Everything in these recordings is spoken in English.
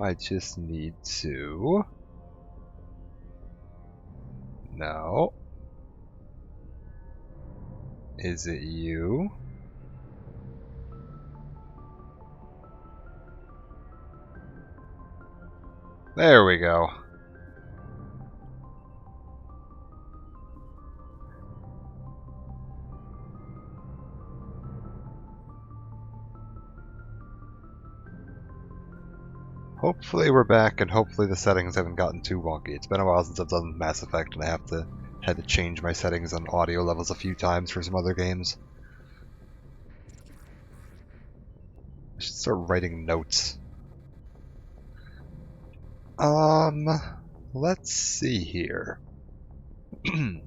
I just need to... No. Is it you? There we go. Hopefully we're back, and hopefully the settings haven't gotten too wonky. It's been a while since I've done Mass Effect, and I had to change my settings on audio levels a few times for some other games. I should start writing notes. Let's see here. Do.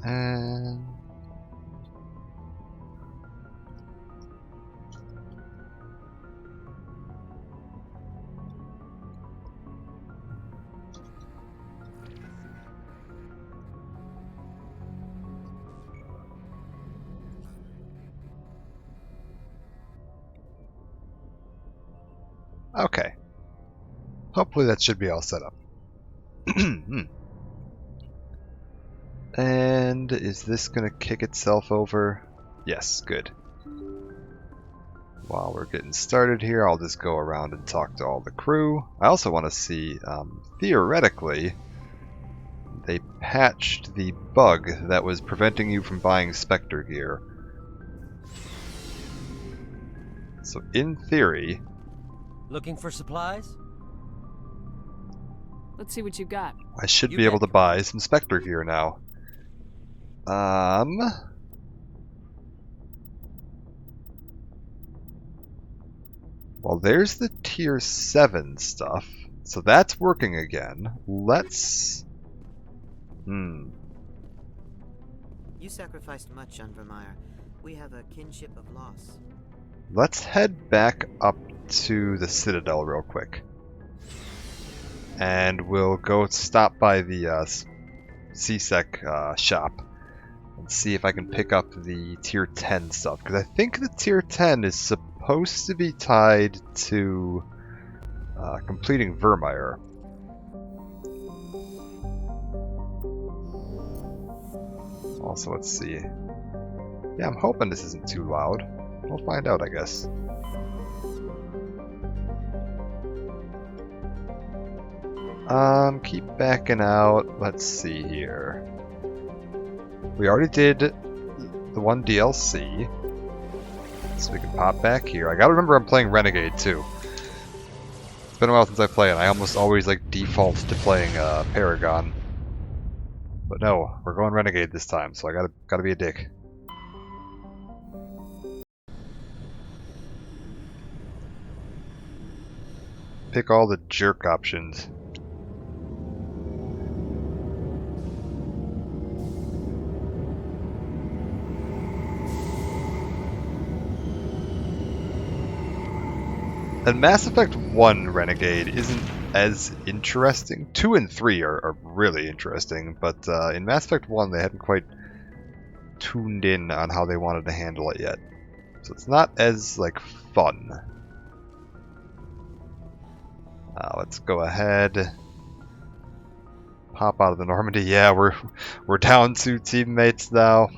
And okay. Hopefully that should be all set up. And is this gonna kick itself over? Yes, good. While we're getting started here, I'll just go around and talk to all the crew. I also want to see, theoretically, they patched the bug that was preventing you from buying Spectre gear. So in theory... Looking for supplies? Let's see what you got. I should be able to buy some Spectre gear now. Well, there's the tier 7 stuff. So that's working again. Let's... You sacrificed much, Unvermeyer. We have a kinship of loss. Let's head back up to the Citadel real quick. And we'll go stop by the C-Sec shop and see if I can pick up the tier 10 stuff. Because I think the tier 10 is supposed to be tied to completing Virmire. Also, let's see. Yeah, I'm hoping this isn't too loud. We'll find out, I guess. Keep backing out. Let's see here. We already did the one DLC. So we can pop back here. I gotta remember I'm playing Renegade too. It's been a while since I played it. I almost always like default to playing Paragon. But no, we're going Renegade this time, so I gotta be a dick. Pick all the jerk options. And Mass Effect 1 Renegade isn't as interesting. 2 and 3 are really interesting, but in Mass Effect 1 they hadn't quite tuned in on how they wanted to handle it yet. So it's not as, like, fun. Let's go ahead. Pop out of the Normandy. Yeah, we're down 2 teammates now.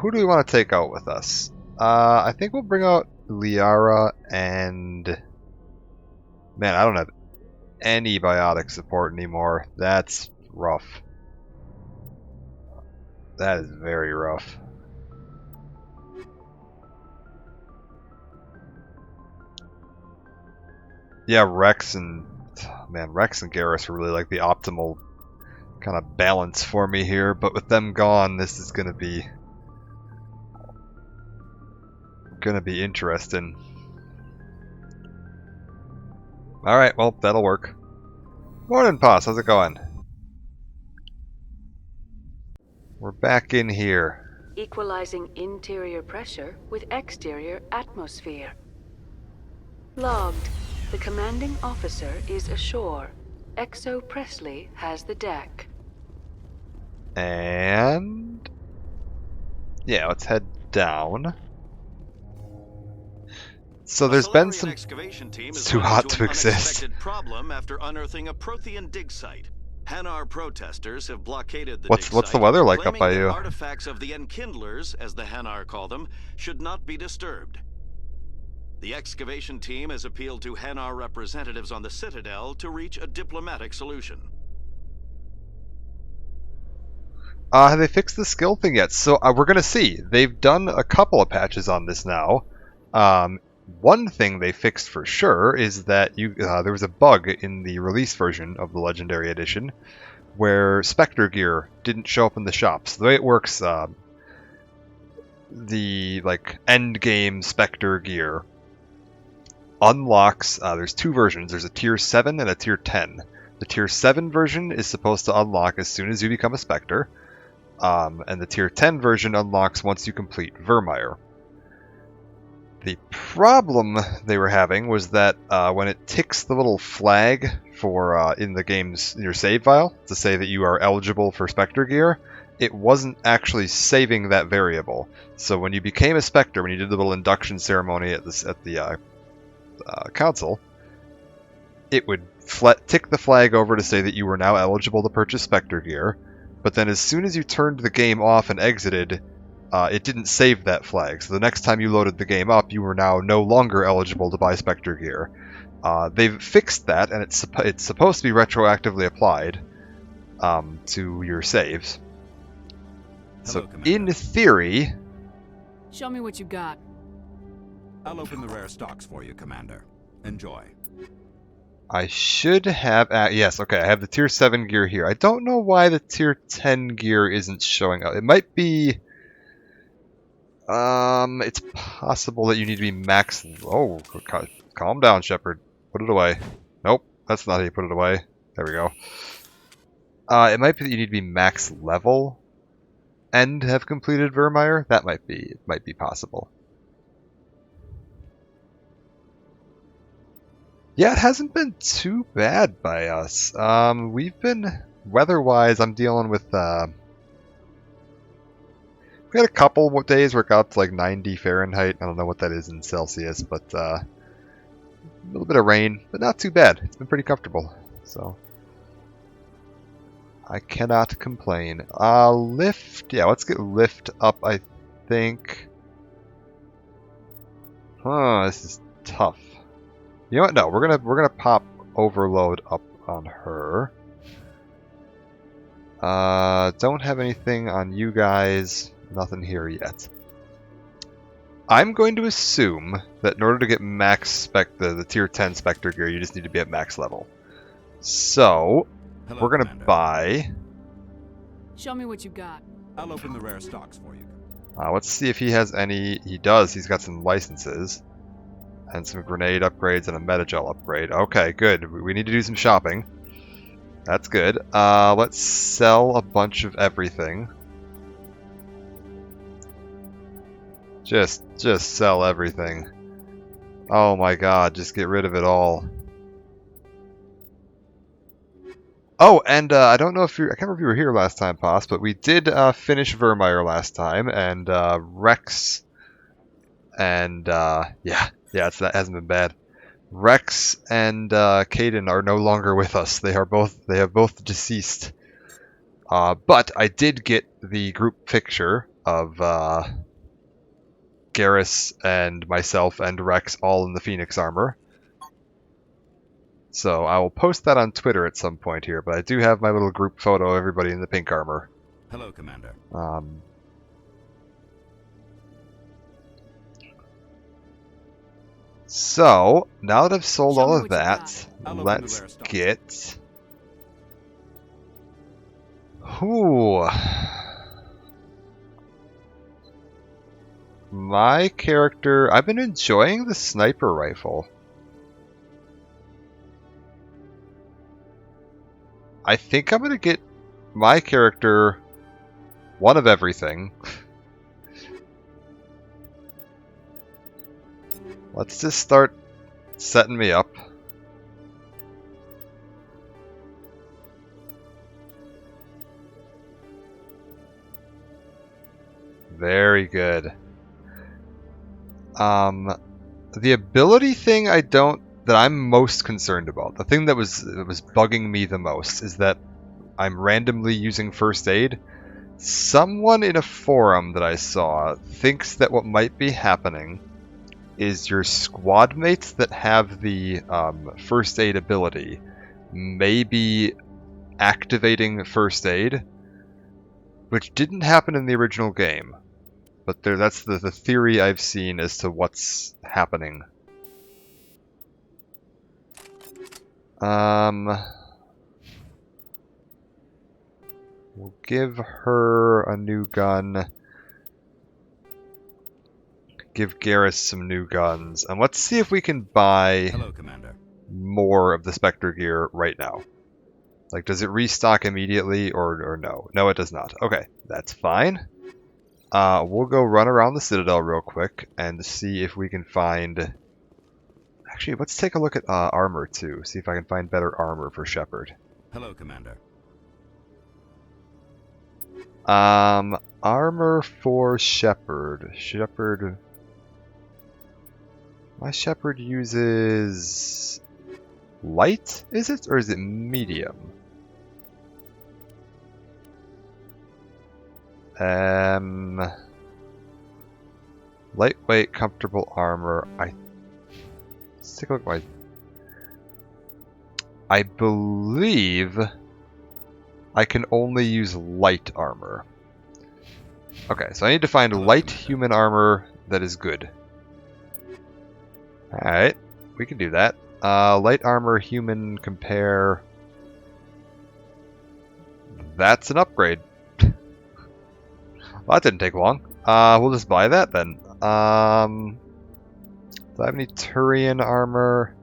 Who do we want to take out with us? I think we'll bring out Liara and... Man, I don't have any biotic support anymore. That's rough. That is very rough. Yeah, Rex and... Man, Rex and Garrus are really like the optimal kind of balance for me here, but with them gone, this is gonna be interesting. Alright, well, that'll work. Morning, Poss. How's it going? We're back in here. Equalizing interior pressure with exterior atmosphere. Logged. The commanding officer is ashore. Exo Presley has the deck. And... yeah, let's head down. So there's been some... it's too hot to exist. Problem after unearthing a Prothean dig site. Hanar protesters have blockaded the What's the weather like up by you? Artifacts of the Enkindlers, as the Hanar call them, should not be disturbed. The excavation team has appealed to Hanar representatives on the Citadel to reach a diplomatic solution. Have they fixed the skill thing yet? So we're gonna see. They've done a couple of patches on this now. One thing they fixed for sure is that there was a bug in the release version of the Legendary Edition where Spectre gear didn't show up in the shops. The way it works, the end game Spectre gear unlocks. There's two versions. There's a tier 7 and a tier 10. The tier 7 version is supposed to unlock as soon as you become a Spectre, and the tier 10 version unlocks once you complete Virmire. The problem they were having was that when it ticks the little flag for in the game's your save file to say that you are eligible for Spectre gear, it wasn't actually saving that variable. So when you became a Spectre, when you did the little induction ceremony at the council, it would tick the flag over to say that you were now eligible to purchase Spectre gear. But then as soon as you turned the game off and exited, it didn't save that flag. So the next time you loaded the game up, you were now no longer eligible to buy Spectre gear. They've fixed that, and it's supposed to be retroactively applied to your saves. Hello, So Commander. in theory, Show me what you got. I'll open the rare stocks for you, Commander. Enjoy. I should have... yes, okay, I have the tier 7 gear here. I don't know why the tier 10 gear isn't showing up. It might be... it's possible that you need to be max... oh, calm down, Shepard. Put it away. Nope, that's not how you put it away. There we go. It might be that you need to be max level and have completed Virmire. That might be possible. Yeah, it hasn't been too bad by us. We've been, weather-wise, I'm dealing with, we had a couple days where it got up to like 90 Fahrenheit. I don't know what that is in Celsius, but a little bit of rain, but not too bad. It's been pretty comfortable, so I cannot complain. Lift, yeah, let's get lift up, I think. This is tough. You know what? No, we're gonna pop overload up on her. Don't have anything on you guys. Nothing here yet. I'm going to assume that in order to get max the tier 10 Spectre gear, you just need to be at max level. So Hello, we're gonna Commander. buy. Show me what you got. I'll open the rare stocks for you. Let's see if he has any. He does. He's got some licenses. And some grenade upgrades and a metagel upgrade. Okay, good. We need to do some shopping. That's good. Let's sell a bunch of everything. Just sell everything. Oh my god, just get rid of it all. Oh, and I don't know if I can't remember if you were here last time, Poss, but we did finish Virmire last time, and Rex and that hasn't been bad. Rex and Caden are no longer with us. They have both deceased. But I did get the group picture of Garrus and myself and Rex all in the Phoenix armor. So I will post that on Twitter at some point here, but I do have my little group photo of everybody in the pink armor. Hello, Commander. So, now that I've sold Show all me of what you that, got. I'll open let's the rare stock. get... Ooh. My character... I've been enjoying the sniper rifle. I think I'm going to get my character one of everything. Let's just start setting me up. Very good. The ability thing that I'm most concerned about, the thing that was bugging me the most, is that I'm randomly using first aid. Someone in a forum that I saw thinks that what might be happening is your squad mates that have the first aid ability may be activating first aid, which didn't happen in the original game. But that's the theory I've seen as to what's happening. We'll give her a new gun. Give Garrus some new guns. And let's see if we can buy Hello, Commander. more of the Spectre gear right now. Like, does it restock immediately or no? No, it does not. Okay, that's fine. We'll go run around the Citadel real quick and see if we can find... Actually, let's take a look at armor too. See if I can find better armor for Shepard. Hello, Commander. Armor for Shepard. My Shepard uses... light, is it? Or is it medium? Lightweight, comfortable armor. Let's take a look at I believe I can only use light armor. Okay, so I need to find light human armor that is good. Alright, we can do that. Light armor, human, compare. That's an upgrade. Well, that didn't take long. We'll just buy that then. Do I have any Turian armor?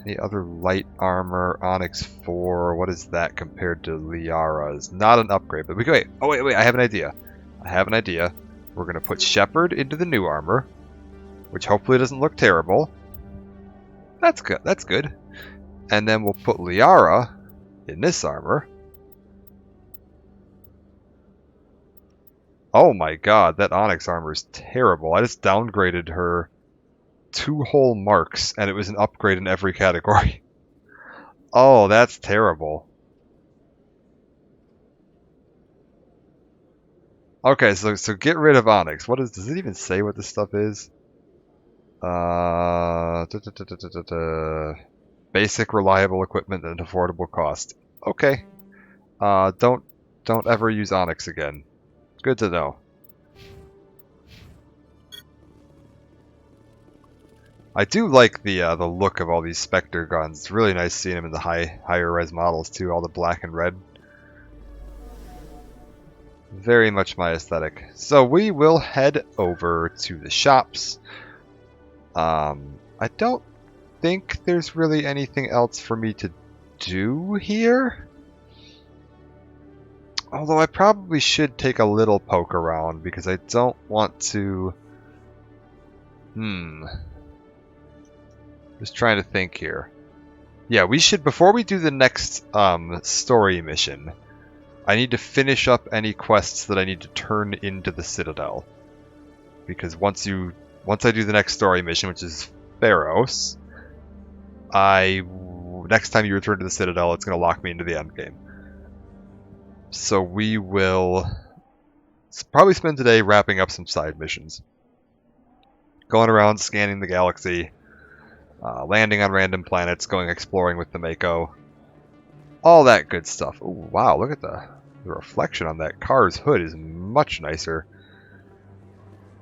Any other light armor? Onyx 4. What is that compared to Liara's? Not an upgrade, but we can wait. Oh, wait. I have an idea. We're going to put Shepard into the new armor, which hopefully doesn't look terrible. That's good. And then we'll put Liara in this armor. Oh my god, that Onyx armor is terrible. I just downgraded her 2 whole marks, and it was an upgrade in every category. Oh, that's terrible. Okay, so get rid of Onyx. Does it even say what this stuff is? Basic reliable equipment at an affordable cost. Okay. Don't ever use Onyx again. Good to know. I do like the look of all these Spectre guns. It's really nice seeing them in the higher res models too, all the black and red. Very much my aesthetic. So we will head over to the shops. I don't think there's really anything else for me to do here. Although I probably should take a little poke around because I don't want to... Just trying to think here. Yeah, we should, before we do the next story mission, I need to finish up any quests that I need to turn into the Citadel. Because once I do the next story mission, which is Pharos, next time you return to the Citadel, it's going to lock me into the endgame. So we will probably spend today wrapping up some side missions. Going around scanning the galaxy, landing on random planets, going exploring with the Mako. All that good stuff. Ooh, wow, look at the reflection on that car's hood is much nicer.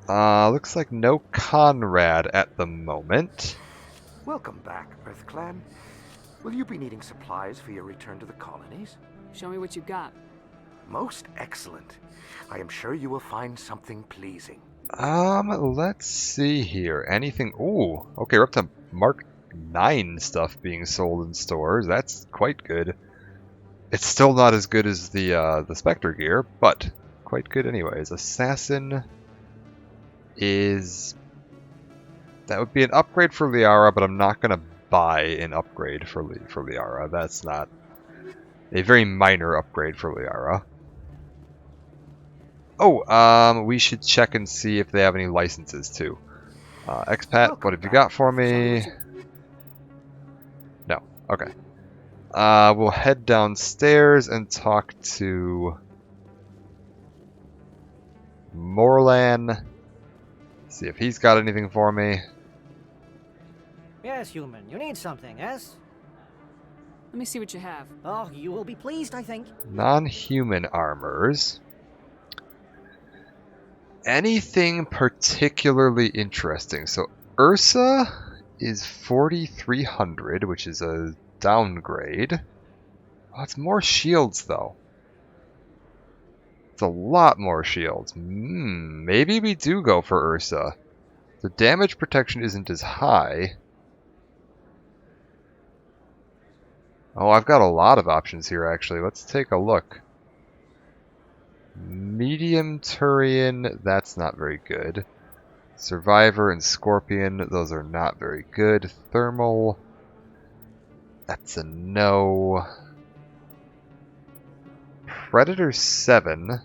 Looks like no Conrad at the moment. Welcome back, EarthClan. Will you be needing supplies for your return to the colonies? Show me what you got. Most excellent. I am sure you will find something pleasing. Let's see here. Anything? Ooh, okay, we're up to Mark 9 stuff being sold in stores. That's quite good. It's still not as good as the Spectre gear, but quite good anyways. Assassin is... That would be an upgrade for Liara, but I'm not going to buy an upgrade for Liara. That's not... A very minor upgrade for Liara. Oh, we should check and see if they have any licenses too. Expat, what have you got for me? No. Okay. We'll head downstairs and talk to Morlan. See if he's got anything for me. Yes, human. You need something, yes? Let me see what you have. Oh, you will be pleased, I think. Non-human armors. Anything particularly interesting? So Ursa is 4,300, which is a downgrade. Oh, it's more shields though. It's a lot more shields. Maybe we do go for Ursa. The damage protection isn't as high. Oh, I've got a lot of options here actually. Let's take a look. Medium Turian, that's not very good. Survivor and Scorpion, those are not very good. Thermal, that's a no. Predator 7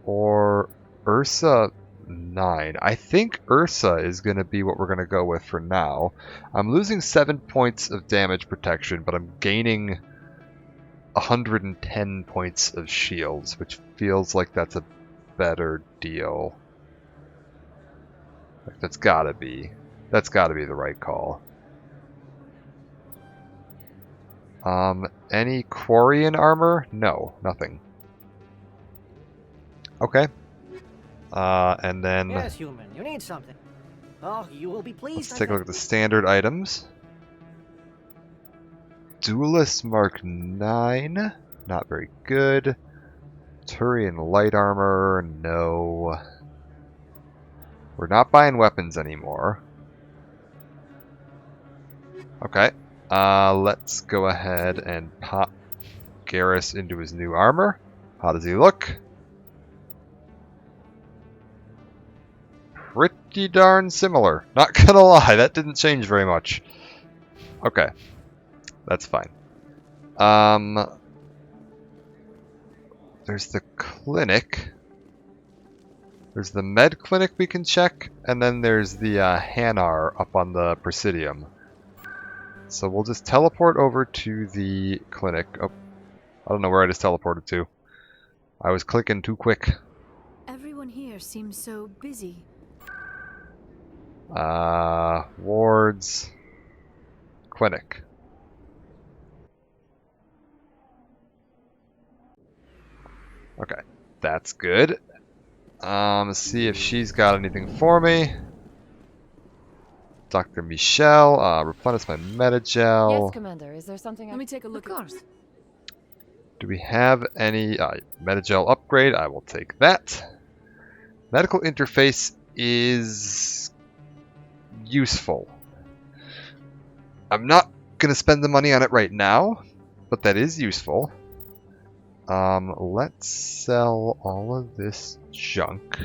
or Ursa 9. I think Ursa is going to be what we're going to go with for now. I'm losing 7 points of damage protection, but I'm gaining 110 points of shields, which feels like that's a better deal. Like, that's gotta be the right call. Any Quarian armor? No, nothing. Okay. And then Yes, human. You need something. Oh, you will be pleased. let's take a look at the standard items. Duelist Mark 9, not very good. Turian light armor, no. We're not buying weapons anymore. Okay, let's go ahead and pop Garrus into his new armor. How does he look? Pretty darn similar. Not gonna lie, that didn't change very much. Okay. That's fine. There's the clinic. There's the med clinic we can check, and then there's the Hanar up on the Presidium. So we'll just teleport over to the clinic. Oh, I don't know where I just teleported to. I was clicking too quick. Everyone here seems so busy. Wards. Clinic. Okay, that's good. Let's see if she's got anything for me. Dr. Michelle, replenish my Metagel. Yes, Commander. Is there something? Let me take a look. Of course. Do we have any Metagel upgrade? I will take that. Medical interface is useful. I'm not going to spend the money on it right now, but that is useful. Let's sell all of this junk.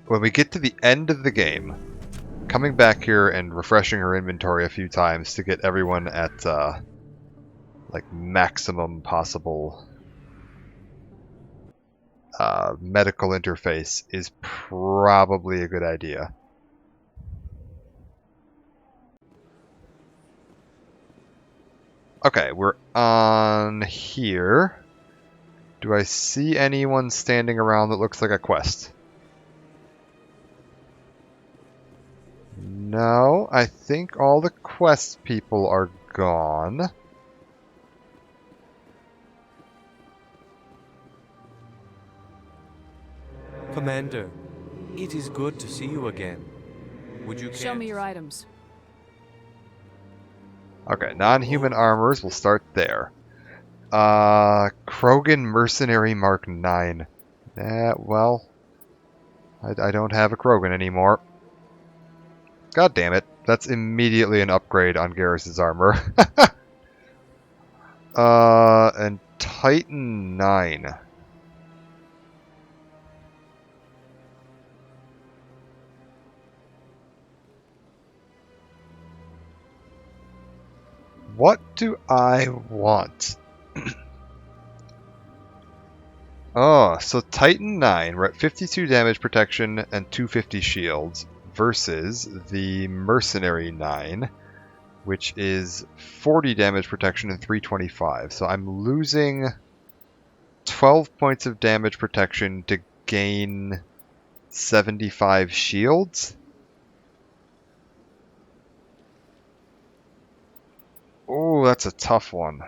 When we get to the end of the game, coming back here and refreshing her inventory a few times to get everyone at like maximum possible medical interface is probably a good idea. Okay, we're on here. Do I see anyone standing around that looks like a quest? No, I think all the quest people are gone. Commander, it is good to see you again. Would you Show me your items. Okay, non-human armors, we'll start there. Krogan Mercenary Mark 9. Well, I don't have a Krogan anymore. God damn it. That's immediately an upgrade on Garrus's armor. And Titan 9. What do I want? Oh, so Titan 9, we're at 52 damage protection and 250 shields versus the Mercenary 9, which is 40 damage protection and 325. So I'm losing 12 points of damage protection to gain 75 shields. Oh, that's a tough one.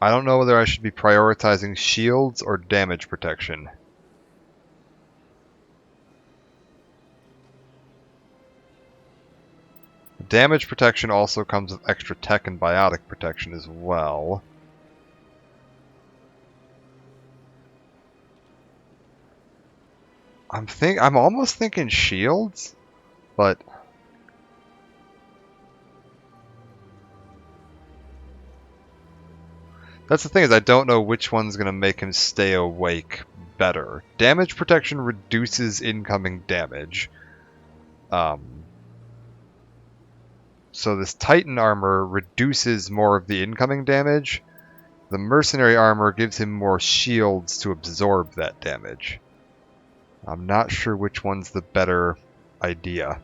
I don't know whether I should be prioritizing shields or damage protection. Damage protection also comes with extra tech and biotic protection as well. I'm almost thinking shields, but that's the thing, is I don't know which one's going to make him stay awake better. Damage protection reduces incoming damage. So this Titan armor reduces more of the incoming damage. The Mercenary armor gives him more shields to absorb that damage. I'm not sure which one's the better idea.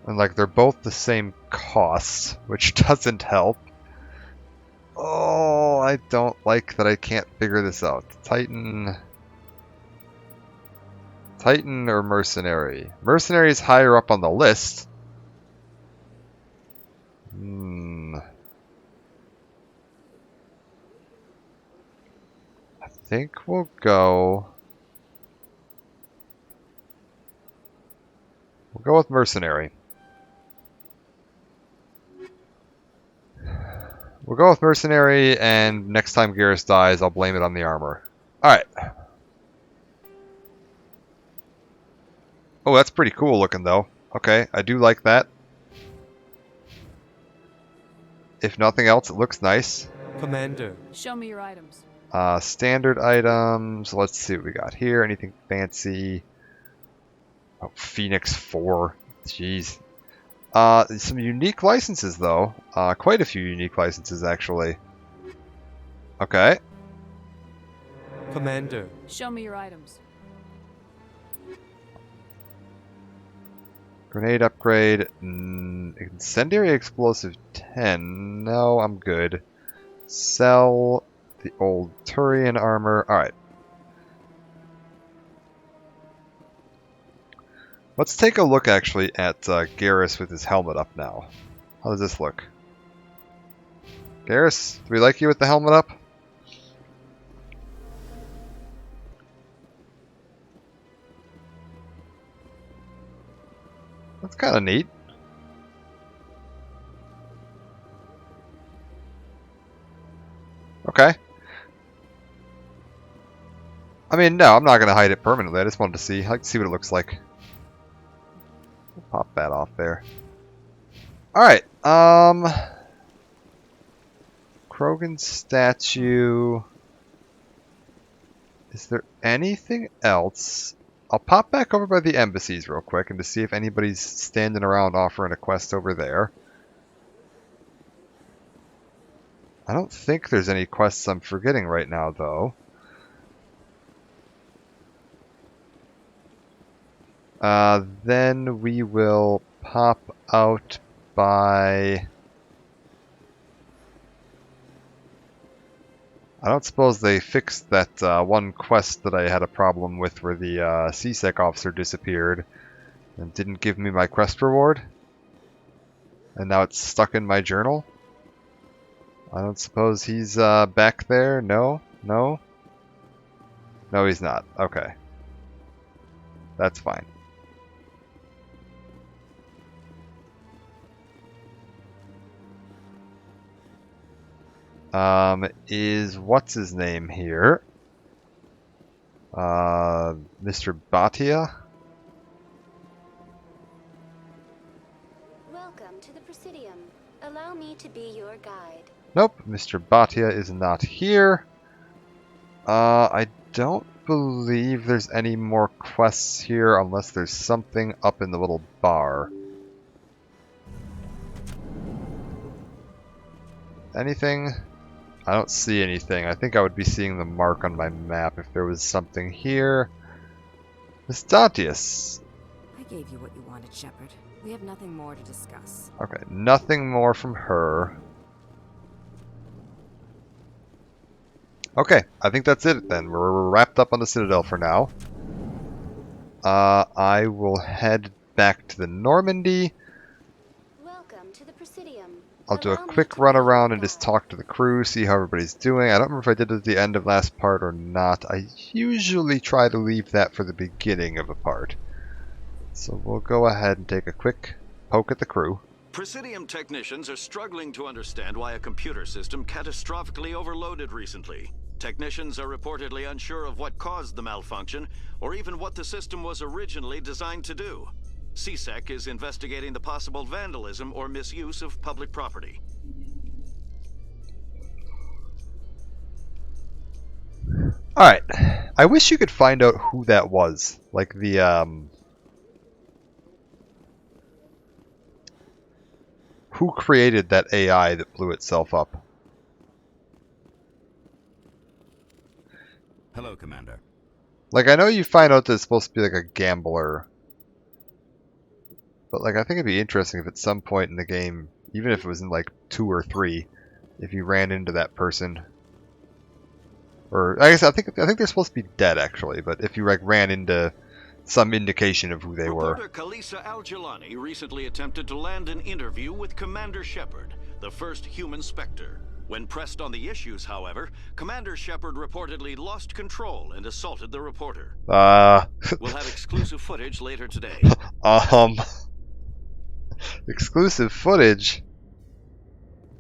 And like, they're both the same cost, which doesn't help. Oh, I don't like that I can't figure this out. Titan or Mercenary? Mercenary is higher up on the list. I think we'll go with Mercenary. We'll go with Mercenary, and next time Garrus dies, I'll blame it on the armor. Alright. Oh, that's pretty cool looking, though. Okay, I do like that. If nothing else, it looks nice. Commander. Show me your items. Standard items. Let's see what we got here. Anything fancy? Oh, Phoenix 4. Jeez. Some unique licenses, though. Quite a few unique licenses, actually. Okay. Commander. Show me your items. Grenade upgrade. Incendiary explosive 10. No, I'm good. Sell the old Turian armor. Alright. Let's take a look, actually, at Garrus with his helmet up now. How does this look? Garrus, do we like you with the helmet up? That's kind of neat. Okay. I mean, no, I'm not going to hide it permanently. I just wanted to see. I like to see what it looks like. We'll pop that off there. Alright, Krogan statue. Is there anything else? I'll pop back over by the embassies real quick and to see if anybody's standing around offering a quest over there. I don't think there's any quests I'm forgetting right now, though. Then we will pop out by... I don't suppose they fixed that one quest that I had a problem with where the CSEC officer disappeared and didn't give me my quest reward. And now it's stuck in my journal. I don't suppose he's back there? No? No? No, he's not. Okay. That's fine. Is what's his name here? Mr. Bhatia? Welcome to the Presidium. Allow me to be your guide. Nope, Mr. Bhatia is not here. I don't believe there's any more quests here unless there's something up in the little bar. Anything? I don't see anything. I think I would be seeing the mark on my map if there was something here. Miss Datius. I gave you what you wanted, Shepard. We have nothing more to discuss. Okay, nothing more from her. Okay, I think that's it then. We're wrapped up on the Citadel for now. I will head back to the Normandy. Welcome to the Presidium. I'll do a quick run around and just talk to the crew, see how everybody's doing. I don't remember if I did it at the end of last part or not. I usually try to leave that for the beginning of a part. So we'll go ahead and take a quick poke at the crew. Presidium technicians are struggling to understand why a computer system catastrophically overloaded recently. Technicians are reportedly unsure of what caused the malfunction, or even what the system was originally designed to do. CSEC is investigating the possible vandalism or misuse of public property. Alright, I wish you could find out who that was. Like the, who created that AI that blew itself up? Hello, Commander. Like, I know you find out that it's supposed to be like a gambler. But, like, I think it'd be interesting if at some point in the game, even if it was in, like, 2 or 3, if you ran into that person. Or, I guess, I think they're supposed to be dead, actually, but if you, like, ran into some indication of who they were. Reporter Khalisa Al-Jalani recently attempted to land an interview with Commander Shepard, the first human Spectre. When pressed on the issues, however, Commander Shepard reportedly lost control and assaulted the reporter. We'll have exclusive footage later today. Exclusive footage?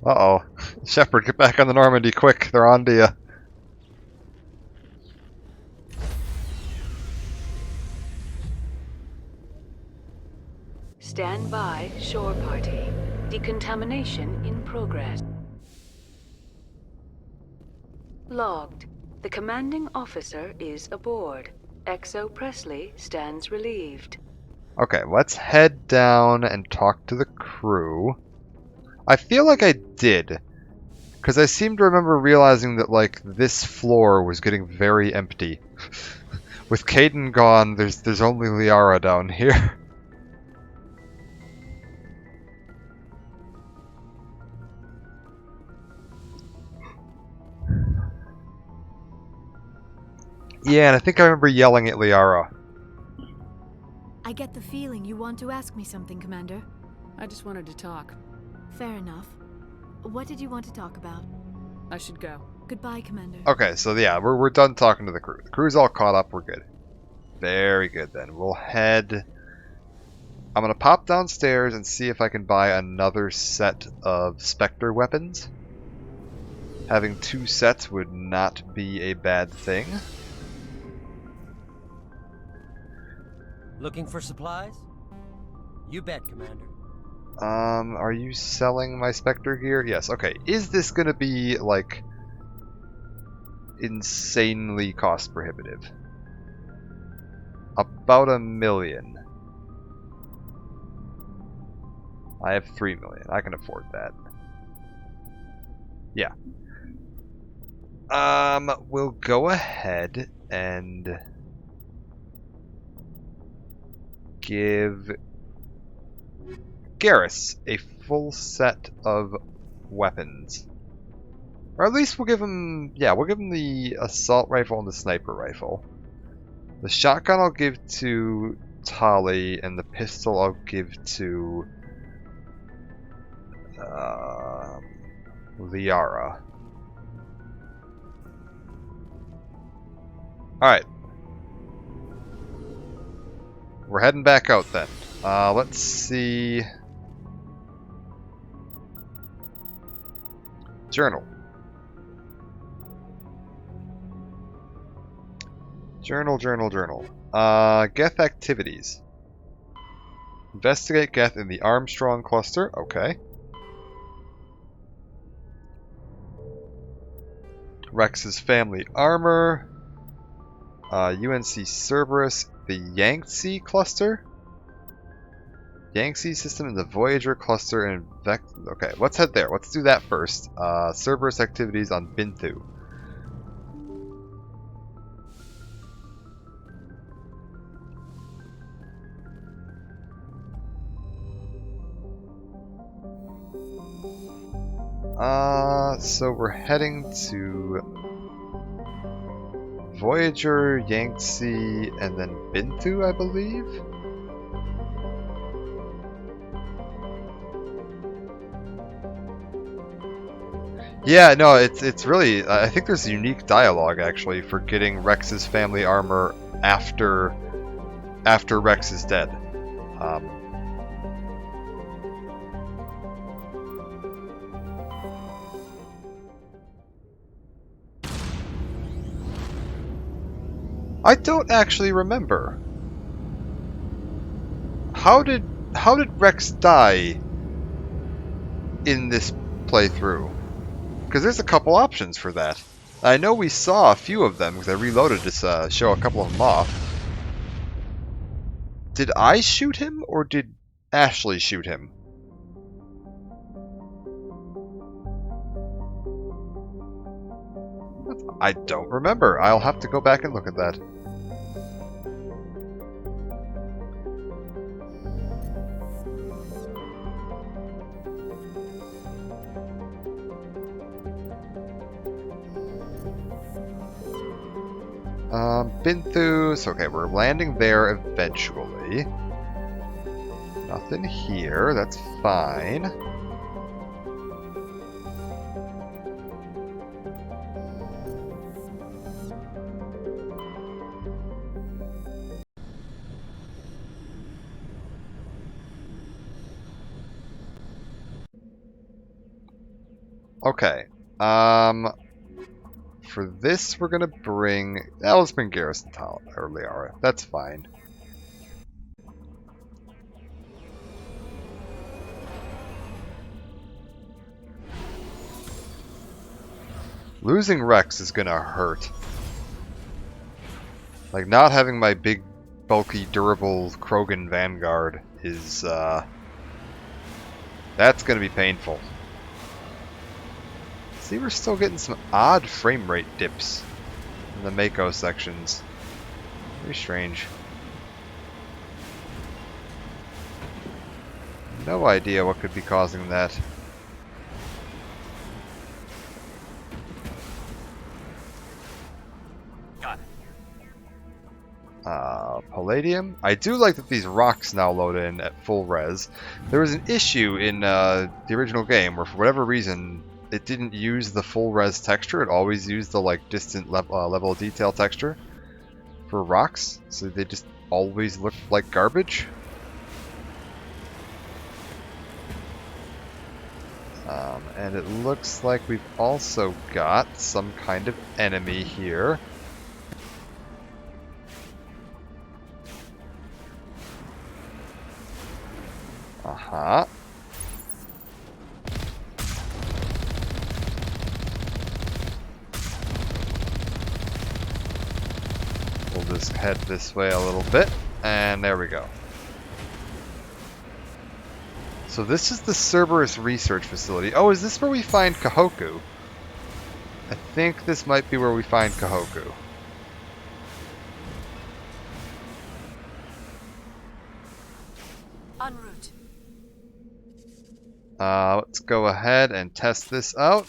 Uh-oh. Shepard, get back on the Normandy, quick. They're on to you. Stand by, shore party. Decontamination in progress. Logged. The commanding officer is aboard. XO Presley stands relieved. Okay, let's head down and talk to the crew. I feel like I did, because I seem to remember realizing that, like, this floor was getting very empty. With Kaidan gone, there's only Liara down here. Yeah, and I think I remember yelling at Liara. I get the feeling you want to ask me something, Commander. I just wanted to talk. Fair enough. What did you want to talk about? I should go. Goodbye, Commander. Okay, so yeah, we're done talking to the crew. The crew's all caught up, we're good. Very good then. We'll head... I'm gonna pop downstairs and see if I can buy another set of Spectre weapons. Having 2 sets would not be a bad thing. Looking for supplies? You bet, Commander. Are you selling my Spectre gear? Yes, okay. Is this gonna be, like, insanely cost prohibitive? About $1 million. I have 3 million. I can afford that. Yeah. We'll go ahead and give Garrus a full set of weapons. Or at least we'll give him, yeah, we'll give him the assault rifle and the sniper rifle. The shotgun I'll give to Tali, and the pistol I'll give to Liara. Alright. we're heading back out then. Let's see. Journal. Journal. Geth activities. Investigate Geth in the Armstrong cluster. Okay. Rex's family armor. UNC Cerberus. The Yangtze cluster. Yangtze system in the Voyager cluster and okay, let's head there. Let's do that first. Cerberus activities on Binthu. So we're heading to Voyager, Yangtze, and then Binthu, I believe? Yeah, no, it's really, I think there's a unique dialogue, actually, for getting Rex's family armor after Rex is dead. I don't actually remember. How did Rex die in this playthrough? Because there's a couple options for that. I know we saw a few of them because I reloaded to show a couple of them off. Did I shoot him or did Ashley shoot him? I don't remember. I'll have to go back and look at that. Binthu. So, okay, we're landing there eventually. Nothing here. That's fine. Okay. For this, we're gonna bring... let's bring Garrison or Liara. That's fine. Losing Rex is gonna hurt. Like, not having my big, bulky, durable Krogan Vanguard is, that's gonna be painful. See, we're still getting some odd frame rate dips in the Mako sections. Very strange. No idea what could be causing that. Got it. Palladium. I do like that these rocks now load in at full res. There was an issue in the original game where, for whatever reason, it didn't use the full res texture. It always used the like distant level of detail texture for rocks, so they just always looked like garbage. And it looks like we've also got some kind of enemy here. Uh-huh. We'll just head this way a little bit, and there we go. So this is the Cerberus Research Facility. Oh, is this where we find Kahoku? I think this might be where we find Kahoku. En route. Let's go ahead and test this out.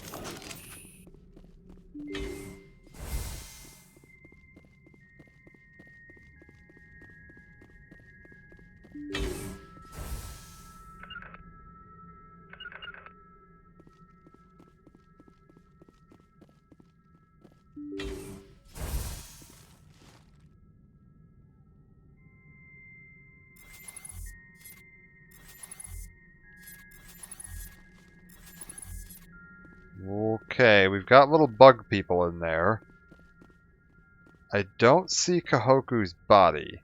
Okay, we've got little bug people in there. I don't see Kahoku's body.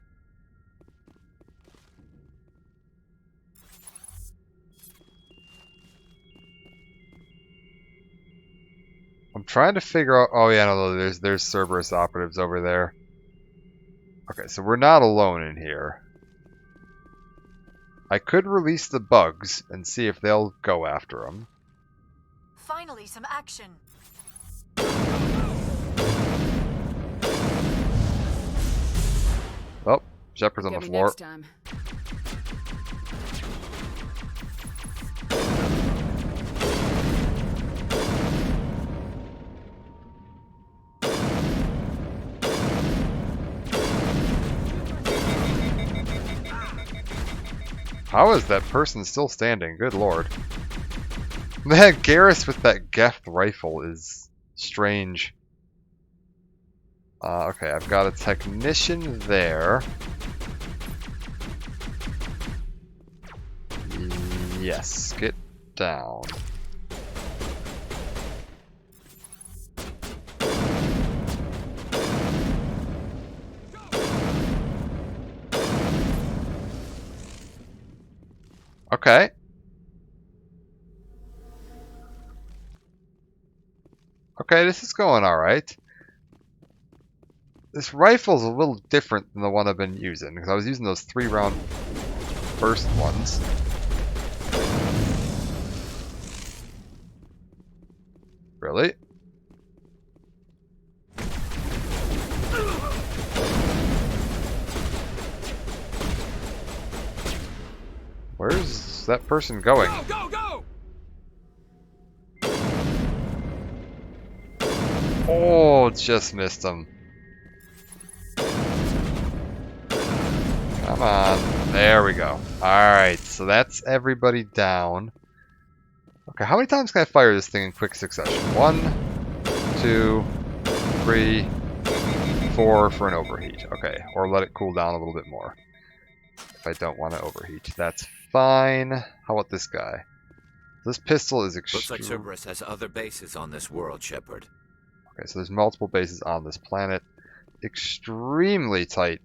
I'm trying to figure out... Oh yeah, no, there's Cerberus operatives over there. Okay, so we're not alone in here. I could release the bugs and see if they'll go after them. Finally, some action. Oh, Shepard's on the floor. Next time. How is that person still standing? Good lord. Man, Garrus with that Geth rifle is strange. Okay, I've got a technician there. Yes, get down. Okay. Okay, this is going alright. This rifle's a little different than the one I've been using, because I was using those 3-round burst ones. Really? Where's that person going? Go, go, go! Oh, just missed him. Come on. There we go. Alright, so that's everybody down. Okay, how many times can I fire this thing in quick succession? 1, 2, 3, 4 for an overheat. Okay, or let it cool down a little bit more. If I don't want to overheat. That's fine. How about this guy? This pistol is Looks like Cerberus has other bases on this world, Shepard. Okay, so there's multiple bases on this planet. Extremely tight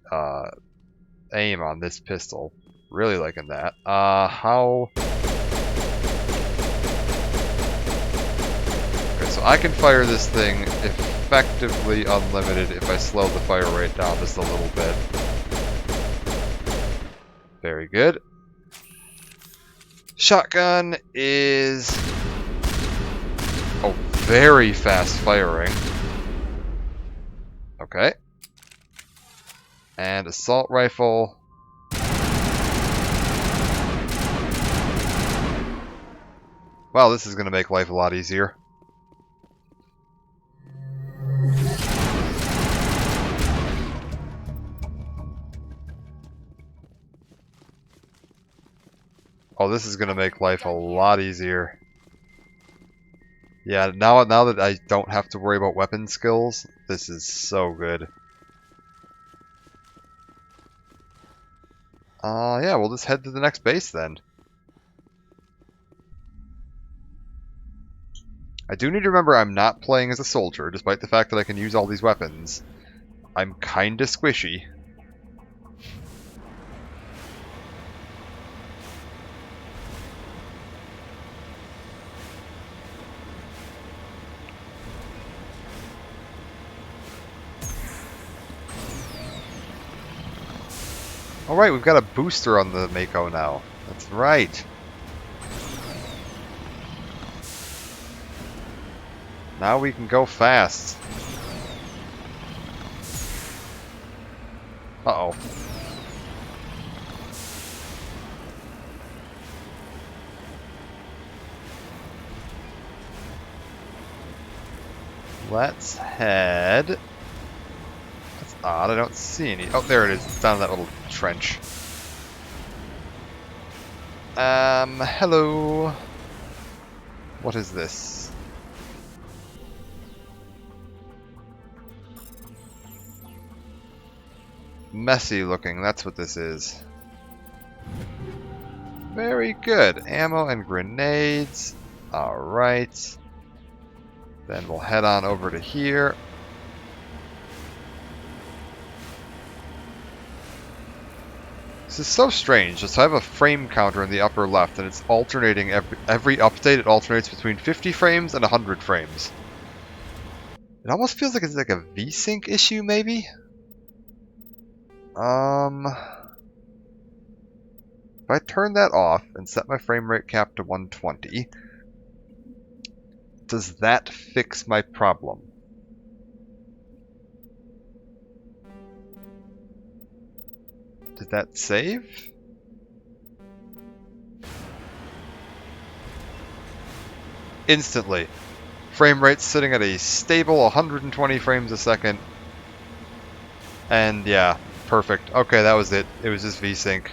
aim on this pistol. Really liking that. How... Okay, so I can fire this thing effectively unlimited if I slow the fire rate down just a little bit. Very good. Shotgun is... Oh, very fast firing. Okay. And assault rifle. Wow, this is going to make life a lot easier. Oh, this is going to make life a lot easier. Yeah, now that I don't have to worry about weapon skills, this is so good. Yeah, we'll just head to the next base then. I do need to remember I'm not playing as a soldier, despite the fact that I can use all these weapons. I'm kinda squishy. Alright, we've got a booster on the Mako now. That's right. Now we can go fast. Uh-oh. Let's head... That's odd, I don't see any... Oh, there it is. It's down that little trench. Hello. What is this? Messy looking, that's what this is. Very good. Ammo and grenades. Alright. Then we'll head on over to here. This is so strange. So I have a frame counter in the upper left, and it's alternating every update. It alternates between 50 frames and 100 frames. It almost feels like it's like a VSync issue, maybe? If I turn that off and set my frame rate cap to 120, does that fix my problem? Did that save? Instantly. Frame rate sitting at a stable 120 frames a second. And yeah, perfect. Okay, that was it. It was just VSync.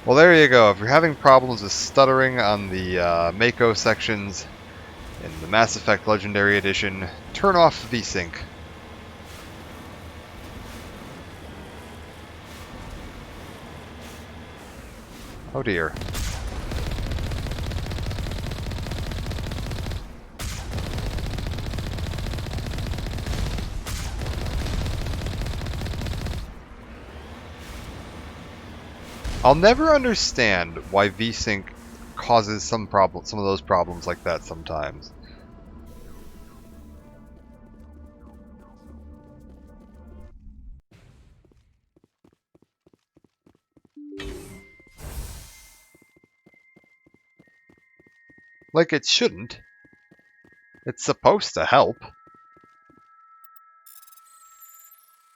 Well, there you go. If you're having problems with stuttering on the Mako sections in the Mass Effect Legendary Edition, turn off VSync. Oh dear. I'll never understand why VSync causes some of those problems like that sometimes. Like it shouldn't. It's supposed to help.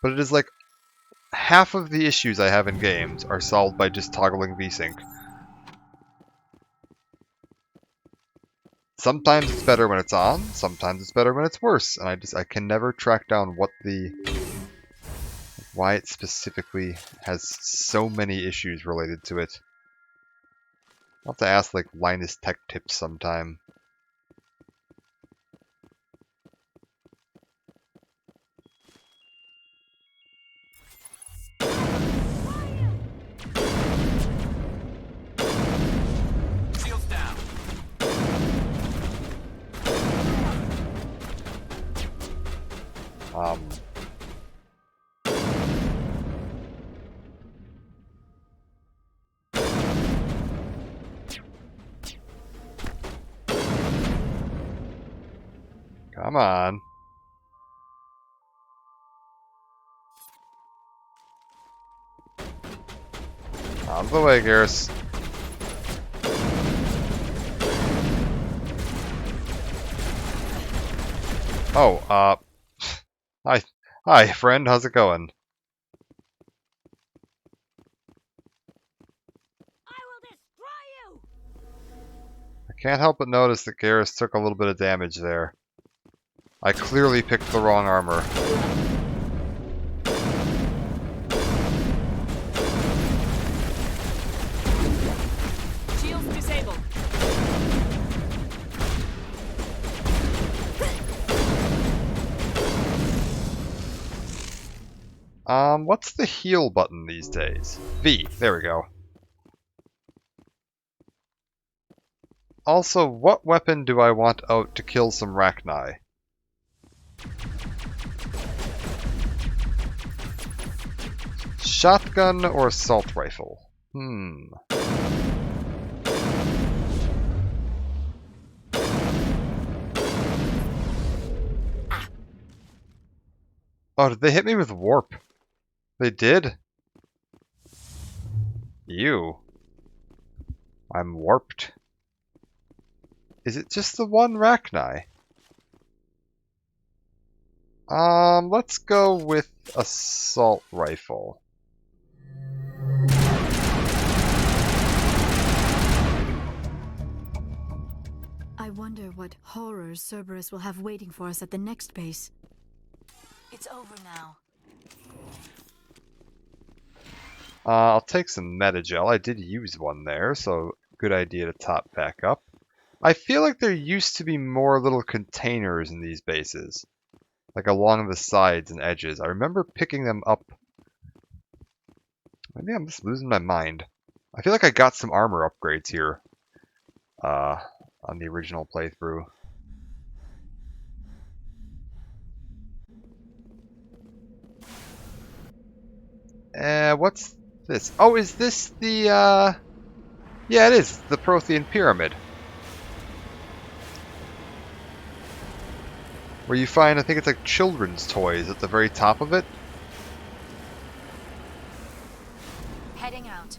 But it is like half of the issues I have in games are solved by just toggling VSync. Sometimes it's better when it's on, sometimes it's better when it's worse, and I can never track down why it specifically has so many issues related to it. I'll have to ask like Linus Tech Tips sometime. Come on. Out of the way, Garrus. Oh, hi, friend. How's it going? I can't help but notice that Garrus took a little bit of damage there. I clearly picked the wrong armor. Shields disabled. What's the heal button these days? V. There we go. Also, what weapon do I want out to kill some Rachni? Shotgun or assault rifle? Oh, did they hit me with warp? They did? Ew. I'm warped. Is it just the one Rachni? Let's go with assault rifle. I wonder what horrors Cerberus will have waiting for us at the next base. It's over now. I'll take some Metagel. I did use one there, so good idea to top back up. I feel like there used to be more little containers in these bases, like along the sides and edges. I remember picking them up. Maybe I'm just losing my mind. I feel like I got some armor upgrades here on the original playthrough. What's this? Oh, is this the, yeah, it is, the Prothean Pyramid. Where you find, I think it's like children's toys at the very top of it. Heading out.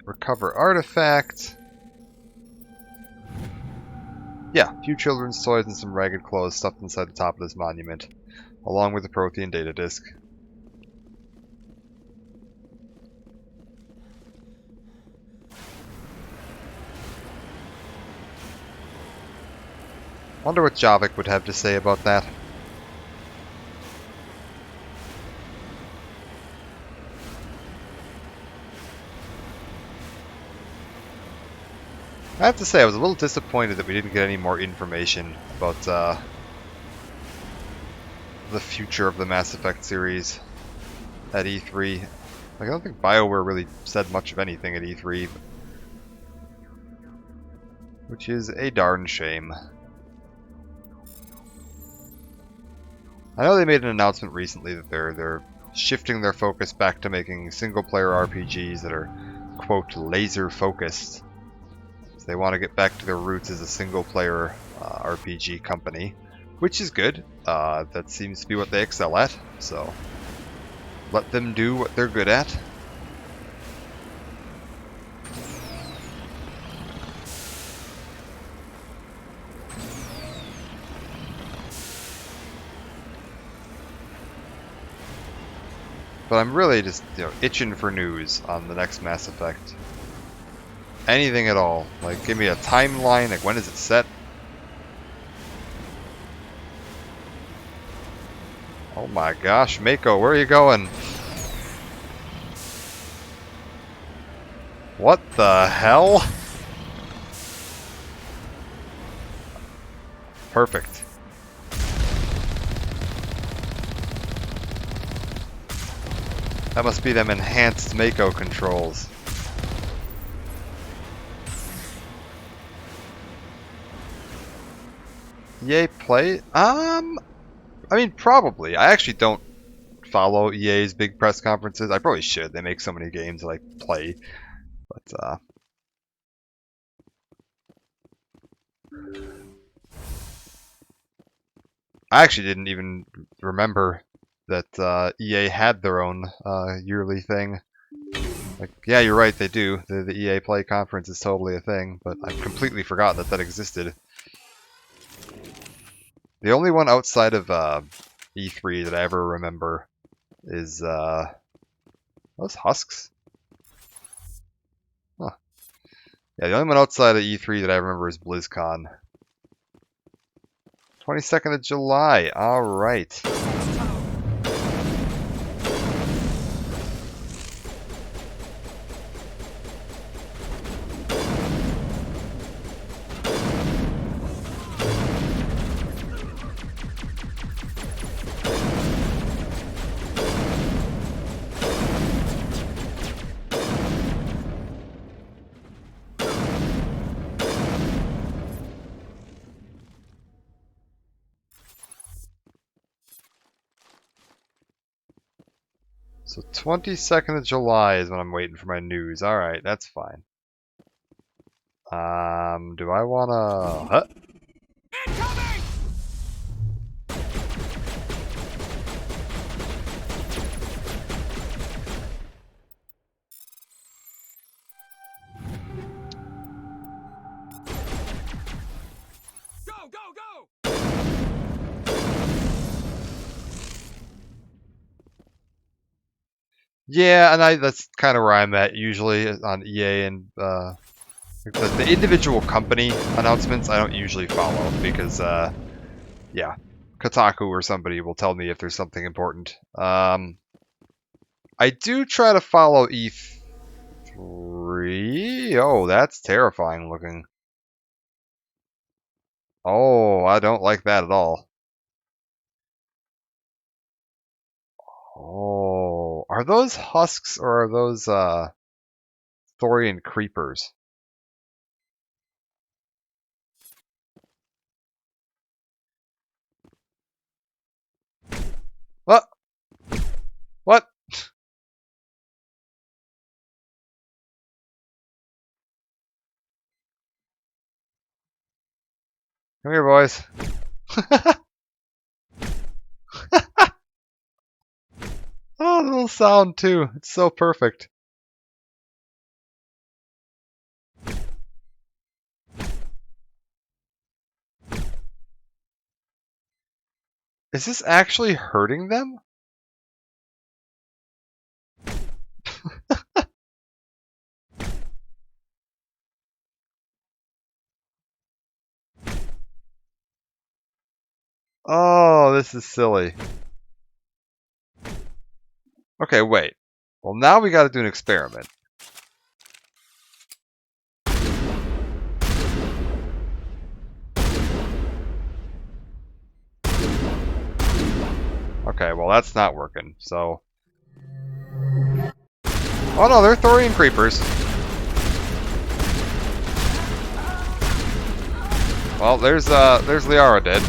Recover artifact. Yeah, a few children's toys and some ragged clothes stuffed inside the top of this monument, along with the Prothean data disk. Wonder what Javik would have to say about that. I have to say, I was a little disappointed that we didn't get any more information about the future of the Mass Effect series at E3. Like, I don't think BioWare really said much of anything at E3, which is a darn shame. I know they made an announcement recently that they're shifting their focus back to making single-player RPGs that are, quote, laser-focused. They want to get back to their roots as a single-player RPG company, which is good. That seems to be what they excel at, so let them do what they're good at. But I'm really just, itching for news on the next Mass Effect. Anything at all. Like, give me a timeline, like when is it set? Oh my gosh, Mako, where are you going? What the hell? Perfect. That must be them enhanced Mako controls. EA Play? I mean, probably. I actually don't follow EA's big press conferences. I probably should. They make so many games that I play. But, I actually didn't even remember that EA had their own yearly thing. Like, yeah, you're right, they do. The EA Play conference is totally a thing, but I've completely forgotten that existed. The only one outside of E3 that I ever remember is those Husks? Huh. Yeah, the only one outside of E3 that I remember is BlizzCon. 22nd of July, alright. So 22nd of July is when I'm waiting for my news. Alright, that's fine. Do I wanna... Huh? Incoming! Go, go, go! Yeah, and that's kind of where I'm at usually on EA and the individual company announcements I don't usually follow because yeah, Kotaku or somebody will tell me if there's something important. I do try to follow E3. Oh, that's terrifying looking. Oh, I don't like that at all. Oh, are those husks or are those Thorian creepers? What? What? Come here, boys. Oh, the little sound too. It's so perfect. Is this actually hurting them? Oh, this is silly. Okay, wait. Well, now we gotta do an experiment. Okay, well that's not working, so... Oh no, they're Thorian creepers. Well, there's Liara dead.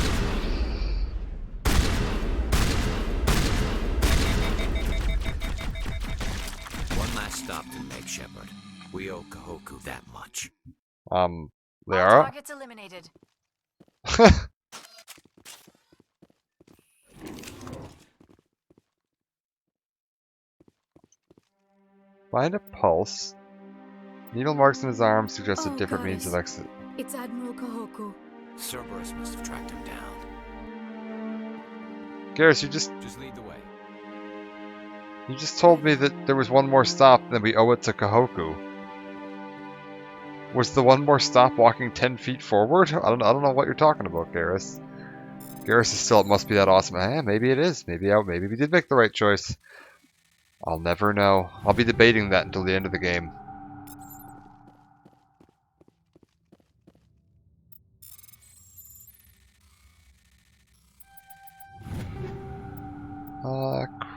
One last stop to make, Shepard. We owe Kahoku that much. Liara? Targets eliminated. Find a pulse. Needle marks in his arm suggest a Oh, different means of goddess. exit. It's Admiral Kahoku. Cerberus must have tracked him down. Garrus, you just lead the way. told me that there was one more stop and that we owe it to Kahoku. Was the one more stop walking 10 feet forward? I don't know what you're talking about, Garrus. Garrus is still, it must be that awesome. Maybe it is. Maybe we did make the right choice. I'll never know. I'll be debating that until the end of the game.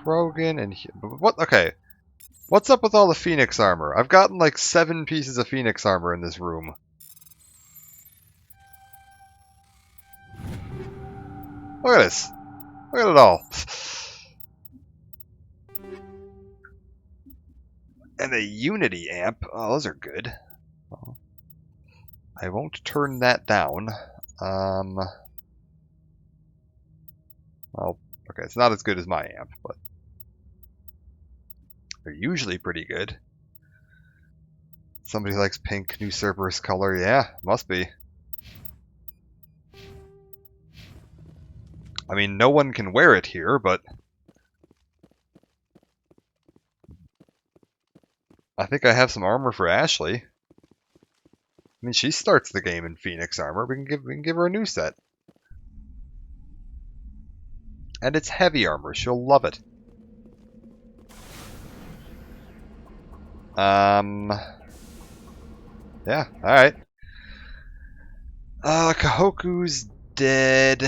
Krogan and... What? Okay. What's up with all the Phoenix armor? I've gotten like 7 pieces of Phoenix armor in this room. Look at this. Look at it all. And a Unity amp. Oh, those are good. I won't turn that down. Well, okay, it's not as good as my amp, but they're usually pretty good. Somebody likes pink, new Cerberus color. Yeah, must be. I mean, no one can wear it here, but I think I have some armor for Ashley. I mean, she starts the game in Phoenix armor. We can give her a new set. And it's heavy armor. She'll love it. Yeah, alright. Kahoku's dead.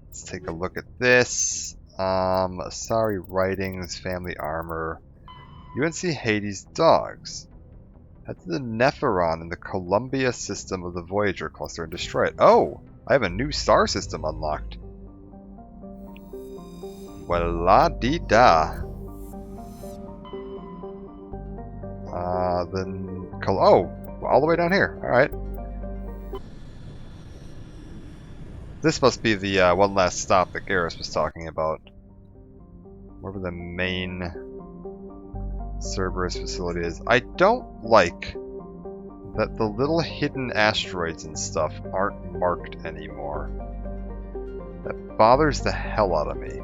Let's take a look at this. Asari Writings, Family Armor. UNC Hades Dogs. Head to the Nepheron in the Columbia system of the Voyager cluster and destroy it. Oh! I have a new star system unlocked. Well, la-dee-da. Oh, all the way down here. Alright. This must be the one last stop that Garrus was talking about. Wherever the main Cerberus facility is. I don't like that the little hidden asteroids and stuff aren't marked anymore. That bothers the hell out of me.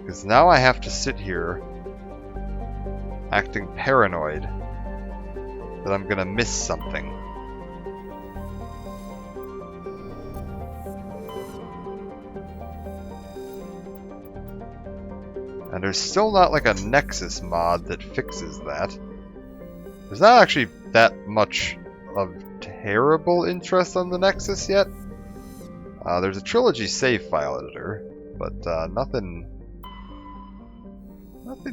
Because now I have to sit here acting paranoid that I'm gonna miss something. And there's still not like a Nexus mod that fixes that. There's not actually that much of terrible interest on the Nexus yet. There's a Trilogy save file editor, but nothing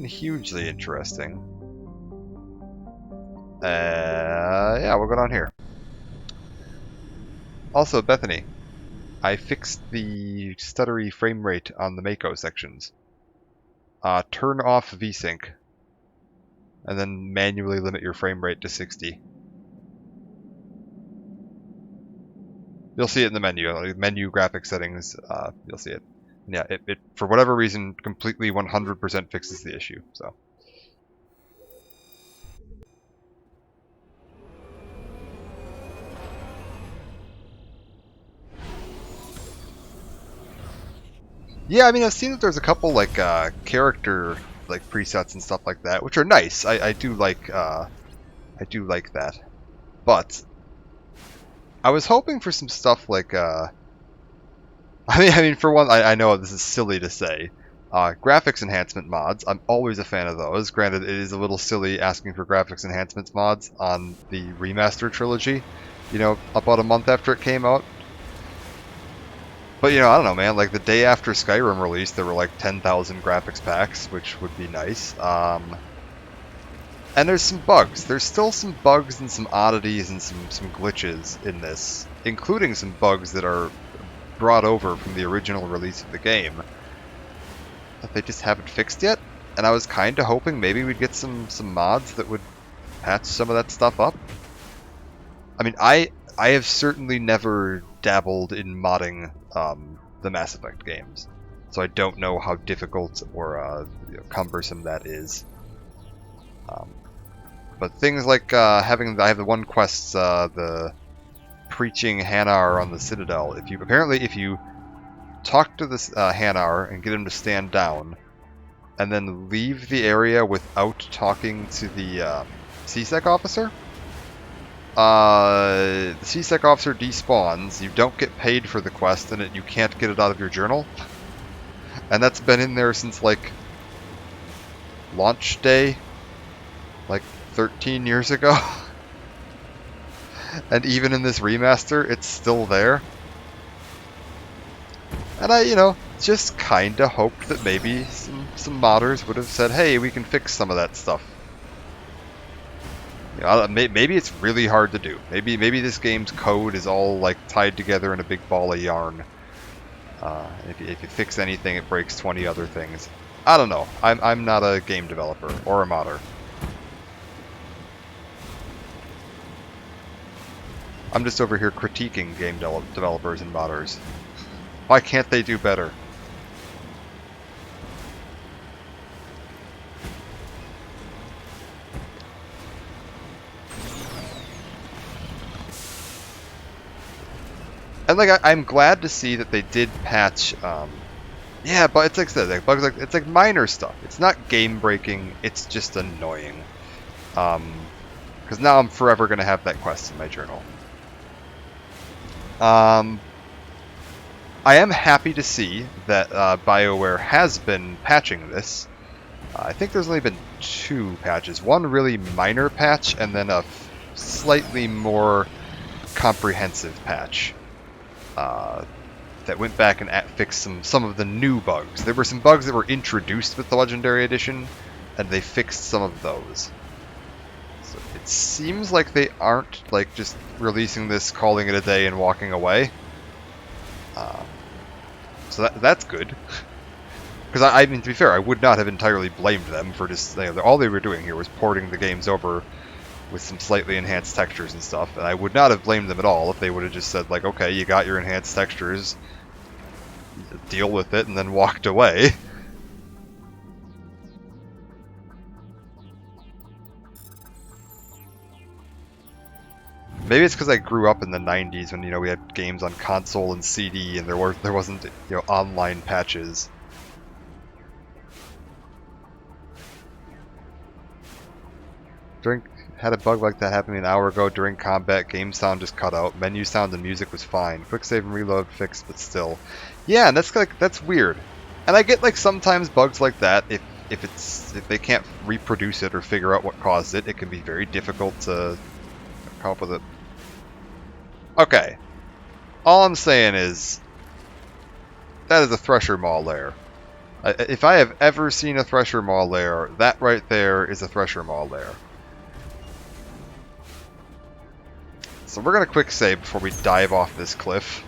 hugely interesting. Yeah, we'll go down here. Also, Bethany, I fixed the stuttery frame rate on the Mako sections. Turn off VSync, and then manually limit your frame rate to 60. You'll see it in the menu, like menu graphic settings. You'll see it. Yeah, it for whatever reason completely 100% fixes the issue. So. Yeah, I mean, I've seen that there's a couple like character like presets and stuff like that, which are nice. I do like that, but I was hoping for some stuff like I mean, for one, I know this is silly to say, graphics enhancement mods. I'm always a fan of those. Granted, it is a little silly asking for graphics enhancements mods on the remaster trilogy, you know, about a month after it came out. But, you know, I don't know, man, like the day after Skyrim released, there were like 10,000 graphics packs, which would be nice. And there's some bugs. There's still some bugs and some oddities and some glitches in this, including some bugs that are brought over from the original release of the game that they just haven't fixed yet. And I was kind of hoping maybe we'd get some mods that would patch some of that stuff up. I mean, I have certainly never dabbled in modding the Mass Effect games, so I don't know how difficult or cumbersome that is. But things like I have the one quest, the preaching Hanar on the Citadel. If you talk to this Hanar and get him to stand down, and then leave the area without talking to the CSEC officer, the CSEC officer despawns, you don't get paid for the quest, and you can't get it out of your journal. And that's been in there since, like, launch day, like 13 years ago. And even in this remaster, it's still there. And I, you know, just kinda hoped that maybe some modders would have said, hey, we can fix some of that stuff. You know, maybe it's really hard to do. Maybe this game's code is all like tied together in a big ball of yarn. If you fix anything, it breaks 20 other things. I don't know. I'm not a game developer or a modder. I'm just over here critiquing game developers and modders. Why can't they do better? And like I'm glad to see that they did patch. Yeah, but it's like I said, like bugs like it's like minor stuff. It's not game breaking. It's just annoying. Because now I'm forever gonna have that quest in my journal. I am happy to see that BioWare has been patching this. I think there's only been 2 patches. One really minor patch, and then a slightly more comprehensive patch. That went back and fixed some of the new bugs. There were some bugs that were introduced with the Legendary Edition, and they fixed some of those. So it seems like they aren't like just releasing this, calling it a day, and walking away. So that's good. Because I mean, to be fair, I would not have entirely blamed them for just, you know, all they were doing here was porting the games over with some slightly enhanced textures and stuff, and I would not have blamed them at all if they would have just said, like, okay, you got your enhanced textures, deal with it, and then walked away. Maybe it's because I grew up in the 90s when, you know, we had games on console and CD, and there wasn't, you know, online patches. Had a bug like that happen an hour ago during combat. Game sound just cut out. Menu sound and music was fine. Quick save and reload fixed, but still. Yeah, and that's weird. And I get like sometimes bugs like that if they can't reproduce it or figure out what caused it, it can be very difficult to come up with it. Okay. All I'm saying is that is a Thresher Maw lair. If I have ever seen a Thresher Maw lair, that right there is a Thresher Maw lair. So we're going to quick save before we dive off this cliff.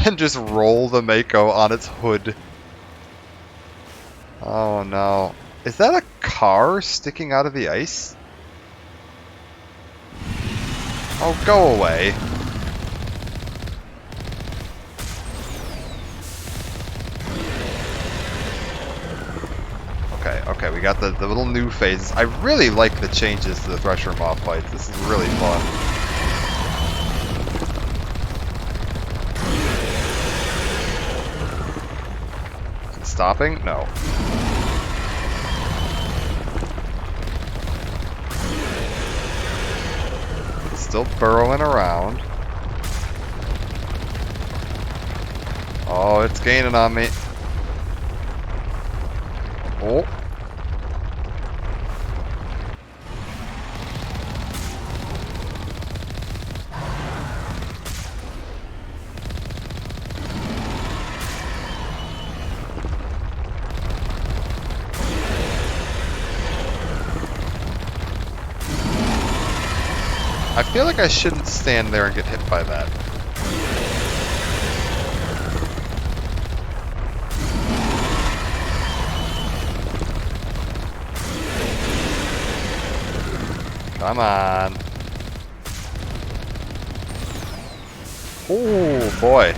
And just roll the Mako on its hood. Oh no. Is that a car sticking out of the ice? Oh, go away. Okay, we got the little new phases. I really like the changes to the Thresher Maw fights. This is really fun. Is it stopping? No. It's still burrowing around. Oh, it's gaining on me. Oh. I feel like I shouldn't stand there and get hit by that. Come on. Oh boy.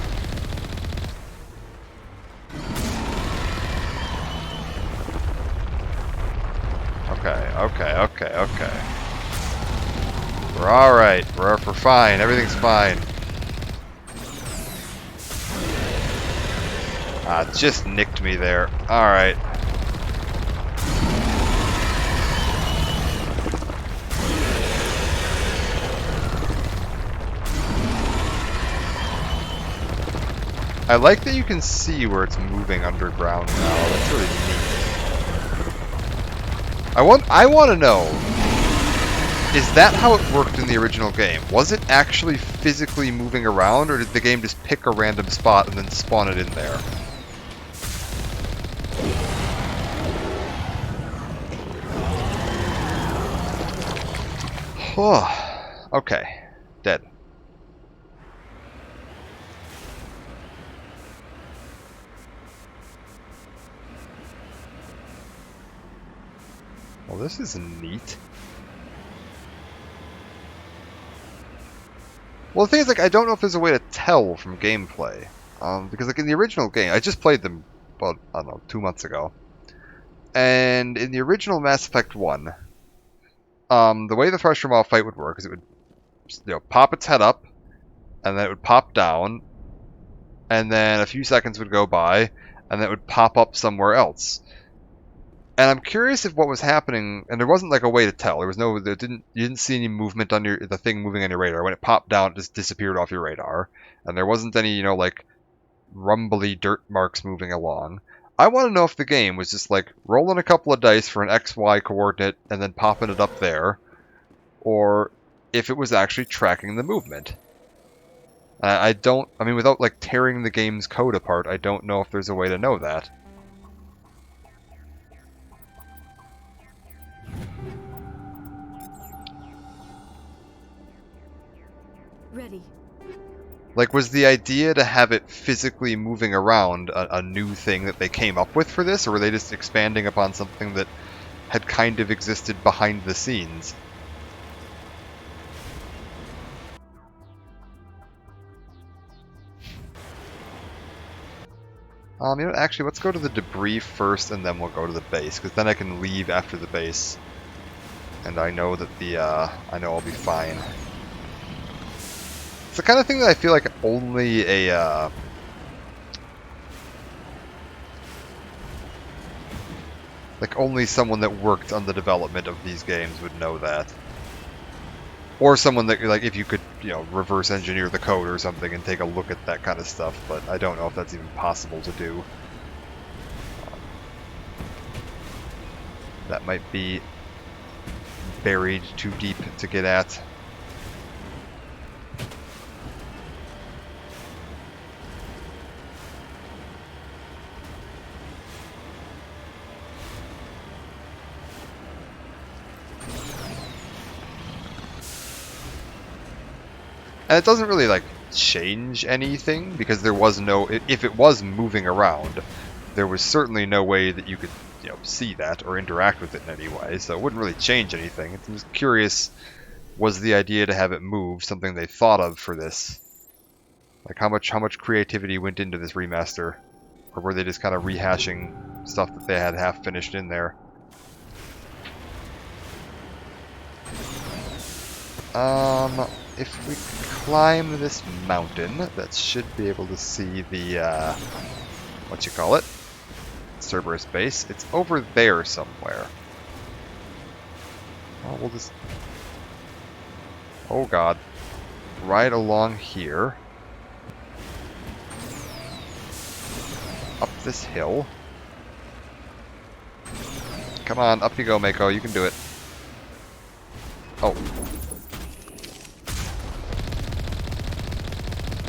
Okay. We're alright. We're fine. Everything's fine. Ah, it just nicked me there. Alright. I like that you can see where it's moving underground now. That's really neat. I want to know, is that how it worked in the original game? Was it actually physically moving around, or did the game just pick a random spot and then spawn it in there? Okay. Dead. Well, this is neat. Well, the thing is, like, I don't know if there's a way to tell from gameplay. Because, like, in the original game, I just played them about, I don't know, 2 months ago. And in the original Mass Effect 1, the way the Thresher Maw fight would work is it would, pop its head up, and then it would pop down, and then a few seconds would go by, and then it would pop up somewhere else. And I'm curious if what was happening, and there wasn't like a way to tell. You didn't see any movement on the thing moving on your radar. When it popped down, it just disappeared off your radar, and there wasn't any, like rumbly dirt marks moving along. I want to know if the game was just like rolling a couple of dice for an XY coordinate and then popping it up there, or if it was actually tracking the movement. I mean, without like tearing the game's code apart, I don't know if there's a way to know that. Ready. Like, was the idea to have it physically moving around a new thing that they came up with for this, or were they just expanding upon something that had kind of existed behind the scenes? Actually, let's go to the debris first, and then we'll go to the base, because then I can leave after the base, and I know that I know I'll be fine. It's the kind of thing that I feel like only only someone that worked on the development of these games would know that. Or someone that, like, if you could, you know, reverse engineer the code or something and take a look at that kind of stuff, but I don't know if that's even possible to do. That might be buried too deep to get at. And it doesn't really, like, change anything, because there was no... If it was moving around, there was certainly no way that you could, you know, see that or interact with it in any way, so it wouldn't really change anything. I'm just curious, was the idea to have it move something they thought of for this? Like, how much creativity went into this remaster? Or were they just kind of rehashing stuff that they had half finished in there? If we climb this mountain, that should be able to see the, what you call it? Cerberus base. It's over there somewhere. Well, we'll just... Oh god. Right along here. Up this hill. Come on, up you go, Mako. You can do it. Oh.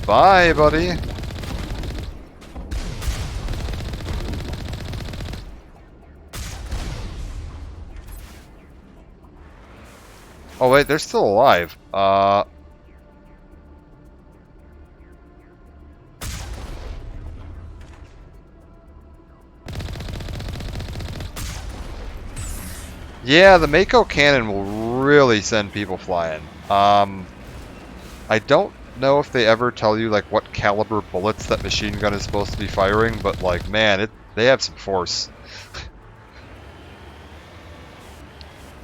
Bye, buddy. Oh wait, they're still alive. Yeah, the Mako cannon will really send people flying. I don't know if they ever tell you like what caliber bullets that machine gun is supposed to be firing, but like, man, they have some force.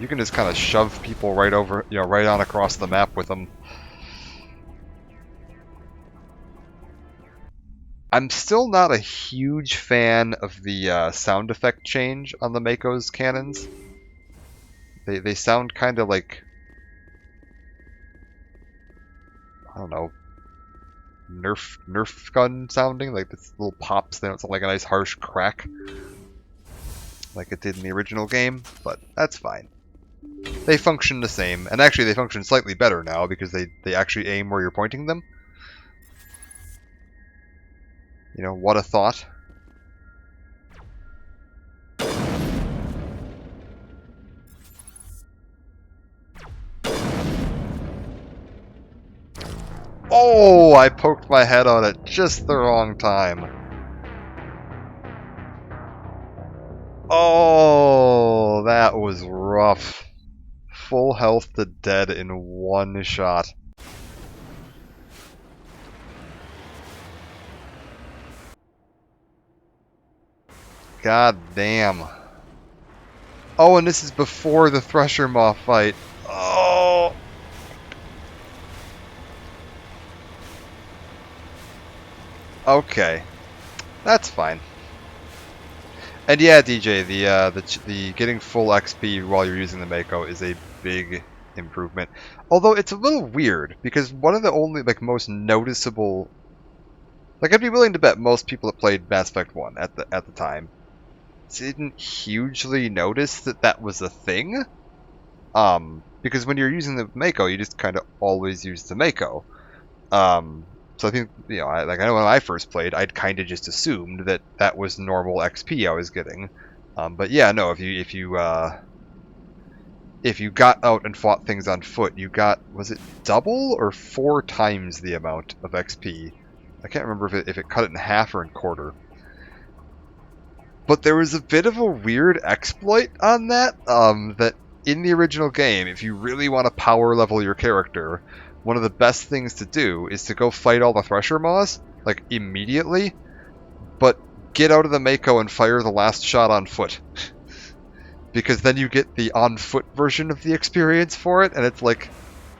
You can just kind of shove people right over, you know, right on across the map with them. I'm still not a huge fan of the sound effect change on the Mako's cannons. They sound kind of like, I don't know, Nerf gun sounding, like this little pops. They don't sound like a nice harsh crack like it did in the original game, but that's fine. They function the same, and actually they function slightly better now because they actually aim where you're pointing them. You know, what a thought. Oh, I poked my head on it just the wrong time. Oh, that was rough. Full health to dead in one shot. God damn. Oh, and this is before the Thresher Maw fight. Oh. Okay. That's fine. And yeah, DJ, the getting full XP while you're using the Mako is a big improvement. Although it's a little weird because one of the only like most noticeable, like I'd be willing to bet most people that played Mass Effect 1 at the time didn't hugely notice that that was a thing. Because when you're using the Mako, you just kind of always use the Mako. So I think, you know, I know when I first played, I'd kind of just assumed that that was normal XP I was getting. But yeah, no, if you got out and fought things on foot, you got, was it double or 4 times the amount of XP? I can't remember if it cut it in half or in quarter. But there was a bit of a weird exploit on that, that in the original game, if you really want to power level your character, one of the best things to do is to go fight all the Thresher Maws, like, immediately, but get out of the Mako and fire the last shot on foot. Because then you get the on-foot version of the experience for it, and it's like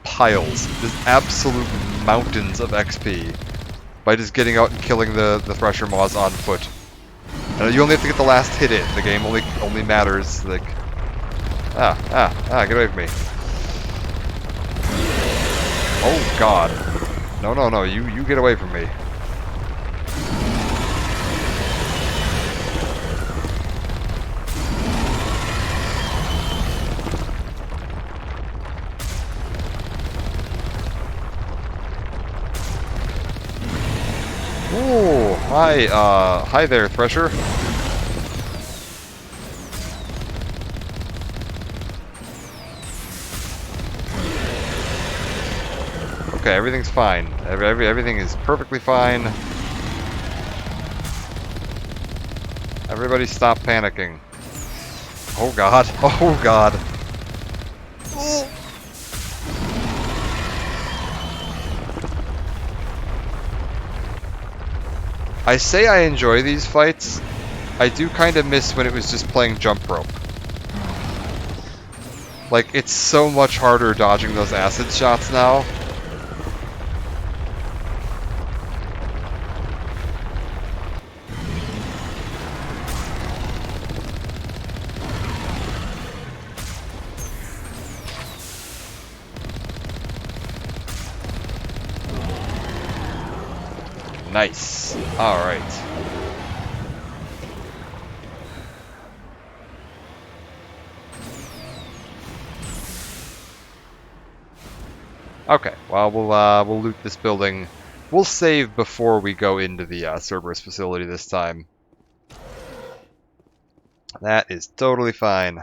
piles, just absolute mountains of XP by just getting out and killing the Thresher Maws on foot. And you only have to get the last hit in. The game only matters, like... get away from me. Oh god. No, no, no, you get away from me. Ooh, hi there, Thresher. Okay, everything's fine. Everything is perfectly fine. Everybody stop panicking. Oh god. Oh god. Oh. I say I enjoy these fights. I do kind of miss when it was just playing jump rope. Like, it's so much harder dodging those acid shots now. Nice. Alright. Okay, well, we'll loot this building. We'll save before we go into the Cerberus facility this time. That is totally fine.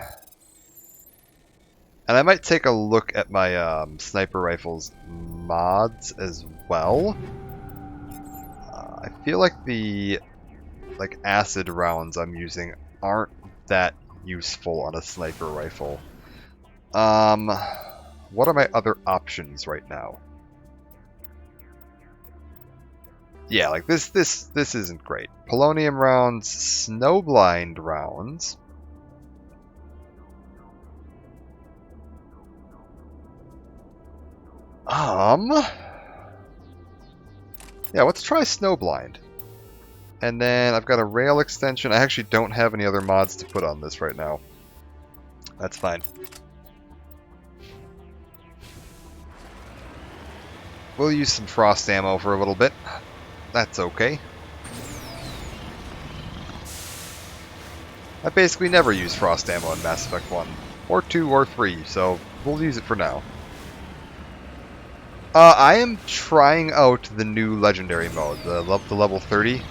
And I might take a look at my sniper rifle's mods as well. I feel like the acid rounds I'm using aren't that useful on a sniper rifle. What are my other options right now? Yeah, like this isn't great. Polonium rounds, snowblind rounds. Yeah, let's try snowblind. And then I've got a rail extension. I actually don't have any other mods to put on this right now. That's fine. We'll use some frost ammo for a little bit. That's okay. I basically never use frost ammo in Mass Effect 1. Or 2 or 3, so we'll use it for now. I am trying out the new legendary mode, the level 30.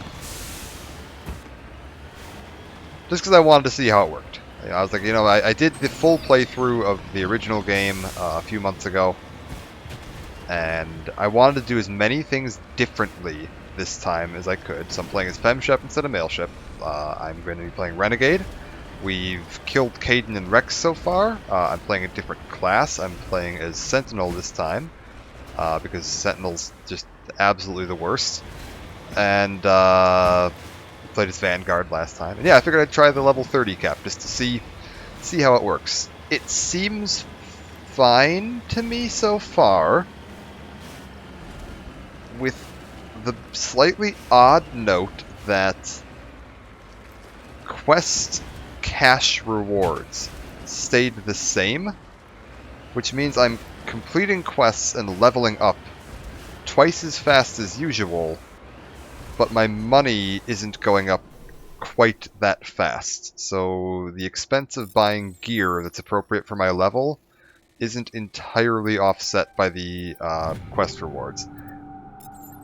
Just because I wanted to see how it worked. I was like, you know, I did the full playthrough of the original game a few months ago. And I wanted to do as many things differently this time as I could. So I'm playing as FemShep instead of MaleShep. I'm going to be playing Renegade. We've killed Kaidan and Rex so far. I'm playing a different class. I'm playing as Sentinel this time. Because Sentinel's just absolutely the worst. And played as Vanguard last time. And yeah, I figured I'd try the level 30 cap just to see how it works. It seems fine to me so far, with the slightly odd note that quest cash rewards stayed the same, which means I'm completing quests and leveling up twice as fast as usual, but my money isn't going up quite that fast. So the expense of buying gear that's appropriate for my level isn't entirely offset by the quest rewards.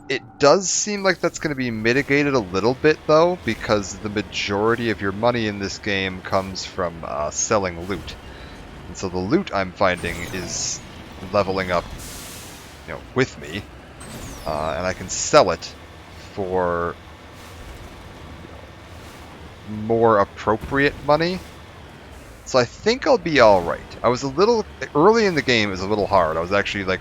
It does seem like that's going to be mitigated a little bit, though, because the majority of your money in this game comes from selling loot. And so the loot I'm finding is leveling up, you know, with me, and I can sell it for more appropriate money. So I think I'll be alright. I was a little... Early in the game, it was a little hard. I was actually, like,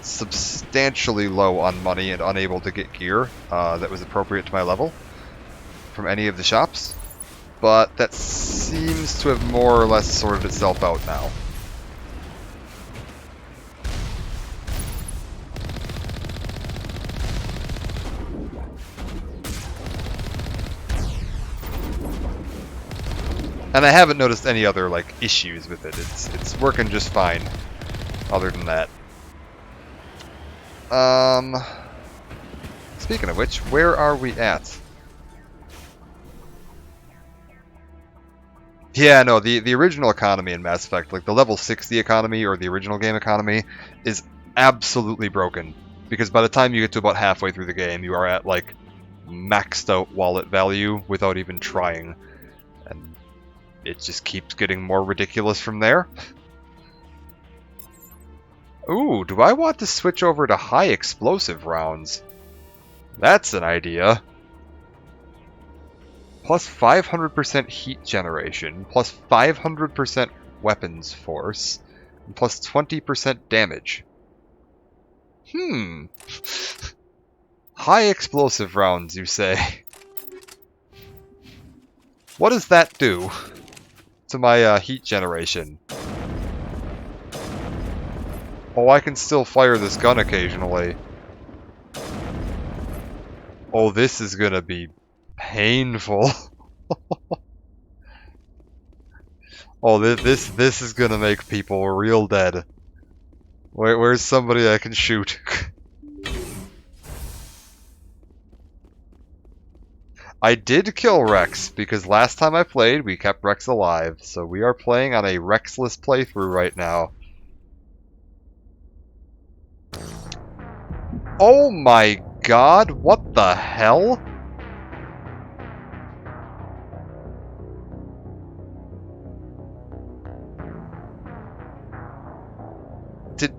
substantially low on money and unable to get gear that was appropriate to my level from any of the shops. But that seems to have more or less sorted itself out now. And I haven't noticed any other, like, issues with it. It's working just fine, other than that. Speaking of which, where are we at? Yeah, no, the original economy in Mass Effect, like the level 60 economy or the original game economy, is absolutely broken. Because by the time you get to about halfway through the game, you are at like maxed out wallet value without even trying. And it just keeps getting more ridiculous from there. Ooh, do I want to switch over to high explosive rounds? That's an idea. Plus 500% heat generation, plus 500% weapons force, and plus 20% damage. High explosive rounds, you say? What does that do to my heat generation? Oh, I can still fire this gun occasionally. Oh, this is gonna be painful. Oh, this is gonna make people real dead. Where's somebody I can shoot? I did kill Rex, because last time I played, we kept Rex alive, so we are playing on a Rexless playthrough right now. Oh my god, what the hell?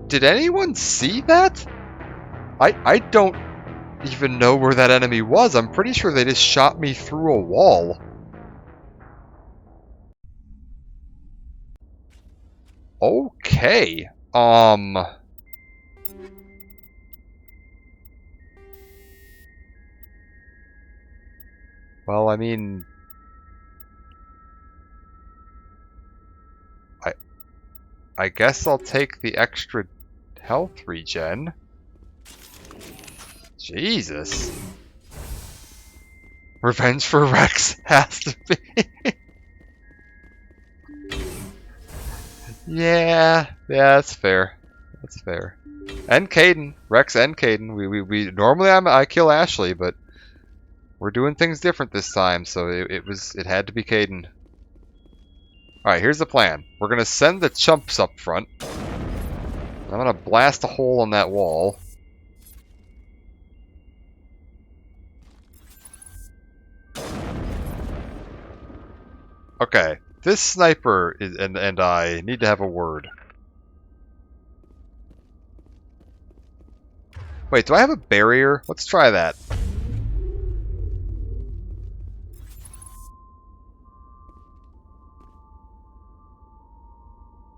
Did anyone see that? I don't even know where that enemy was. I'm pretty sure they just shot me through a wall. Okay. Well, I mean, I guess I'll take the extra health regen. Jesus. Revenge for Rex has to be. Yeah, that's fair. That's fair. And Kaidan, Rex and Kaidan. We normally I kill Ashley, but we're doing things different this time, so it had to be Kaidan. Alright, here's the plan. We're gonna send the chumps up front. I'm gonna blast a hole in that wall. Okay, this sniper and I need to have a word. Wait, do I have a barrier? Let's try that.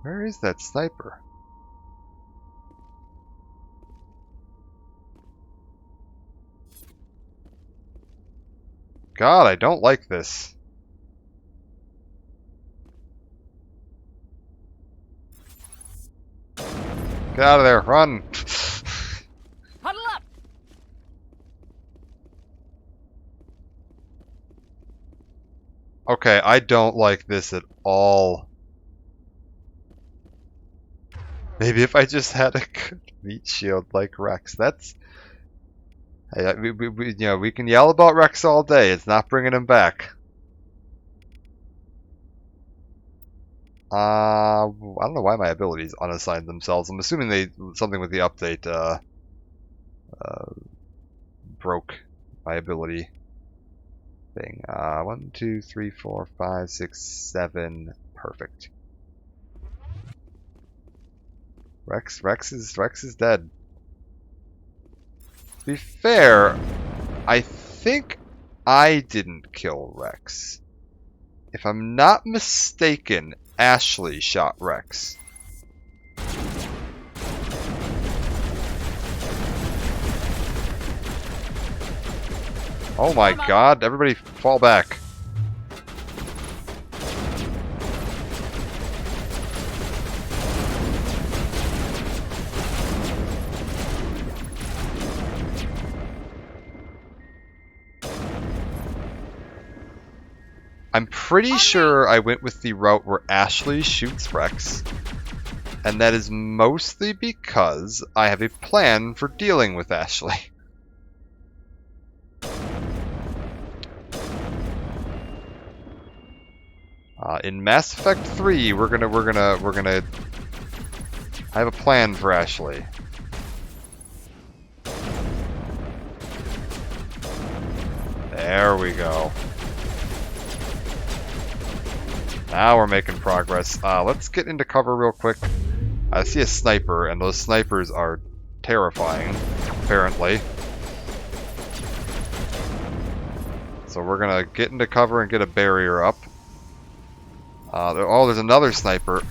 Where is that sniper? God, I don't like this. Get out of there, run! Huddle up! Okay, I don't like this at all. Maybe if I just had a good meat shield like Rex. That's... we can yell about Rex all day. It's not bringing him back. I don't know why my abilities unassigned themselves. I'm assuming something with the update broke my ability thing. 1, 2, 3, 4, 5, 6, 7. Perfect. Rex is dead. To be fair, I think I didn't kill Rex. If I'm not mistaken, Ashley shot Rex. Oh my god, everybody fall back. I'm pretty sure I went with the route where Ashley shoots Rex. And that is mostly because I have a plan for dealing with Ashley. In Mass Effect 3, we're gonna I have a plan for Ashley. There we go. Now we're making progress. Let's get into cover real quick. I see a sniper, and those snipers are terrifying, apparently. So we're gonna get into cover and get a barrier up. Oh, there's another sniper.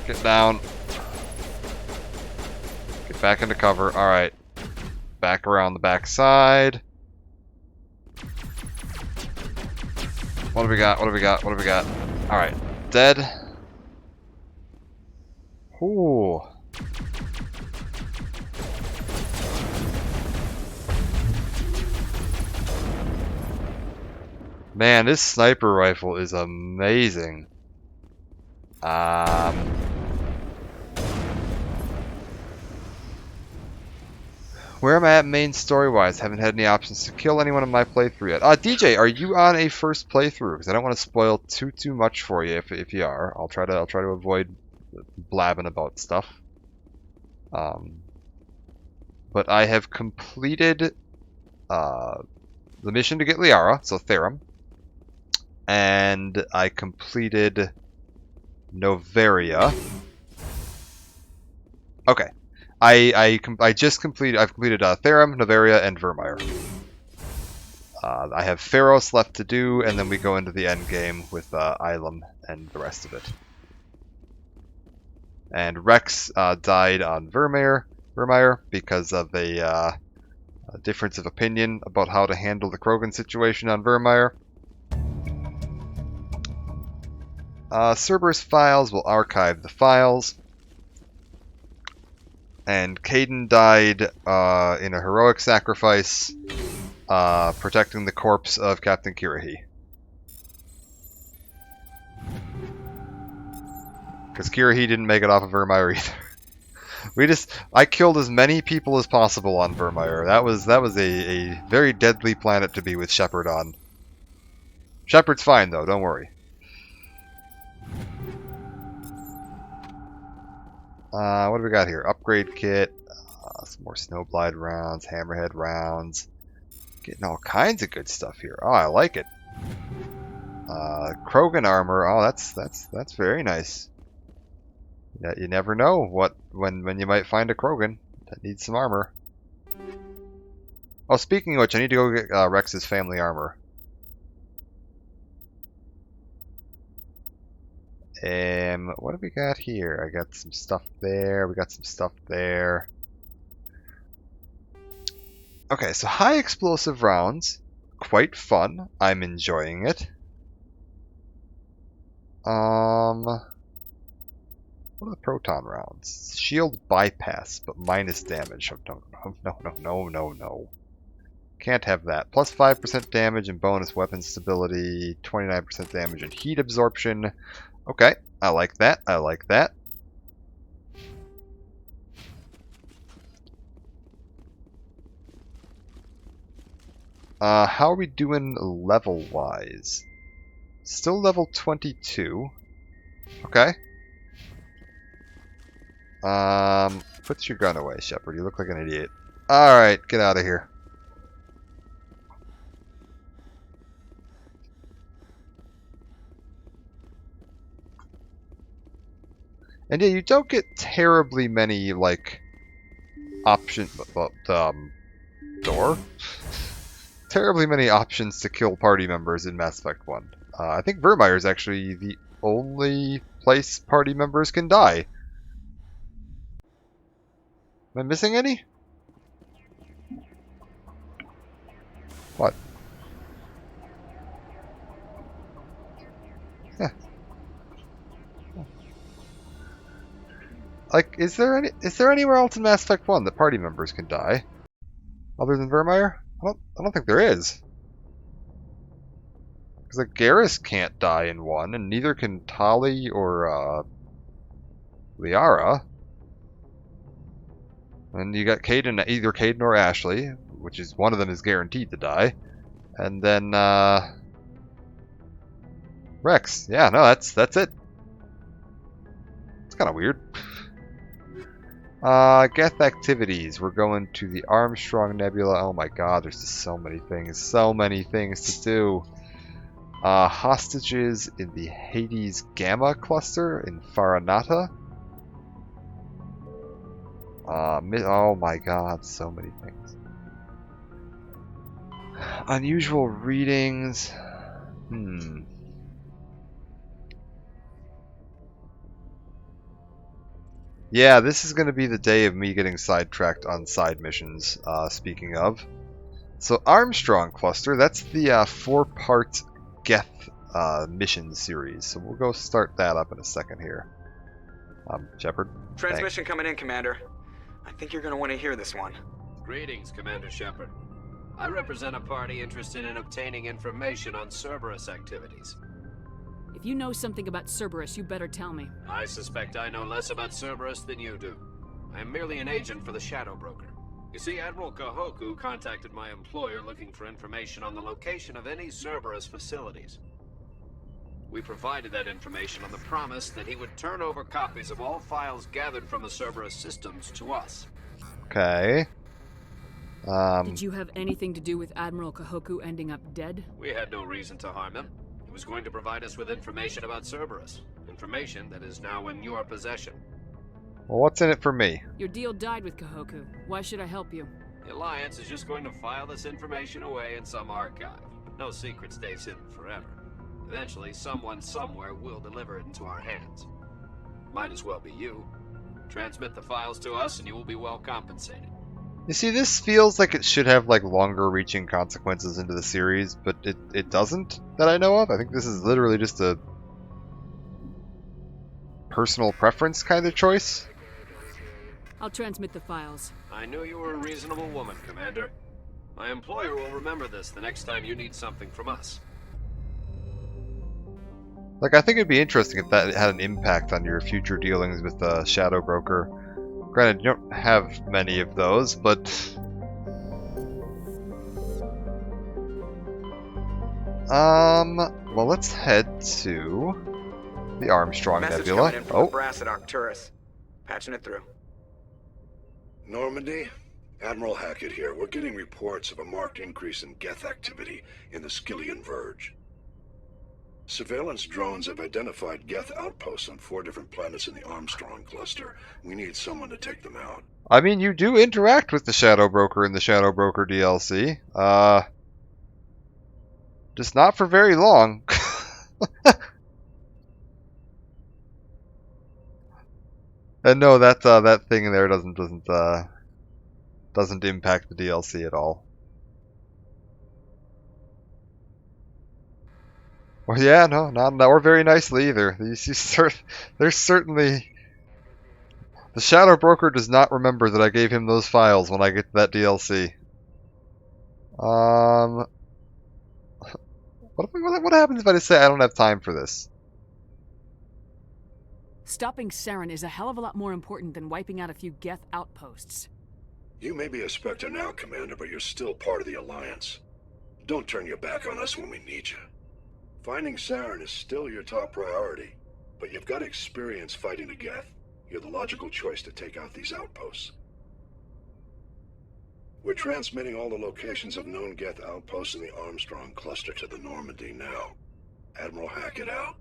Get down. Get back into cover. Alright. Back around the back side. What do we got? What do we got? What do we got? Alright. Dead. Ooh. Man, this sniper rifle is amazing. Where am I at main story-wise? Haven't had any options to kill anyone in my playthrough yet. DJ, are you on a first playthrough? Because I don't want to spoil too much for you if you are. I'll try to avoid blabbing about stuff. But I have completed the mission to get Liara, so Therum. And I completed Noveria. Okay. I've completed Therum, Noveria, and Vermeer. I have Pharos left to do, and then we go into the end game with Ilum and the rest of it. And Rex died on Vermeer because of a difference of opinion about how to handle the Krogan situation on Vermeer. Cerberus files will archive the files. And Kaidan died in a heroic sacrifice, protecting the corpse of Captain Kirahi. Because Kirahi didn't make it off of Vermeer either. I killed as many people as possible on Vermeer. That was a very deadly planet to be with Shepard on. Shepard's fine though, don't worry. What do we got here? Upgrade kit, some more Snowblind rounds, Hammerhead rounds. Getting all kinds of good stuff here. Oh, I like it. Krogan armor. Oh, that's very nice. Yeah, you never know when you might find a Krogan that needs some armor. Oh, speaking of which, I need to go get Rex's family armor. What have we got here? I got some stuff there. We got some stuff there. Okay, so high explosive rounds. Quite fun. I'm enjoying it. What are the proton rounds? Shield bypass, but minus damage. No. Can't have that. Plus 5% damage and bonus weapon stability. 29% damage and heat absorption. Okay, I like that. I like that. How are we doing level-wise? Still level 22. Okay. Put your gun away, Shepard. You look like an idiot. Alright, get out of here. And yeah, you don't get terribly many, like, options, terribly many options to kill party members in Mass Effect 1. I think Vermeer is actually the only place party members can die. Am I missing any? What? Yeah. Like, is there anywhere else in Mass Effect 1 that party members can die? Other than Vermeer? I don't think there is. Because like Garrus can't die in one, and neither can Tali or Liara. And you got Caden, either Caden or Ashley, which is one of them is guaranteed to die. And then Rex. Yeah, no, that's it. It's kind of weird. Geth activities. We're going to the Armstrong Nebula. Oh my god, there's just so many things. So many things to do. Hostages in the Hades Gamma cluster in Faranata. Oh my god, so many things. Unusual readings. Yeah, this is going to be the day of me getting sidetracked on side missions, speaking of. So Armstrong Cluster, that's the 4-part Geth mission series. So we'll go start that up in a second here. Shepard? Transmission coming in, Commander. I think you're going to want to hear this one. Greetings, Commander Shepard. I represent a party interested in obtaining information on Cerberus activities. If you know something about Cerberus, you better tell me. I suspect I know less about Cerberus than you do. I am merely an agent for the Shadow Broker. You see, Admiral Kahoku contacted my employer looking for information on the location of any Cerberus facilities. We provided that information on the promise that he would turn over copies of all files gathered from the Cerberus systems to us. Okay. Did you have anything to do with Admiral Kahoku ending up dead? We had no reason to harm him. He was going to provide us with information about Cerberus. Information that is now in your possession. Well, what's in it for me? Your deal died with Kahoku. Why should I help you? The Alliance is just going to file this information away in some archive. No secret stays hidden forever. Eventually, someone somewhere will deliver it into our hands. Might as well be you. Transmit the files to us and you will be well compensated. You see, this feels like it should have like longer reaching consequences into the series, but it doesn't that I know of. I think this is literally just a personal preference kind of choice. I'll transmit the files. I knew you were a reasonable woman, Commander. My employer will remember this the next time you need something from us. Like, I think it'd be interesting if that had an impact on your future dealings with the Shadow Broker. Granted, you don't have many of those, but... well, let's head to the Armstrong Message Nebula. coming in from the brass at Arcturus. Patching it through. Normandy? Admiral Hackett here. We're getting reports of a marked increase in Geth activity in the Skyllian Verge. Surveillance drones have identified Geth outposts on 4 different planets in the Armstrong cluster. We need someone to take them out. I mean, you do interact with the Shadow Broker in the Shadow Broker DLC. Just not for very long. And no, that thing there doesn't impact the DLC at all. Well, yeah, no, not or very nicely either. There's certainly the Shadow Broker does not remember that I gave him those files when I get to that DLC. What happens if I just say I don't have time for this? Stopping Saren is a hell of a lot more important than wiping out a few Geth outposts. You may be a Spectre now, Commander, but you're still part of the Alliance. Don't turn your back on us when we need you. Finding Saren is still your top priority, but you've got experience fighting the Geth. You're the logical choice to take out these outposts. We're transmitting all the locations of known Geth outposts in the Armstrong cluster to the Normandy now. Admiral Hackett out.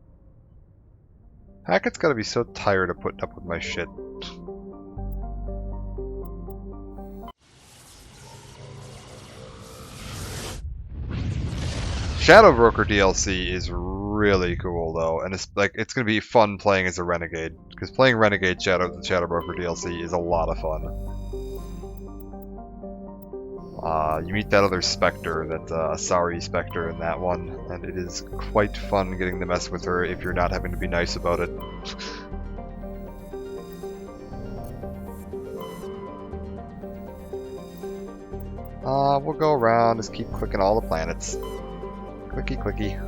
Hackett's gotta be so tired of putting up with my shit. Shadow Broker DLC is really cool though, and it's gonna be fun playing as a Renegade, because playing Renegade Shadow Broker DLC is a lot of fun. You meet that other Spectre, that Asari Spectre in that one, and it is quite fun getting to mess with her if you're not having to be nice about it. We'll go around, just keep clicking all the planets. Clicky, clicky.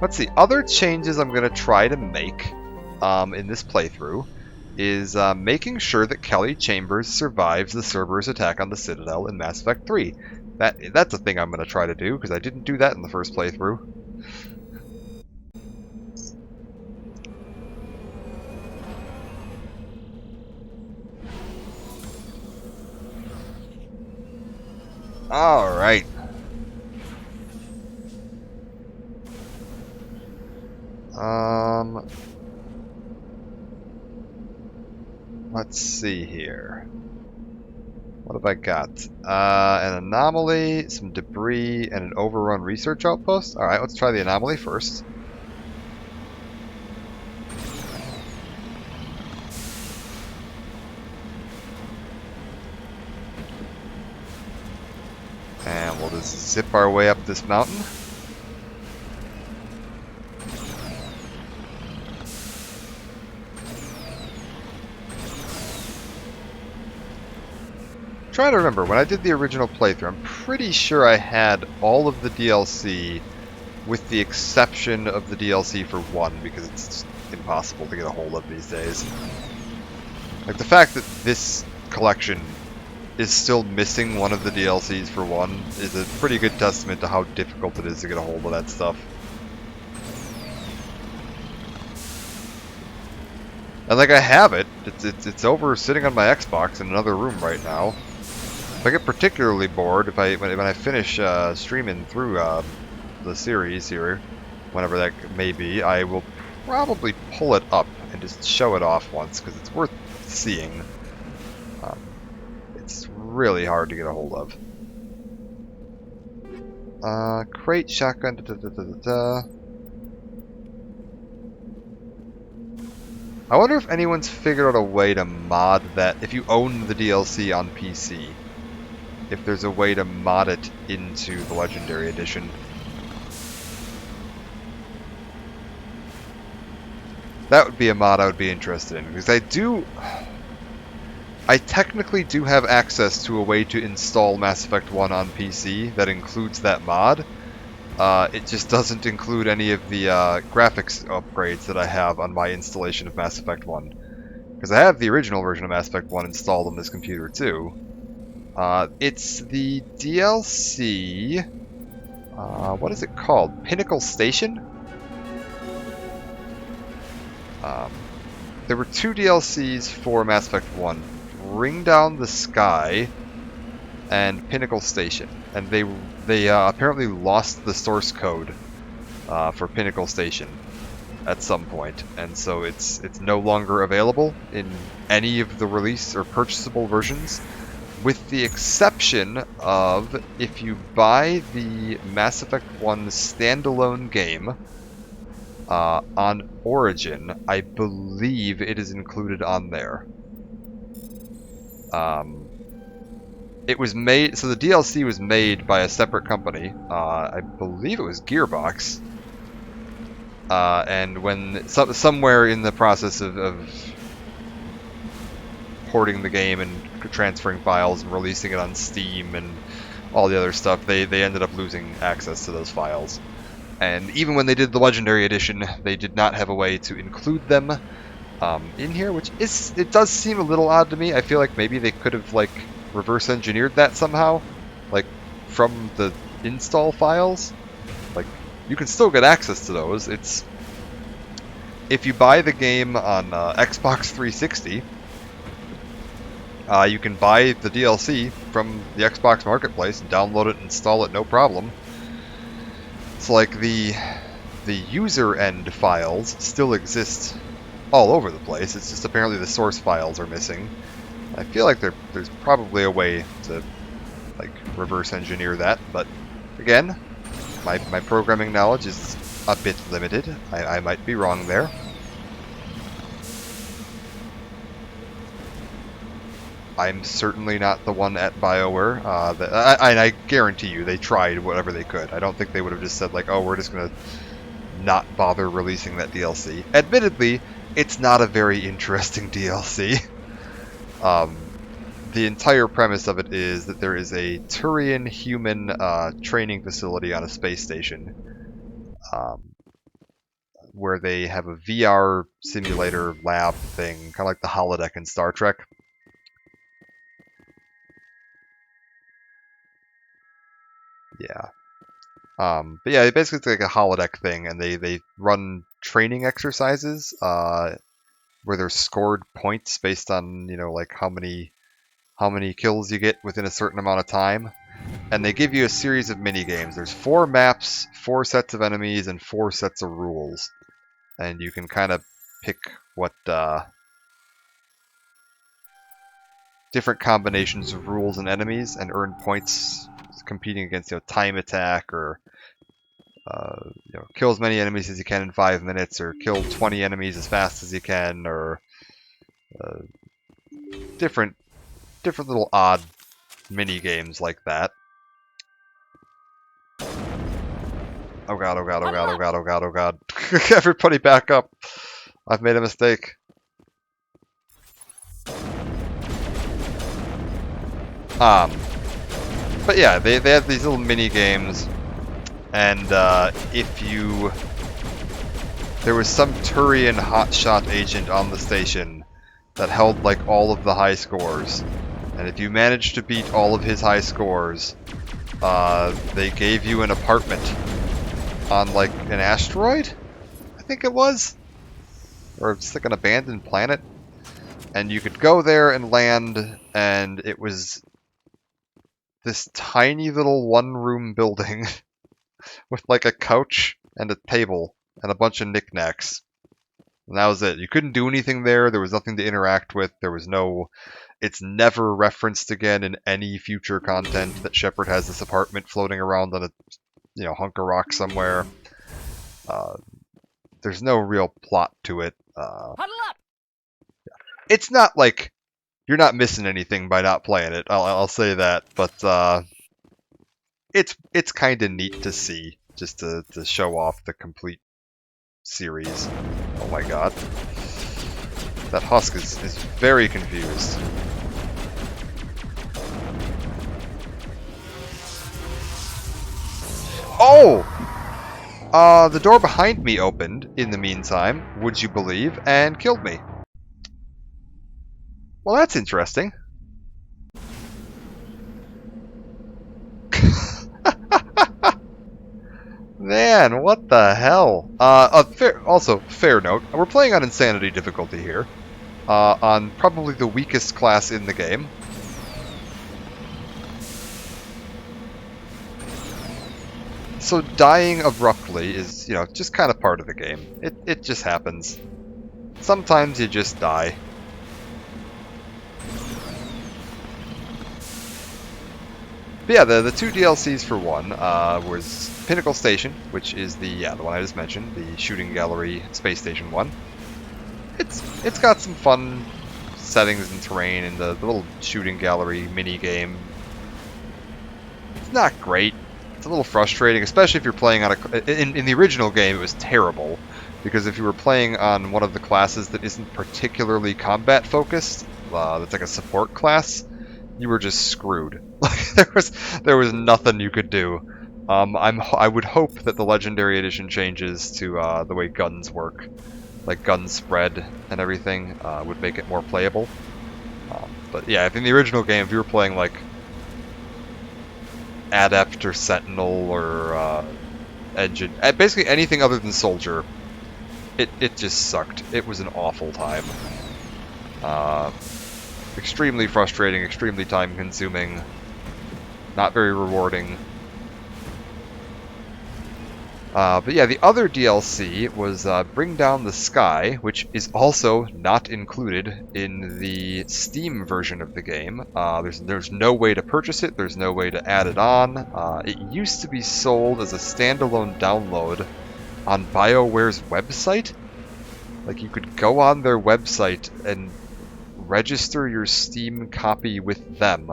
let's see. Other changes I'm going to try to make in this playthrough is making sure that Kelly Chambers survives the Cerberus attack on the Citadel in Mass Effect 3. That's a thing I'm going to try to do, because I didn't do that in the first playthrough. Alright. Let's see here. What have I got? An anomaly, some debris, and an overrun research outpost. Alright, let's try the anomaly first. And we'll just zip our way up this mountain. Trying to remember, when I did the original playthrough, I'm pretty sure I had all of the DLC with the exception of the DLC for 1, because it's just impossible to get a hold of these days. Like, the fact that this collection is still missing one of the DLCs for 1 is a pretty good testament to how difficult it is to get a hold of that stuff. And like, I have it. It's over sitting on my Xbox in another room right now. If I get particularly bored, when I finish streaming through the series here, whenever that may be, I will probably pull it up and just show it off once, because it's worth seeing. It's really hard to get a hold of. Crate, shotgun, I wonder if anyone's figured out a way to mod that, if you own the DLC on PC, if there's a way to mod it into the Legendary Edition. That would be a mod I would be interested in, because I technically do have access to a way to install Mass Effect 1 on PC that includes that mod. It just doesn't include any of the graphics upgrades that I have on my installation of Mass Effect 1. Because I have the original version of Mass Effect 1 installed on this computer too. It's the DLC... what is it called? Pinnacle Station? There were 2 DLCs for Mass Effect 1. Ring Down the Sky and Pinnacle Station. And they apparently lost the source code for Pinnacle Station at some point. And so it's no longer available in any of the release or purchasable versions. With the exception of if you buy the Mass Effect 1 standalone game on Origin, I believe it is included on there. It was made, so the DLC was made by a separate company. I believe it was Gearbox. And when somewhere in the process of porting the game and transferring files and releasing it on Steam and all the other stuff, they ended up losing access to those files. And even when they did the Legendary Edition, they did not have a way to include them in here, which it does seem a little odd to me. I feel like maybe they could have like reverse engineered that somehow, like from the install files. Like, you can still get access to those. It's if you buy the game on Xbox 360. You can buy the DLC from the Xbox Marketplace and download it and install it no problem. It's like the user end files still exist all over the place. It's just apparently the source files are missing. I feel like there's probably a way to like reverse engineer that, but again, my programming knowledge is a bit limited. I might be wrong there. I'm certainly not the one at BioWare, and I guarantee you they tried whatever they could. I don't think they would have just said like, oh, we're just going to not bother releasing that DLC. Admittedly, it's not a very interesting DLC. The entire premise of it is that there is a Turian human training facility on a space station. where they have a VR simulator lab thing, kind of like the holodeck in Star Trek. Yeah. But yeah, basically it's like a holodeck thing, and they run training exercises where there's scored points based on, you know, like how many kills you get within a certain amount of time. And they give you a series of mini games. There's 4 maps, 4 sets of enemies, and 4 sets of rules. And you can kind of pick what different combinations of rules and enemies and earn points competing against, you know, time attack, or you know, kill as many enemies as you can in 5 minutes, or kill 20 enemies as fast as you can, or different little odd mini games like that. Oh god, oh god, oh god, oh god, oh god, oh god. Everybody back up. I've made a mistake. But yeah, they have these little mini games, and if you... There was some Turian hotshot agent on the station that held like all of the high scores, and if you managed to beat all of his high scores, they gave you an apartment on like an asteroid, I think it was, or just like an abandoned planet, and you could go there and land, and it was this tiny little one-room building with like a couch and a table and a bunch of knickknacks. And that was it. You couldn't do anything there. There was nothing to interact with. There was no... It's never referenced again in any future content that Shepard has this apartment floating around on a, you know, hunk of rock somewhere. There's no real plot to it. Huddle up! It's not like you're not missing anything by not playing it. I'll say that, but it's kind of neat to see, just to show off the complete series. Oh my god, that husk is very confused. Oh! The door behind me opened in the meantime, would you believe, and killed me. Well, that's interesting. Man, what the hell? Also, fair note, we're playing on Insanity difficulty here, on probably the weakest class in the game. So dying abruptly is, you know, just kind of part of the game. It just happens. Sometimes you just die. But yeah, the 2 DLCs for one was Pinnacle Station, which is the one I just mentioned, the shooting gallery space station one. It's got some fun settings and terrain in the little shooting gallery mini game. It's not great. It's a little frustrating, especially if you're playing on in the original game. It was terrible because if you were playing on one of the classes that isn't particularly combat focused, that's like a support class, you were just screwed. Like there was nothing you could do. I would hope that the Legendary Edition changes to the way guns work, like gun spread and everything, would make it more playable. But yeah, in the original game, if you were playing like Adept or Sentinel or Engine, basically anything other than Soldier, it just sucked. It was an awful time. Extremely frustrating, extremely time-consuming, not very rewarding. But yeah, the other DLC was Bring Down the Sky, which is also not included in the Steam version of the game. There's no way to purchase it, there's no way to add it on. It used to be sold as a standalone download on BioWare's website. Like, you could go on their website and register your Steam copy with them,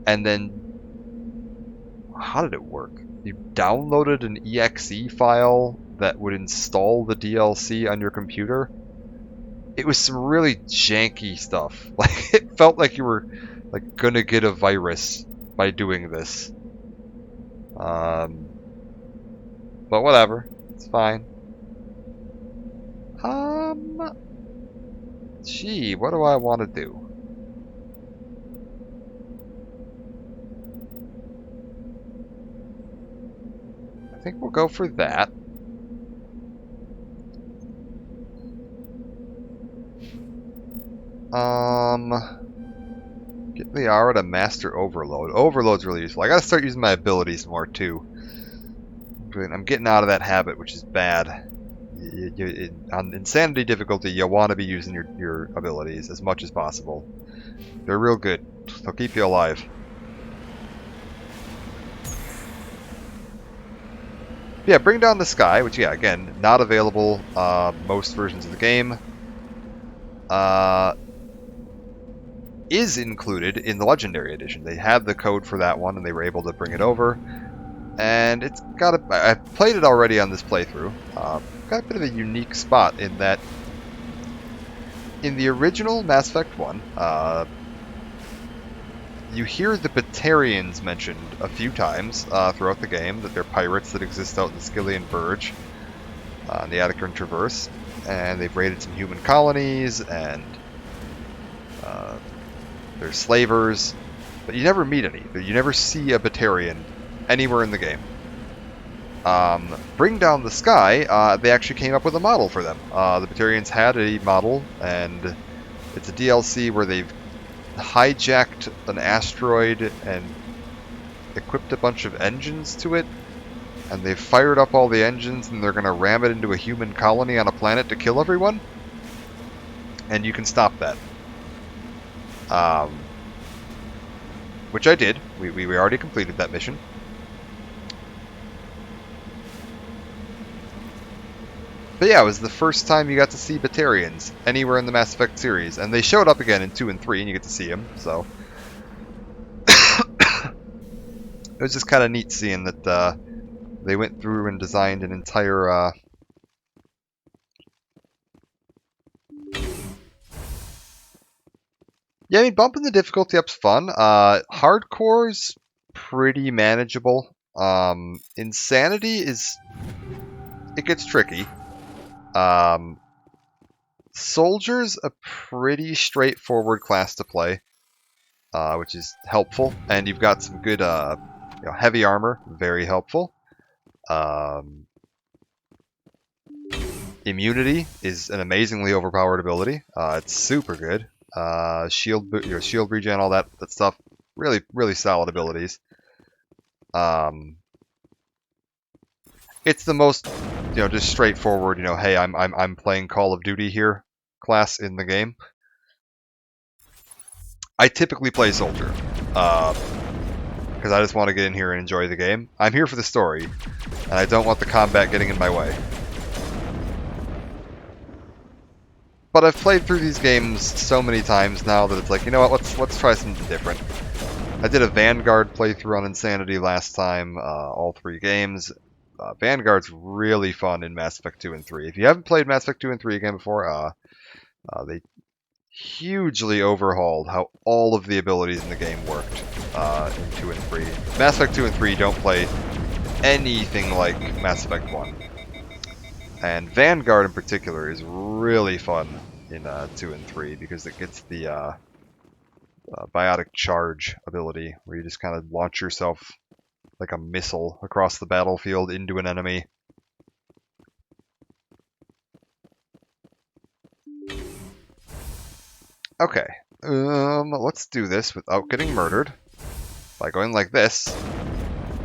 and then how did it work? You downloaded an exe file that would install the DLC on your computer. It was some really janky stuff. Like, it felt like you were like gonna get a virus by doing this. But whatever. It's fine. Gee, what do I want to do? I think we'll go for that. Get Liara to master Overload. Overload's really useful. I gotta start using my abilities more too. I'm getting out of that habit, which is bad. On Insanity difficulty, you want to be using your abilities as much as possible. They're real good. They'll keep you alive. Yeah, Bring Down the Sky, which, yeah, again, not available most versions of the game. Is included in the Legendary Edition. They had the code for that one, and they were able to bring it over. And it's got a... I played it already on this playthrough. Got a bit of a unique spot in that in the original Mass Effect 1, you hear the Batarians mentioned a few times throughout the game, that they're pirates that exist out in the Skyllian Verge, on the Attican Traverse, and they've raided some human colonies, and they're slavers, but you never meet any. You never see a Batarian anywhere in the game. Bring Down the Sky, they actually came up with a model for them. The Batarians had a model, and it's a DLC where they've hijacked an asteroid and equipped a bunch of engines to it, and they've fired up all the engines, and they're going to ram it into a human colony on a planet to kill everyone. And you can stop that. Which I did. We already completed that mission. But yeah, it was the first time you got to see Batarians anywhere in the Mass Effect series, and they showed up again in 2 and 3, and you get to see them, so... It was just kind of neat seeing that they went through and designed an entire... Yeah, I mean, bumping the difficulty up's fun. Hardcore's pretty manageable. Insanity is... It gets tricky. Soldier's a pretty straightforward class to play, which is helpful, and you've got some good heavy armor, very helpful. Immunity is an amazingly overpowered ability. It's super good. Shield regen, all that stuff, really solid abilities. It's the most, just straightforward, hey, I'm playing Call of Duty here class in the game. I typically play Soldier, because I just want to get in here and enjoy the game. I'm here for the story, and I don't want the combat getting in my way. But I've played through these games so many times now that it's like, you know what, let's try something different. I did a Vanguard playthrough on Insanity last time, all 3 games. Vanguard's really fun in Mass Effect 2 and 3. If you haven't played Mass Effect 2 and 3 again before, they hugely overhauled how all of the abilities in the game worked in 2 and 3. Mass Effect 2 and 3 don't play anything like Mass Effect 1. And Vanguard in particular is really fun in 2 and 3 because it gets the biotic charge ability, where you just kind of launch yourself like a missile across the battlefield into an enemy. Okay, let's do this without getting murdered by going like this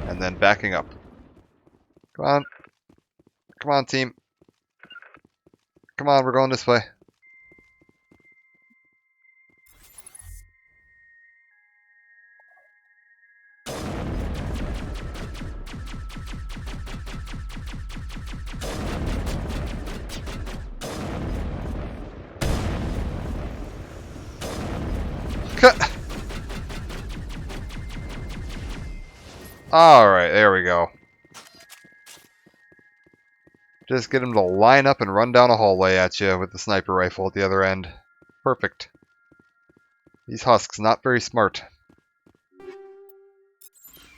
and then backing up. Come on, team. Come on, we're going this way. Alright, there we go. Just get him to line up and run down a hallway at you with the sniper rifle at the other end. Perfect. These husks, not very smart.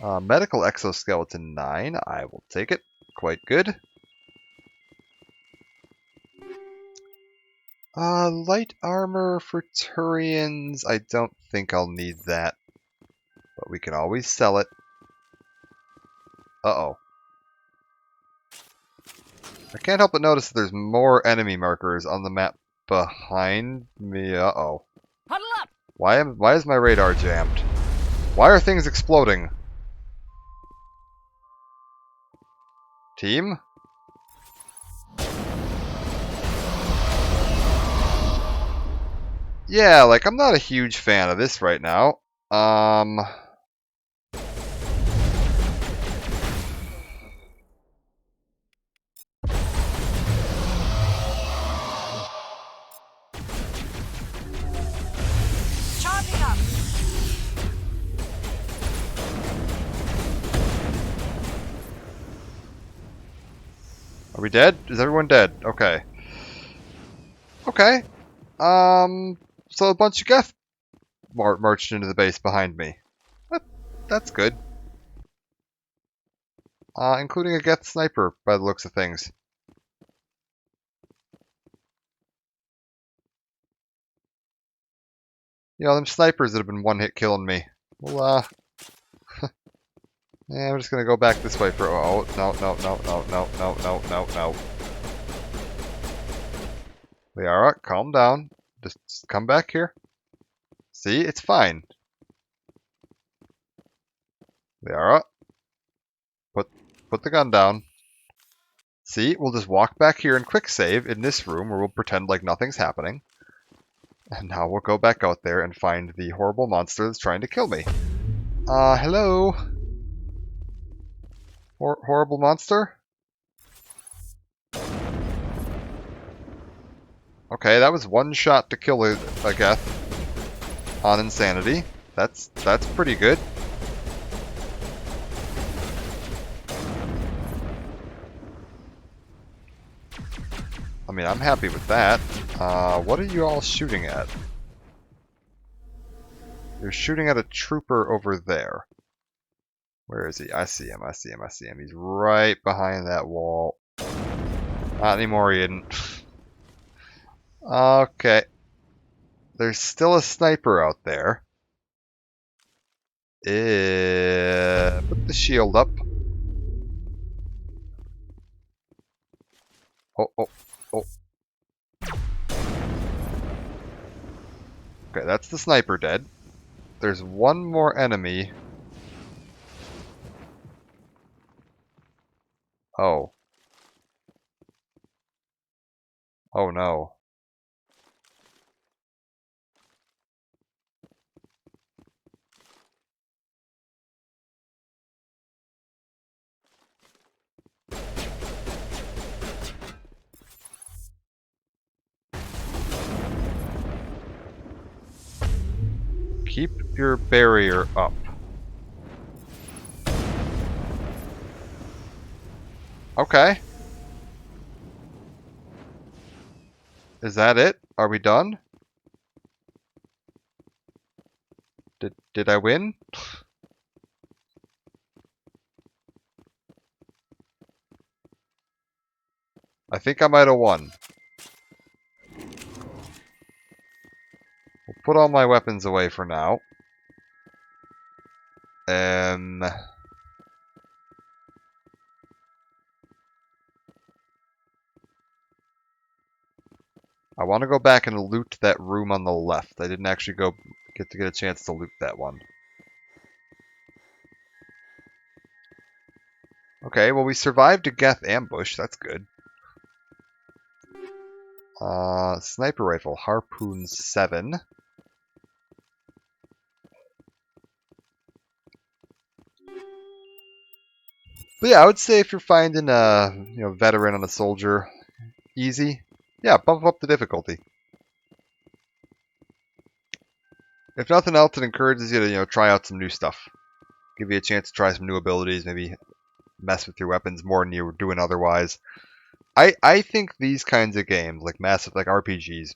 Medical exoskeleton 9, I will take it. Quite good. Light armor for Turians. I don't think I'll need that. But we can always sell it. Uh-oh. I can't help but notice that there's more enemy markers on the map behind me. Uh-oh. Huddle up! Why is my radar jammed? Why are things exploding? Team? Yeah, like, I'm not a huge fan of this right now. Charging up! Are we dead? Is everyone dead? Okay. Okay. So a bunch of Geth marched into the base behind me. That's good. Including a Geth sniper, by the looks of things. You know, them snipers that have been one-hit killing me. Well, yeah, I'm just gonna go back this way for... Oh, no. Liara, calm down. Just come back here. See, it's fine. Liara, put the gun down. See, we'll just walk back here and quick save in this room where we'll pretend like nothing's happening. And now we'll go back out there and find the horrible monster that's trying to kill me. Hello? Horrible monster? Okay, that was one shot to kill a Geth on Insanity. That's pretty good. I mean, I'm happy with that. What are you all shooting at? You're shooting at a trooper over there. Where is he? I see him. He's right behind that wall. Not anymore, he isn't. Okay. There's still a sniper out there. Put the shield up. Oh. Okay, that's the sniper dead. There's one more enemy. Oh. Oh no. Keep your barrier up. Okay. Is that it? Are we done? Did I win? I think I might have won. We'll put all my weapons away for now. I want to go back and loot that room on the left. I didn't actually get a chance to loot that one. Okay, well we survived a Geth ambush. That's good. Sniper rifle, Harpoon 7. But yeah, I would say if you're finding a veteran on a soldier, easy. Yeah, bump up the difficulty. If nothing else, it encourages you to try out some new stuff. Give you a chance to try some new abilities, maybe mess with your weapons more than you were doing otherwise. I think these kinds of games, like RPGs,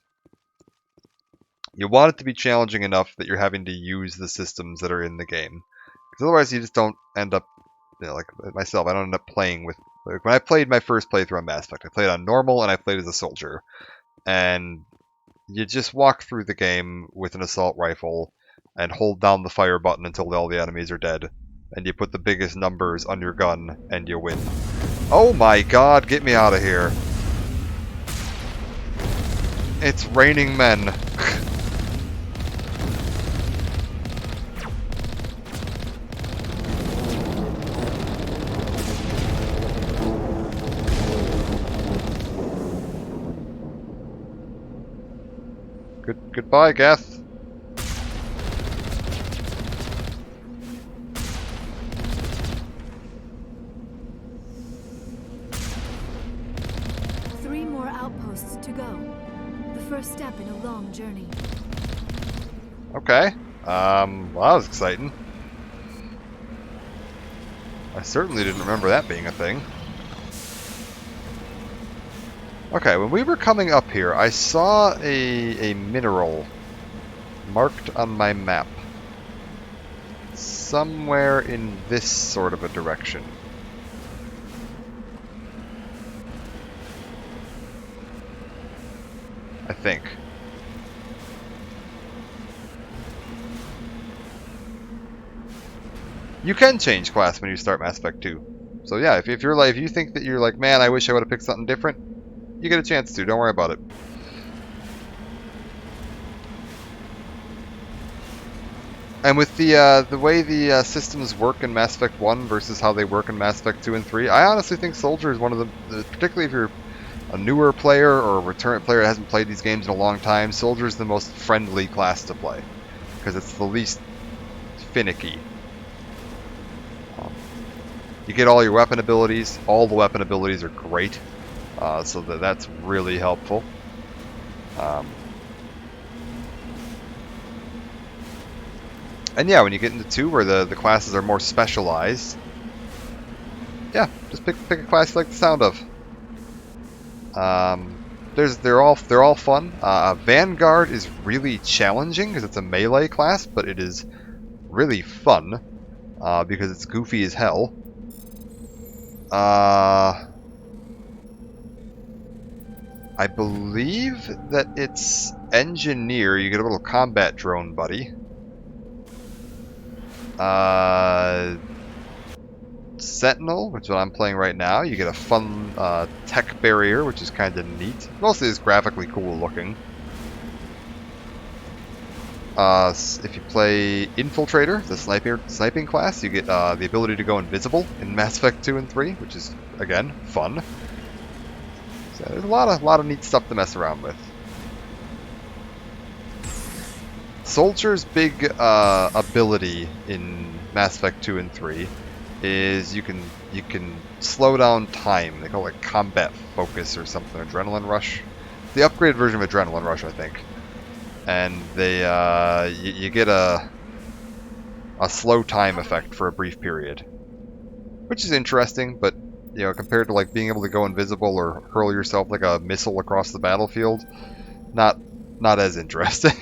you want it to be challenging enough that you're having to use the systems that are in the game. Because otherwise you just don't end up, like myself, I don't end up playing with... Like when I played my first playthrough on Mass Effect, I played on normal and I played as a soldier. And you just walk through the game with an assault rifle and hold down the fire button until all the enemies are dead. And you put the biggest numbers on your gun and you win. Oh my god, get me out of here. It's raining men. Goodbye, Geth. Three more outposts to go. The first step in a long journey. Okay. Well, that was exciting. I certainly didn't remember that being a thing. Okay, when we were coming up here, I saw a mineral marked on my map. Somewhere in this sort of a direction. I think. You can change class when you start Mass Effect 2. So yeah, if you're like, if you think that you're like, man, I wish I would have picked something different, you get a chance to. Don't worry about it. And with the way the systems work in Mass Effect 1 versus how they work in Mass Effect 2 and 3, I honestly think Soldier is one of the particularly if you're a newer player or a return player that hasn't played these games in a long time, Soldier is the most friendly class to play because it's the least finicky. You get all your weapon abilities. All the weapon abilities are great, so that's really helpful. And yeah, when you get into 2 where the classes are more specialized, yeah, just pick a class you like the sound of. They're all fun. Vanguard is really challenging because it's a melee class, but it is really fun because it's goofy as hell. I believe that it's Engineer. You get a little combat drone buddy. Sentinel, which is what I'm playing right now. You get a fun tech barrier, which is kind of neat. Mostly is graphically cool looking. If you play Infiltrator, the sniping class, you get the ability to go invisible in Mass Effect 2 and 3, which is, again, fun. So there's a lot of neat stuff to mess around with. Soldier's big ability in Mass Effect 2 and 3 is you can slow down time. They call it combat focus or something, adrenaline rush. The upgraded version of adrenaline rush, I think. And they you get a slow time effect for a brief period, which is interesting. But you know, compared to like being able to go invisible or hurl yourself like a missile across the battlefield, not as interesting.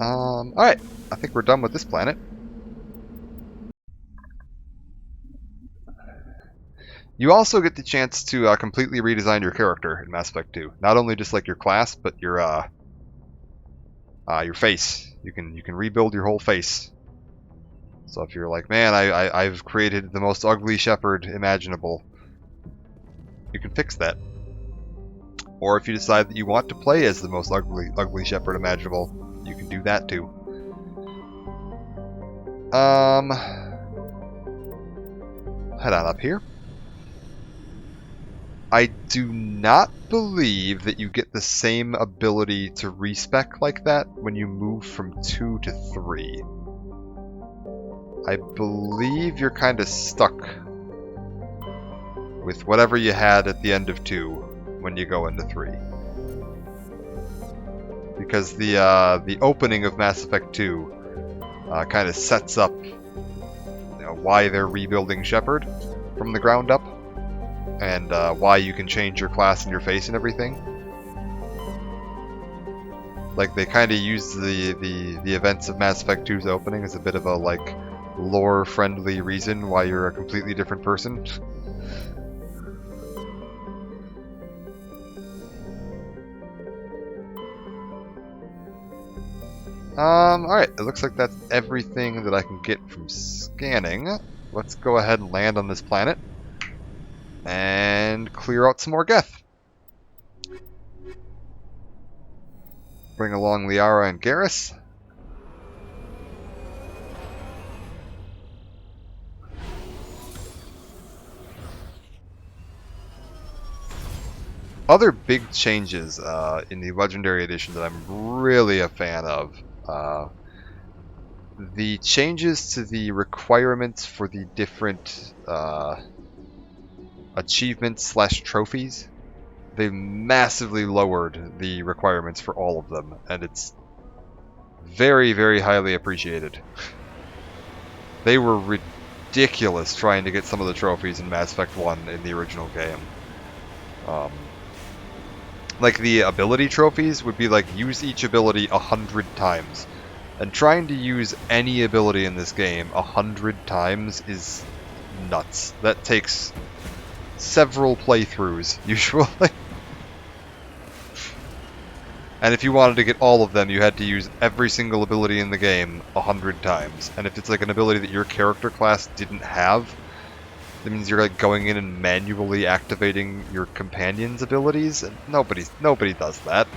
All right, I think we're done with this planet. You also get the chance to completely redesign your character in Mass Effect 2. Not only just like your class, but your face. You can rebuild your whole face. So if you're like, man, I've created the most ugly Shepard imaginable, you can fix that. Or if you decide that you want to play as the most ugly Shepard imaginable, you can do that too. Head on up here. I do not believe that you get the same ability to respec like that when you move from 2 to 3. I believe you're kind of stuck with whatever you had at the end of 2 when you go into 3. Because the opening of Mass Effect 2 kind of sets up, you know, why they're rebuilding Shepard from the ground up. And why you can change your class and your face and everything. Like they kind of use the events of Mass Effect 2's opening as a bit of a like lore-friendly reason why you're a completely different person. Alright, it looks like that's everything that I can get from scanning. Let's go ahead and land on this planet and clear out some more Geth. Bring along Liara and Garrus. Other big changes in the Legendary Edition that I'm really a fan of. The changes to the requirements for the different achievements / trophies. They've massively lowered the requirements for all of them, and it's very, very highly appreciated. They were ridiculous trying to get some of the trophies in Mass Effect 1 in the original game. Like the ability trophies would be like, use each ability 100 times. And trying to use any ability in this game 100 times is nuts. That takes several playthroughs, usually. And if you wanted to get all of them, you had to use every single ability in the game 100 times. And if it's like an ability that your character class didn't have, that means you're like going in and manually activating your companion's abilities, and nobody does that.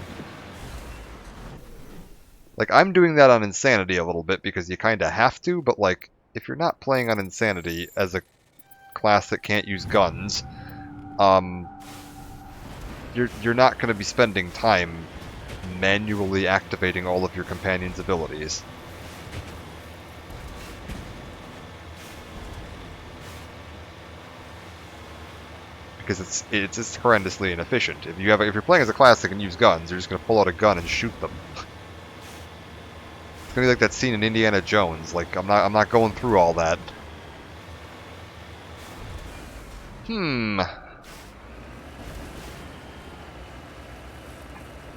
Like, I'm doing that on Insanity a little bit because you kind of have to, but like, if you're not playing on Insanity as a class that can't use guns, you're not going to be spending time manually activating all of your companion's abilities. Because it's just horrendously inefficient. If you're playing as a class that can use guns, you're just going to pull out a gun and shoot them. It's going to be like that scene in Indiana Jones. Like, I'm not going through all that.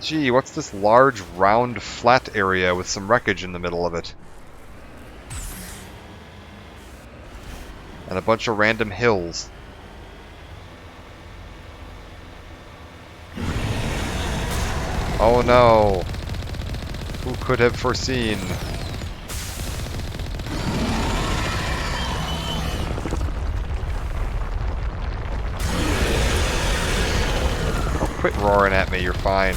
Gee, what's this large, round, flat area with some wreckage in the middle of it? And a bunch of random hills. Oh no! Who could have foreseen? Oh, quit roaring at me, you're fine.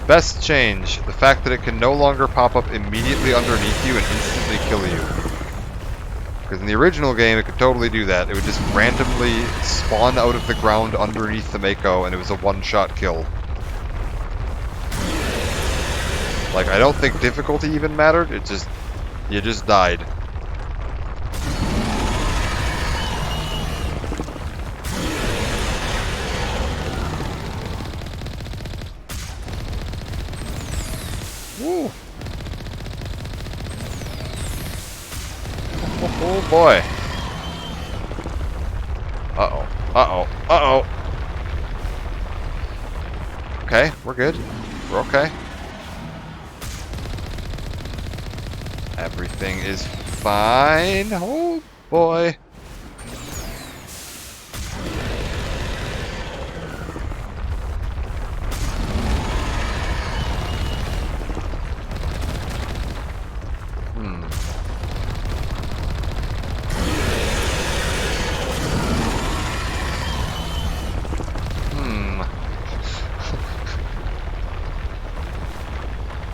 Best change, the fact that it can no longer pop up immediately underneath you and instantly kill you. Because in the original game, it could totally do that. It would just randomly spawn out of the ground underneath the Mako, and it was a one-shot kill. Like, I don't think difficulty even mattered, you just died. Woo! Oh boy. Uh-oh. Uh-oh. Uh-oh. Okay, we're good. We're okay. Everything is fine. Oh boy.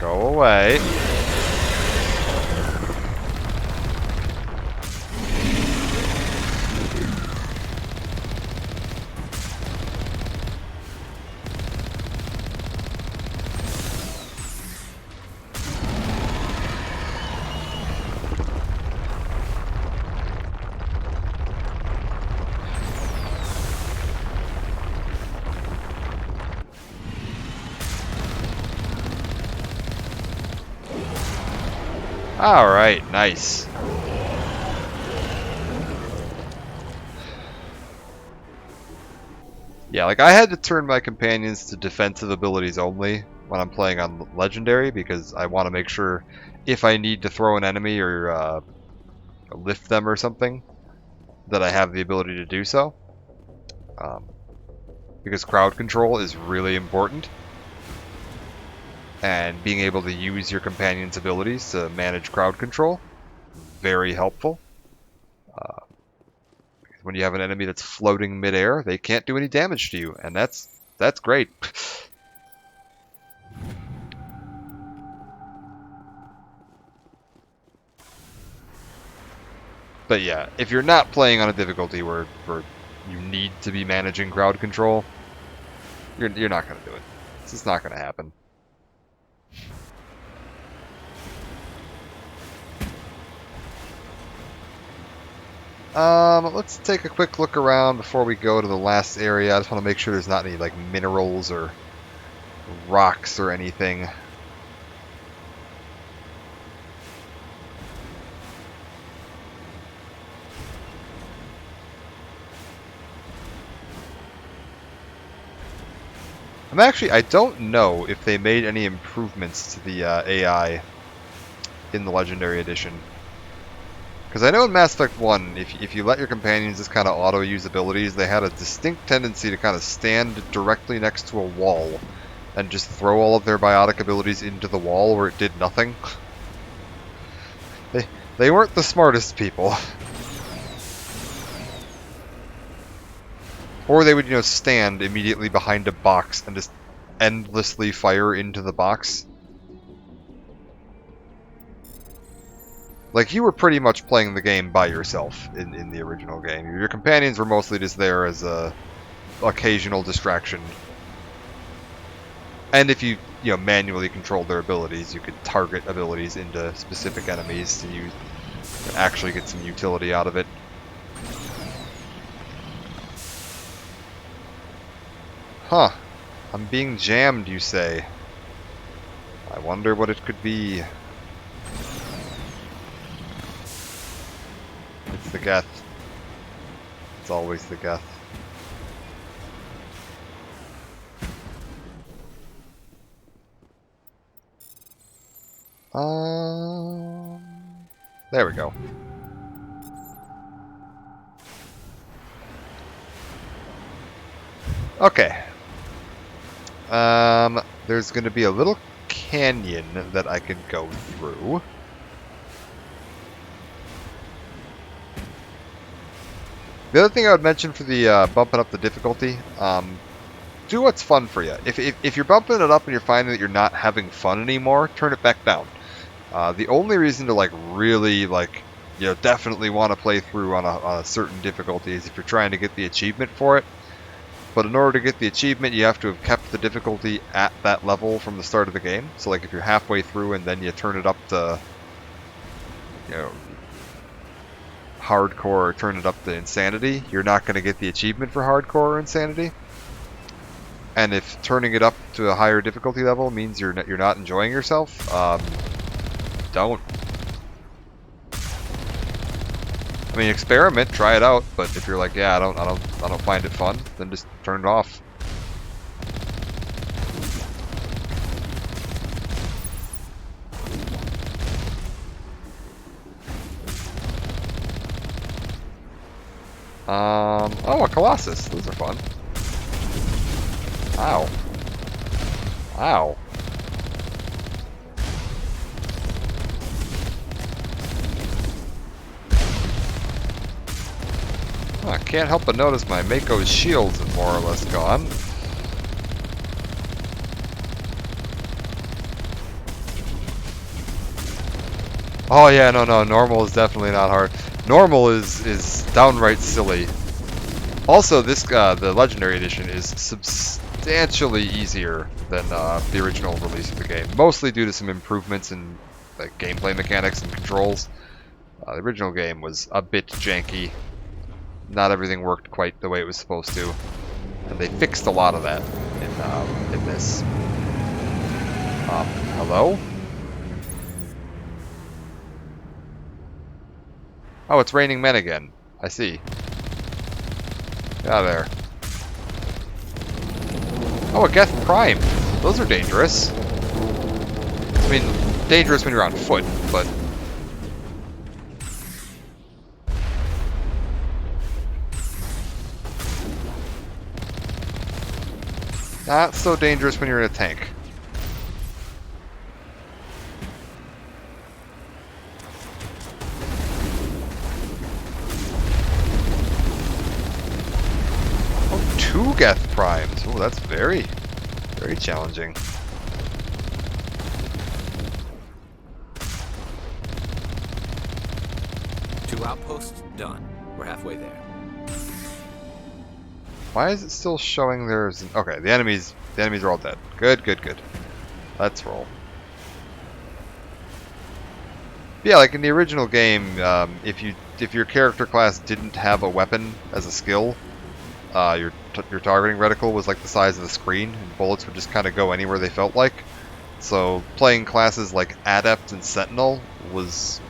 Go away. Alright, nice. Yeah, like I had to turn my companions to defensive abilities only when I'm playing on Legendary because I want to make sure if I need to throw an enemy or lift them or something, that I have the ability to do so. Because crowd control is really important. And being able to use your companion's abilities to manage crowd control, very helpful. When you have an enemy that's floating midair, they can't do any damage to you, and that's great. But yeah, if you're not playing on a difficulty where you need to be managing crowd control, you're not going to do it. It's just not going to happen. Let's take a quick look around before we go to the last area. I just want to make sure there's not any like minerals or rocks or anything. I don't know if they made any improvements to the AI in the Legendary Edition. Because I know in Mass Effect 1, if you let your companions just kind of auto-use abilities, they had a distinct tendency to kind of stand directly next to a wall and just throw all of their biotic abilities into the wall where it did nothing. They weren't the smartest people. Or they would, stand immediately behind a box and just endlessly fire into the box. Like, you were pretty much playing the game by yourself in the original game. Your companions were mostly just there as a occasional distraction. And if you, manually controlled their abilities, you could target abilities into specific enemies to actually get some utility out of it. Huh. I'm being jammed, you say. I wonder what it could be. It's the Geth. It's always the Geth. There we go. Okay. There's going to be a little canyon that I can go through. The other thing I would mention for the bumping up the difficulty, do what's fun for you. If you're bumping it up and you're finding that you're not having fun anymore, turn it back down. The only reason to really definitely want to play through on a certain difficulty is if you're trying to get the achievement for it. But in order to get the achievement, you have to have kept the difficulty at that level from the start of the game. So if you're halfway through and then you turn it up to hardcore or turn it up to insanity, you're not going to get the achievement for hardcore or insanity. And if turning it up to a higher difficulty level means you're not enjoying yourself, don't. I mean, experiment, try it out, but if you're like, yeah, I don't find it fun, then just turn it off. Oh, a Colossus. Those are fun. Ow. Ow. Oh, I can't help but notice my Mako's shields is more or less gone. Oh yeah, no, normal is definitely not hard. Normal is downright silly. Also, the Legendary Edition is substantially easier than the original release of the game, mostly due to some improvements in gameplay mechanics and controls. The original game was a bit janky. Not everything worked quite the way it was supposed to, and they fixed a lot of that in this. Hello? Oh, it's raining men again. I see. Get out of there. Oh, a Geth Prime. Those are dangerous. I mean, dangerous when you're on foot, but... not so dangerous when you're in a tank. Oh, 2 Geth Primes. Oh, that's very, very challenging. Two outposts done. We're halfway there. Why is it still showing there's... okay, the enemies are all dead. Good, good, good. Let's roll. Yeah, like in the original game, if your character class didn't have a weapon as a skill, your targeting reticle was like the size of the screen, and bullets would just kind of go anywhere they felt like. So playing classes like Adept and Sentinel was...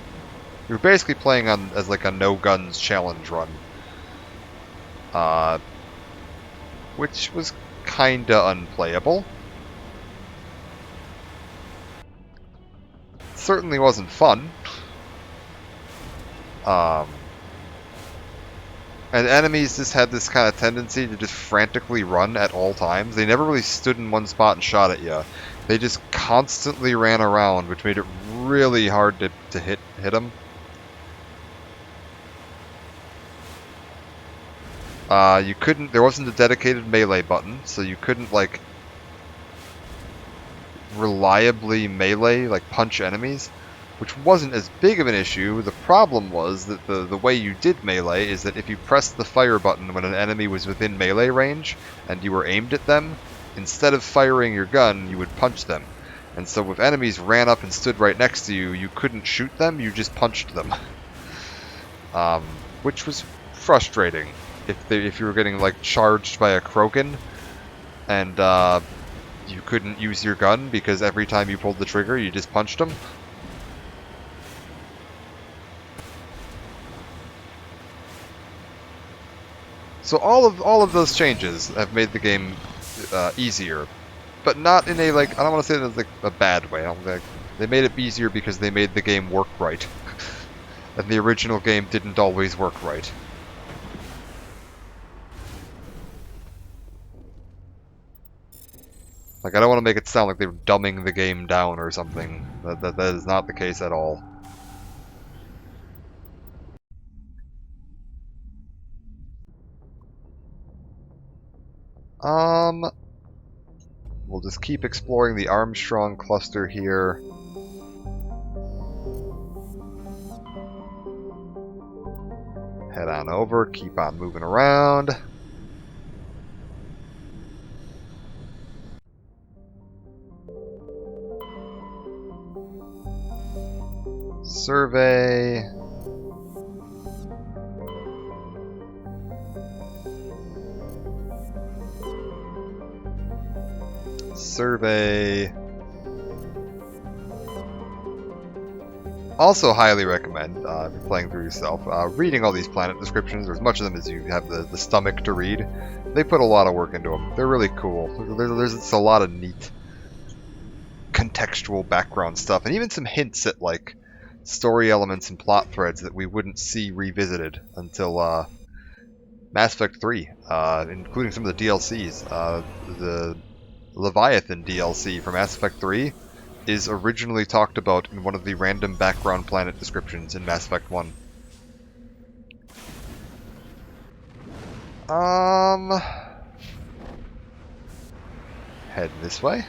you were basically playing on as like a no guns challenge run. Which was kinda unplayable. Certainly wasn't fun. And enemies just had this kind of tendency to just frantically run at all times. They never really stood in one spot and shot at you. They just constantly ran around, which made it really hard to hit them. You couldn't, there wasn't a dedicated melee button, so you couldn't, like, reliably melee, like, punch enemies, which wasn't as big of an issue. The problem was that the way you did melee is that if you pressed the fire button when an enemy was within melee range, and you were aimed at them, instead of firing your gun, you would punch them. And so if enemies ran up and stood right next to you, you couldn't shoot them, you just punched them. Which was frustrating. If you were getting like charged by a Krogan and you couldn't use your gun because every time you pulled the trigger you just punched them. So all of those changes have made the game easier, but not in a, like, I don't want to say that's like a bad way. I don't think they made it easier because they made the game work right, and the original game didn't always work right. Like, I don't want to make it sound like they were dumbing the game down or something. That is not the case at all. We'll just keep exploring the Armstrong cluster here. Head on over, keep on moving around. Survey. Survey. Also highly recommend, if you're playing through yourself, reading all these planet descriptions, or as much of them as you have the stomach to read. They put a lot of work into them. They're really cool. There's a lot of neat contextual background stuff, and even some hints at, like, story elements and plot threads that we wouldn't see revisited until Mass Effect 3, including some of the DLCs. The Leviathan DLC for Mass Effect 3 is originally talked about in one of the random background planet descriptions in Mass Effect 1. Head this way.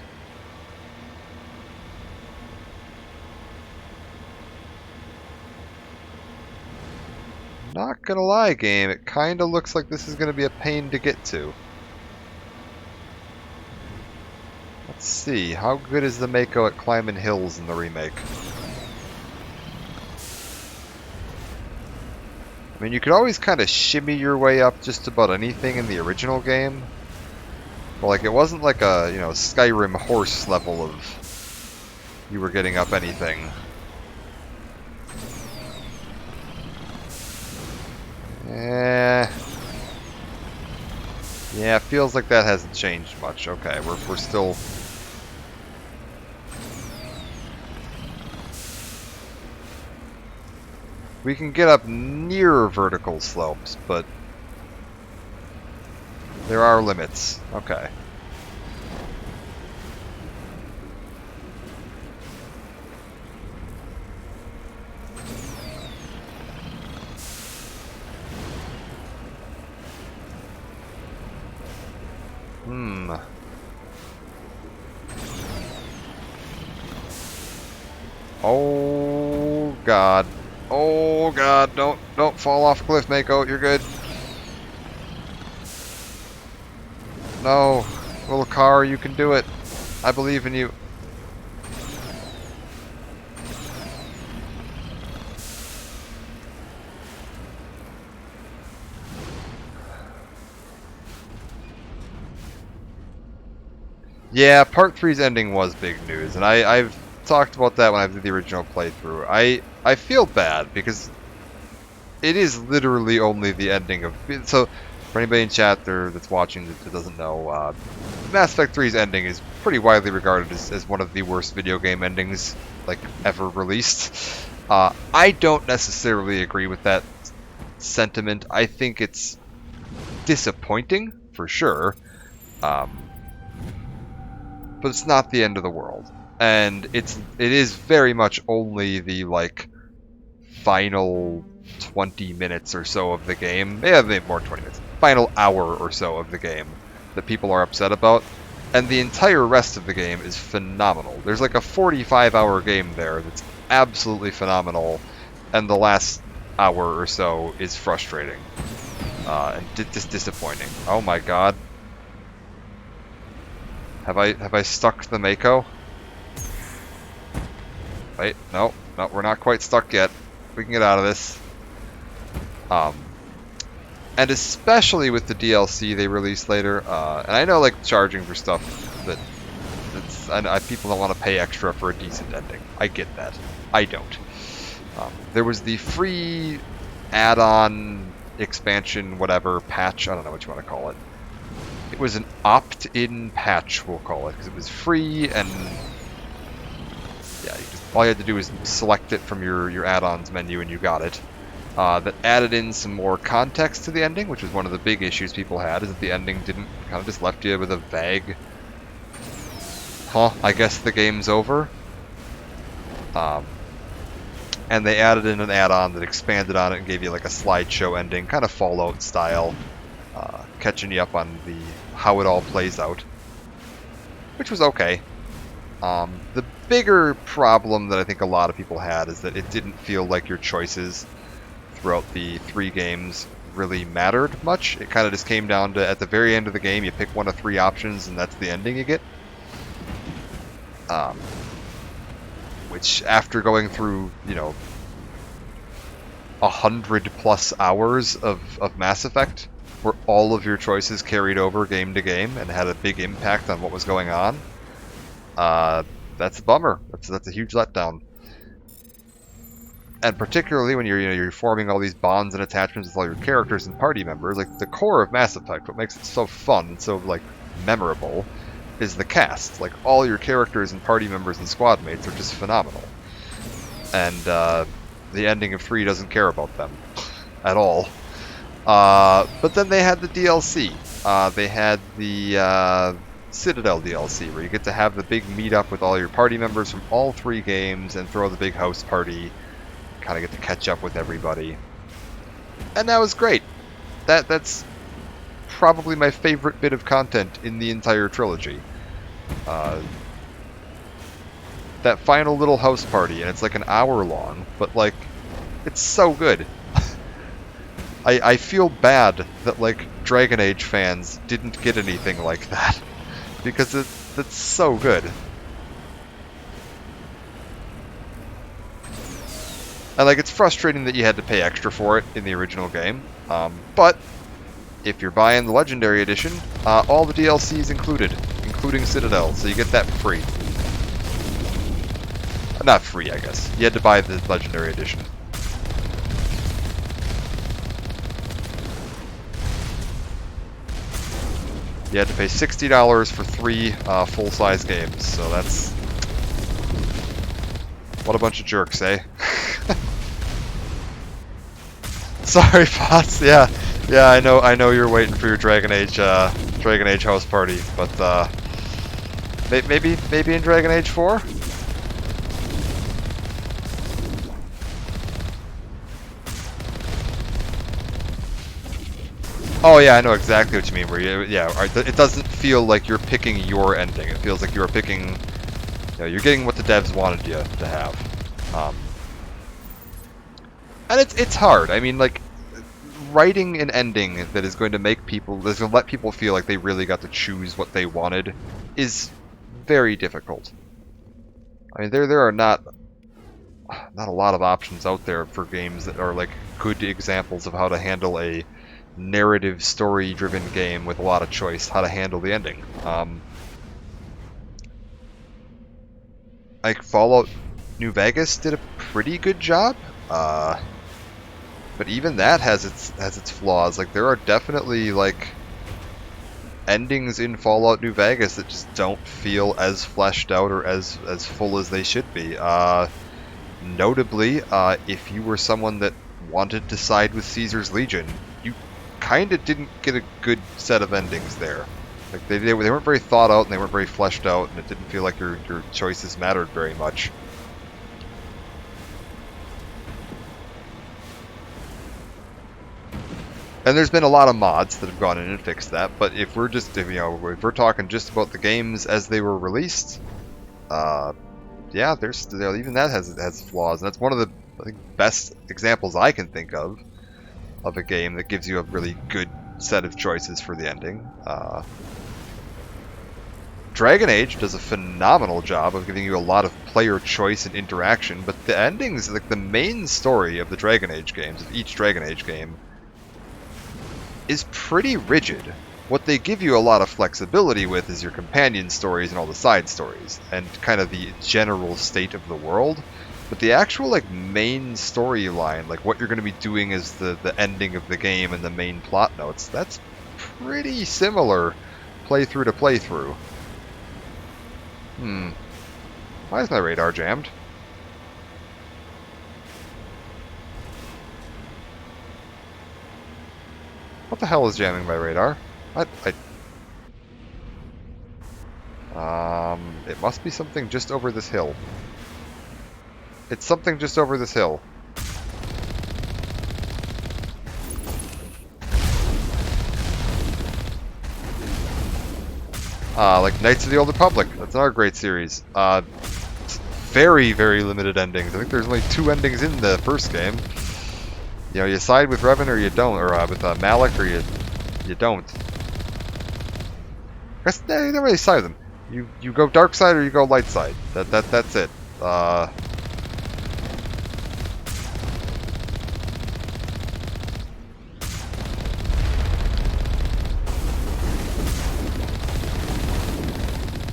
Not gonna lie, game, it kinda looks like this is gonna be a pain to get to. Let's see, how good is the Mako at climbing hills in the remake? I mean, you could always kind of shimmy your way up just about anything in the original game. But, like, it wasn't like a, you know, Skyrim horse level of you were getting up anything. Yeah, it feels like that hasn't changed much. Okay, we're still... We can get up near vertical slopes, but there are limits. Okay. Oh God. Oh God, don't fall off a cliff, Mako. You're good. No, little car, you can do it. I believe in you. Yeah, Part 3's ending was big news, and I've talked about that when I did the original playthrough. I feel bad, because it is literally only the ending of... So, for anybody in chat that's watching that doesn't know, Mass Effect 3's ending is pretty widely regarded as one of the worst video game endings, like, ever released. I don't necessarily agree with that sentiment. I think it's disappointing, for sure. But it's not the end of the world, and it is very much only the like final 20 minutes or so of the game. Yeah, maybe more 20 minutes. Final hour or so of the game that people are upset about, and the entire rest of the game is phenomenal. There's like a 45-hour game there that's absolutely phenomenal, and the last hour or so is frustrating and just disappointing. Oh my God. Have I stuck the Mako? Wait, no, we're not quite stuck yet. We can get out of this. And especially with the DLC they released later, and I know like charging for stuff people don't want to pay extra for a decent ending. I get that. I don't. There was the free add-on expansion, whatever, patch, I don't know what you want to call it. It was an opt-in patch, we'll call it, because it was free, and yeah, all you had to do was select it from your add-ons menu and you got it. That added in some more context to the ending, which was one of the big issues people had, is that the ending didn't kind of just left you with a vague, I guess the game's over. And they added in an add-on that expanded on it and gave you like a slideshow ending, kind of Fallout style, catching you up on how it all plays out, which was okay. The bigger problem that I think a lot of people had is that it didn't feel like your choices throughout the 3 games really mattered much. It kind of just came down to, at the very end of the game, you pick one of 3 options and that's the ending you get. Which, after going through, 100+ hours of Mass Effect, where all of your choices carried over game to game and had a big impact on what was going on, that's a bummer. That's a huge letdown. And particularly when you're forming all these bonds and attachments with all your characters and party members, like the core of Mass Effect, what makes it so fun and so like memorable, is the cast. Like all your characters and party members and squad mates are just phenomenal. And the ending of 3 doesn't care about them at all. But then they had the DLC. They had the Citadel DLC, where you get to have the big meetup with all your party members from all 3 games and throw the big house party. Kind of get to catch up with everybody. And that was great. That's probably my favorite bit of content in the entire trilogy. That final little house party, and it's like an hour long, but like, it's so good. I feel bad that like Dragon Age fans didn't get anything like that, because it's so good. And like, it's frustrating that you had to pay extra for it in the original game, but if you're buying the Legendary Edition, all the DLC is included, including Citadel, so you get that for free. Not free, I guess. You had to buy the Legendary Edition. You had to pay $60 for 3 full-size games, so that's... What a bunch of jerks, eh? Sorry, bots. Yeah, I know you're waiting for your Dragon Age house party, but maybe in Dragon Age 4. Oh yeah, I know exactly what you mean. Where it doesn't feel like you're picking your ending. It feels like you're picking. You're getting what the devs wanted you to have. And it's hard. I mean, like, writing an ending that is going to make people, that's going to let people feel like they really got to choose what they wanted, is very difficult. I mean, there are not a lot of options out there for games that are like good examples of how to handle a narrative, story-driven game with a lot of choice, how to handle the ending. Like Fallout New Vegas did a pretty good job, but even that has its flaws. Like, there are definitely like endings in Fallout New Vegas that just don't feel as fleshed out or as full as they should be. Notably, if you were someone that wanted to side with Caesar's Legion, you kind of didn't get a good set of endings there. Like, they weren't very thought out and they weren't very fleshed out, and it didn't feel like your choices mattered very much. And there's been a lot of mods that have gone in and fixed that, but if we're talking just about the games as they were released, yeah, even that has flaws, and that's one of the, I think, best examples I can think of a game that gives you a really good set of choices for the ending. Dragon Age does a phenomenal job of giving you a lot of player choice and interaction, but the endings, like the main story of the Dragon Age games, of each Dragon Age game, is pretty rigid. What they give you a lot of flexibility with is your companion stories and all the side stories, and kind of the general state of the world. But the actual, like, main storyline, like what you're going to be doing as the ending of the game and the main plot notes, that's pretty similar playthrough to playthrough. Why is my radar jammed? What the hell is jamming my radar? It must be something just over this hill. It's something just over this hill. Like Knights of the Old Republic. That's another great series. Very, very limited endings. I think there's only 2 endings in the first game. You know, you side with Revan or you don't, or with Malik or you don't. I guess you don't really side with them. You go dark side or you go light side. That's it.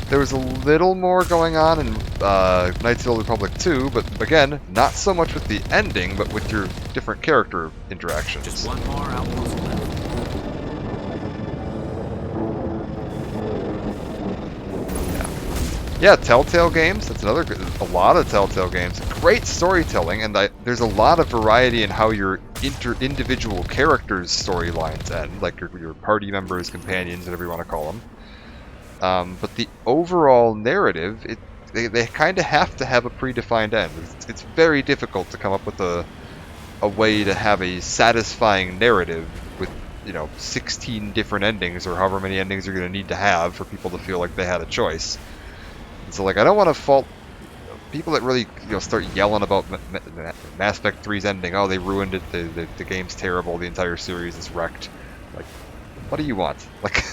There was a little more going on in Knights of the Old Republic 2, but again, not so much with the ending, but with your different character interactions. Just one more outpost left. Yeah, Telltale games. That's a lot of Telltale games. Great storytelling, and there's a lot of variety in how your individual characters' storylines end, like your party members, companions, whatever you want to call them. But the overall narrative, they kind of have to have a predefined end. It's very difficult to come up with a way to have a satisfying narrative with, 16 different endings, or however many endings you're going to need to have for people to feel like they had a choice. And so, like, I don't want to fault people that really, start yelling about Mass Effect 3's ending. Oh, they ruined it. The game's terrible. The entire series is wrecked. Like, what do you want? Like,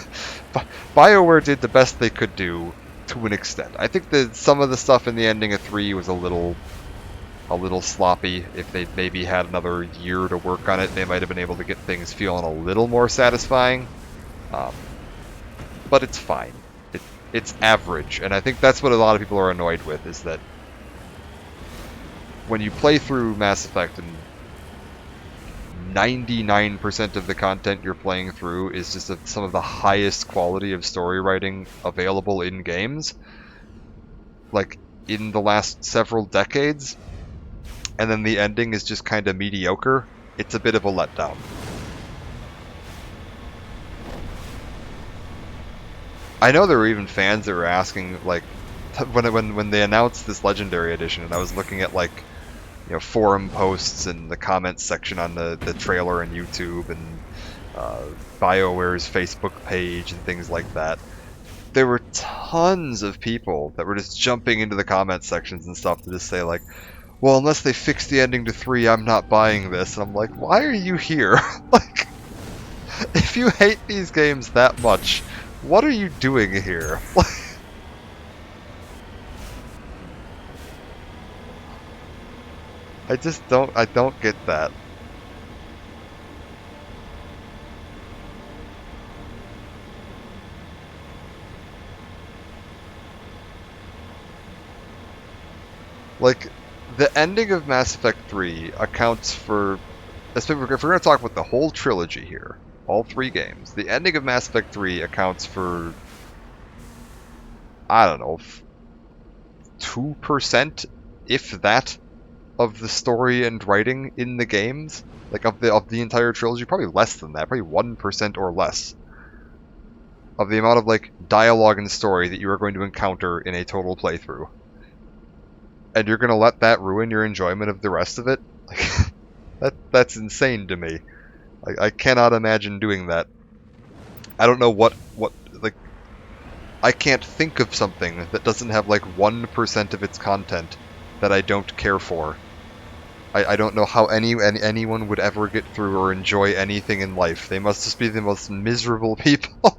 BioWare did the best they could do to an extent. I think that some of the stuff in the ending of 3 was a little sloppy. If they maybe had another year to work on it, they might have been able to get things feeling a little more satisfying. But it's fine. It's average, and I think that's what a lot of people are annoyed with, is that when you play through Mass Effect and 99% of the content you're playing through is just some of the highest quality of story writing available in games, like in the last several decades, and then the ending is just kind of mediocre, it's a bit of a letdown. I know there were even fans that were asking, like, when they announced this Legendary Edition, and I was looking at, like, you know, forum posts and the comments section on the trailer on YouTube and BioWare's Facebook page and things like that. There were tons of people that were just jumping into the comment sections and stuff to just say, like, well, unless they fix the ending to 3, I'm not buying this. And I'm like, why are you here? Like, if you hate these games that much, what are you doing here? I don't get that. Like, the ending of Mass Effect 3 accounts for, if we're going to talk about the whole trilogy here, all 3 games, the ending of Mass Effect 3 accounts for, I don't know, 2%, if that, of the story and writing in the games, like of the entire trilogy. Probably less than that, probably 1% or less of the amount of like dialogue and story that you are going to encounter in a total playthrough. And you're going to let that ruin your enjoyment of the rest of it? Like, that's insane to me. I cannot imagine doing that. I don't know what like, I can't think of something that doesn't have like 1% of its content that I don't care for. I don't know how anyone would ever get through or enjoy anything in life. They must just be the most miserable people.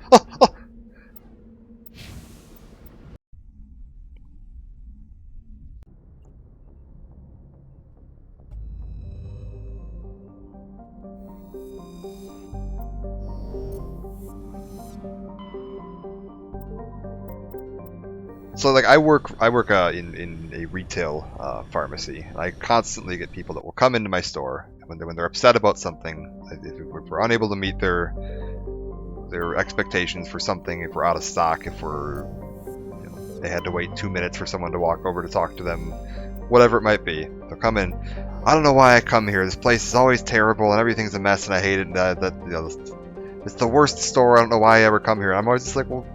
So like I work in a retail pharmacy. I constantly get people that will come into my store when they're upset about something. If we're unable to meet their expectations for something, if we're out of stock, if they had to wait 2 minutes for someone to walk over to talk to them, whatever it might be, they'll come in. I don't know why I come here. This place is always terrible and everything's a mess and I hate it. And it's the worst store. I don't know why I ever come here. And I'm always just like, well,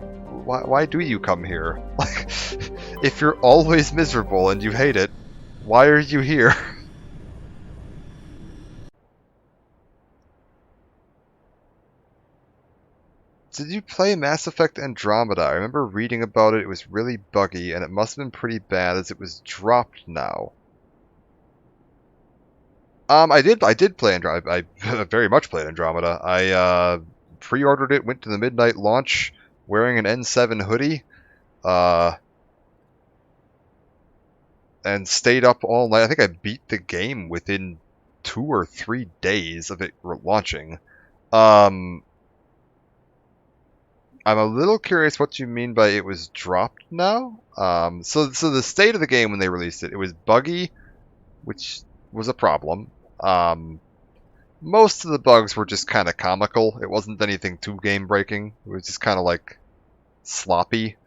why do you come here? Like, if you're always miserable and you hate it, why are you here? Did you play Mass Effect Andromeda? I remember reading about it. It was really buggy, and it must have been pretty bad as it was dropped now. I did play Andromeda. I very much played Andromeda. I pre-ordered it, went to the midnight launch, wearing an N7 hoodie, and stayed up all night. I think I beat the game within 2 or 3 days of it launching. I'm a little curious what you mean by it was dropped now. So the state of the game when they released it, it was buggy, which was a problem. Most of the bugs were just kind of comical. It wasn't anything too game-breaking. It was just kind of like sloppy.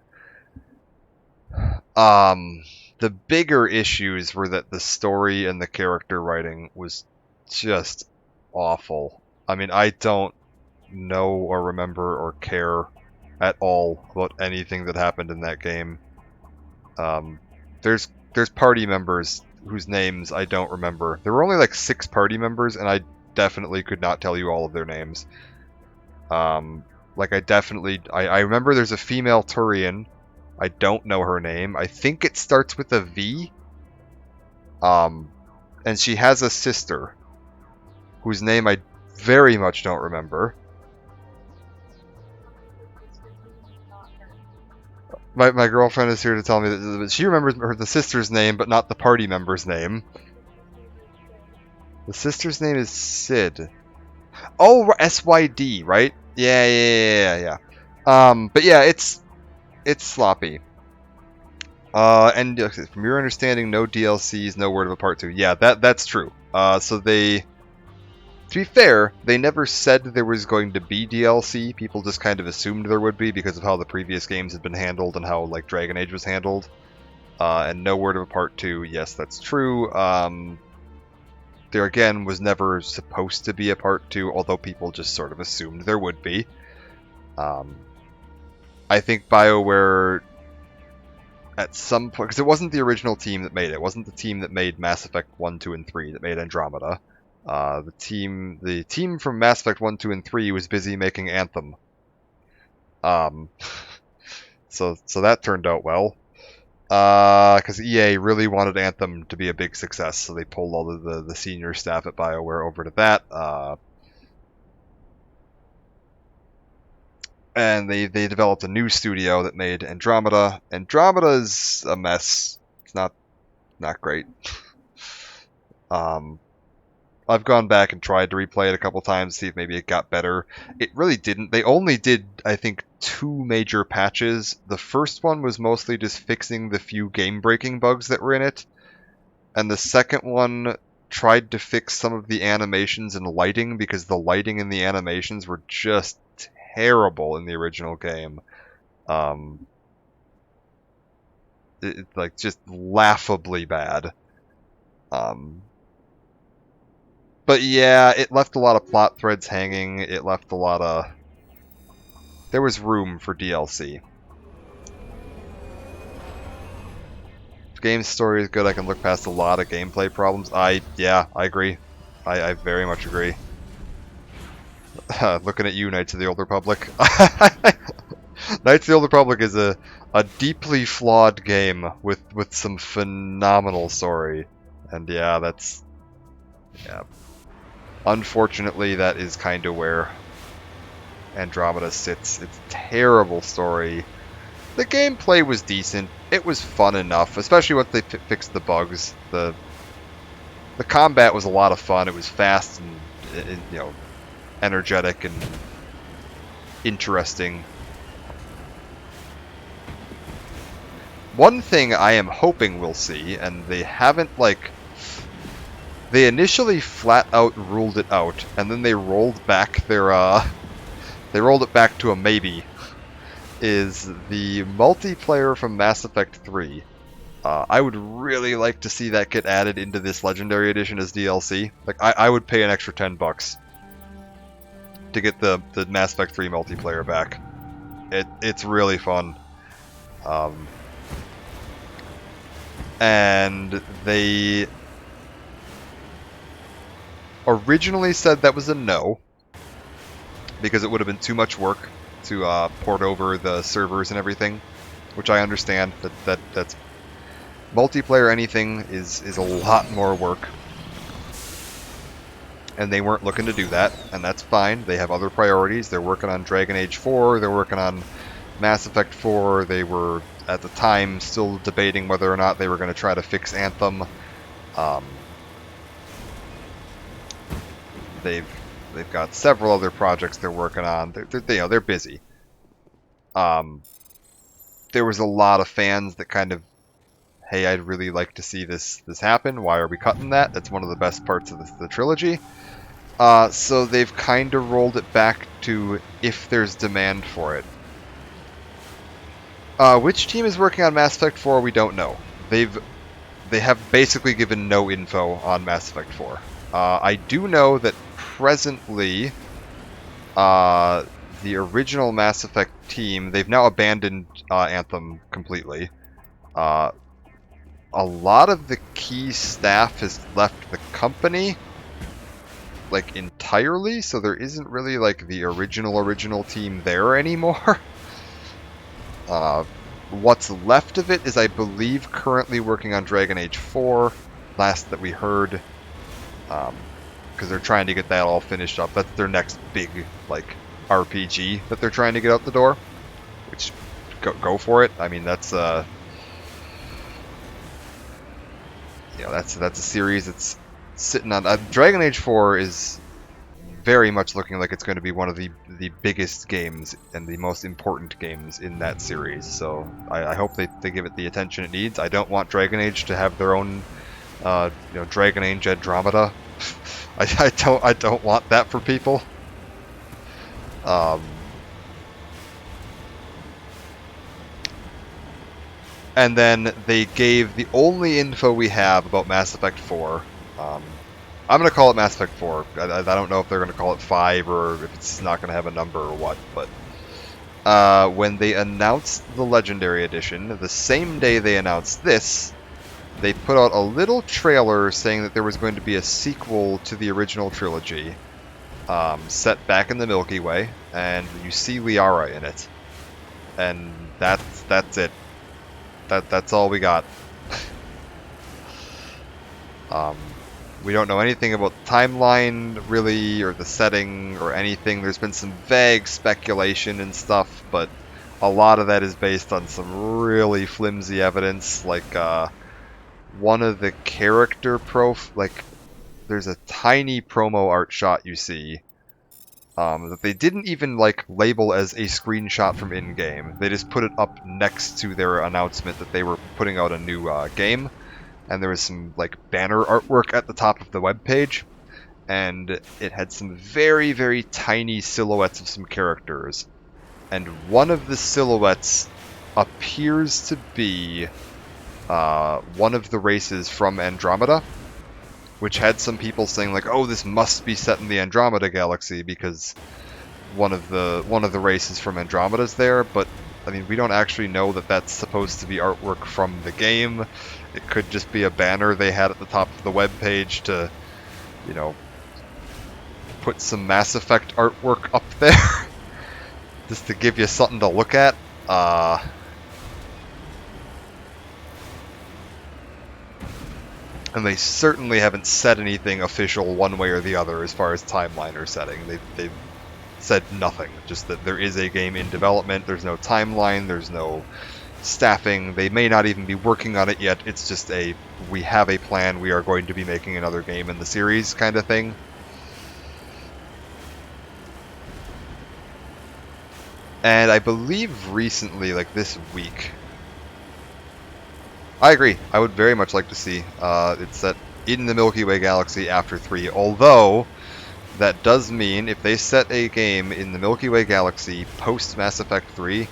The bigger issues were that the story and the character writing was just awful. I mean, I don't know or remember or care at all about anything that happened in that game. There's party members whose names I don't remember. There were only like 6 party members, and I definitely could not tell you all of their names. Like I remember there's a female Turian. I don't know her name. I think it starts with a V. And she has a sister whose name I very much don't remember. My girlfriend is here to tell me that she remembers the sister's name, but not the party member's name. The sister's name is Sid. Oh, SYD, right? Yeah. But yeah, it's sloppy. And from your understanding, no DLCs, no word of a part 2. Yeah, that's true. So they To be fair, they never said there was going to be DLC. People just kind of assumed there would be because of how the previous games had been handled and how like Dragon Age was handled. And no word of a part 2. Yes, that's true. There again was never supposed to be a part 2, although people just sort of assumed there would be. I think BioWare at some point, because it wasn't the original team that made it. It wasn't the team that made Mass Effect 1, 2, and 3 that made Andromeda. The team from Mass Effect 1, 2, and 3 was busy making Anthem. So that turned out well. Because EA really wanted Anthem to be a big success, so they pulled all of the senior staff at BioWare over to that. And they developed a new studio that made Andromeda. Andromeda's a mess. It's not great. I've gone back and tried to replay it a couple times, see if maybe it got better. It really didn't. They only did, I think, 2 major patches. The first one was mostly just fixing the few game-breaking bugs that were in it. And the second one tried to fix some of the animations and lighting, because the lighting and the animations were just terrible in the original game. Like, just laughably bad. But yeah, it left a lot of plot threads hanging. It left a lot of... There was room for DLC. If the game's story is good, I can look past a lot of gameplay problems. Yeah, I agree. I very much agree. Looking at you, Knights of the Old Republic. Knights of the Old Republic is a deeply flawed game with some phenomenal story. And yeah, that's... Yeah. Unfortunately, that is kind of where Andromeda sits. It's a terrible story. The gameplay was decent. It was fun enough, especially once they fixed the bugs. The combat was a lot of fun. It was fast and you know, energetic and interesting. One thing I am hoping we'll see, and they haven't like... They initially flat out ruled it out, and then they rolled back their, they rolled it back to a maybe, is the multiplayer from Mass Effect 3. I would really like to see that get added into this Legendary Edition as DLC. Like, I would pay an extra $10 to get the Mass Effect 3 multiplayer back. It's really fun. And they... originally said that was a no, because it would have been too much work to port over the servers and everything, which I understand. That's multiplayer. Anything is a lot more work, and they weren't looking to do that, and that's fine. They have other priorities. They're working on Dragon Age 4. They're working on Mass Effect 4. They were at the time still debating whether or not they were going to try to fix Anthem. They've got several other projects they're working on. They're busy. There was a lot of fans that kind of, hey, I'd really like to see this happen. Why are we cutting that? That's one of the best parts of the trilogy. So they've kind of rolled it back to if there's demand for it. Which team is working on Mass Effect 4? We don't know. They have basically given no info on Mass Effect 4. I do know that presently, the original Mass Effect team, they've now abandoned Anthem completely. A lot of the key staff has left the company, like, entirely, so there isn't really, like, the original team there anymore. What's left of it is, I believe, currently working on Dragon Age 4, last that we heard. Because they're trying to get that all finished up. That's their next big, like, RPG that they're trying to get out the door. Which, go for it. I mean, that's you know, that's a series that's sitting on... Dragon Age 4 is very much looking like it's going to be one of the biggest games and the most important games in that series. So I hope they give it the attention it needs. I don't want Dragon Age to have their own, you know, Dragon Age Andromeda. I don't want that for people. And then they gave the only info we have about Mass Effect 4. I'm going to call it Mass Effect 4. I don't know if they're going to call it 5 or if it's not going to have a number or what, but when they announced the Legendary Edition, the same day they announced this, they put out a little trailer saying that there was going to be a sequel to the original trilogy, set back in the Milky Way, and you see Liara in it. And that's it. That's all we got. We don't know anything about the timeline, really, or the setting, or anything. There's been some vague speculation and stuff, but a lot of that is based on some really flimsy evidence, like, one of the character there's a tiny promo art shot you see, that they didn't even, like, label as a screenshot from in-game. They just put it up next to their announcement that they were putting out a new, game. And there was some, like, banner artwork at the top of the webpage, and it had some very, very tiny silhouettes of some characters. And one of the silhouettes appears to be one of the races from Andromeda, which had some people saying, like, oh, this must be set in the Andromeda galaxy because one of the races from Andromeda's there, but I mean, we don't actually know that that's supposed to be artwork from the game. It could just be a banner they had at the top of the webpage to, you know, put some Mass Effect artwork up there. Just to give you something to look at. And they certainly haven't said anything official one way or the other as far as timeline or setting. They've said nothing. Just that there is a game in development. There's no timeline. There's no staffing. They may not even be working on it yet. It's just we have a plan. We are going to be making another game in the series kind of thing. And I believe recently, like this week, I agree. I would very much like to see it set in the Milky Way galaxy after 3, although that does mean if they set a game in the Milky Way galaxy post Mass Effect 3,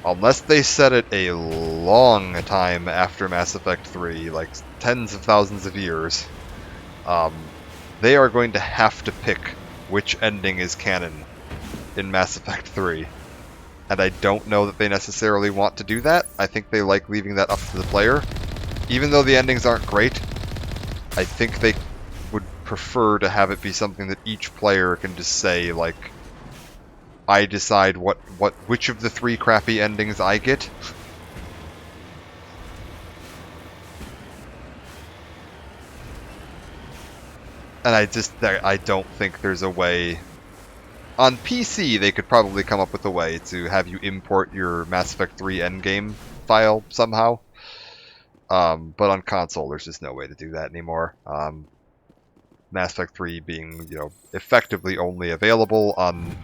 unless they set it a long time after Mass Effect 3, like tens of thousands of years, they are going to have to pick which ending is canon in Mass Effect 3. And I don't know that they necessarily want to do that. I think they like leaving that up to the player. Even though the endings aren't great, I think they would prefer to have it be something that each player can just say, like, I decide which of the 3 crappy endings I get. And I don't think there's a way. On PC, they could probably come up with a way to have you import your Mass Effect 3 endgame file somehow. But on console, there's just no way to do that anymore. Mass Effect 3 being, you know, effectively only available on,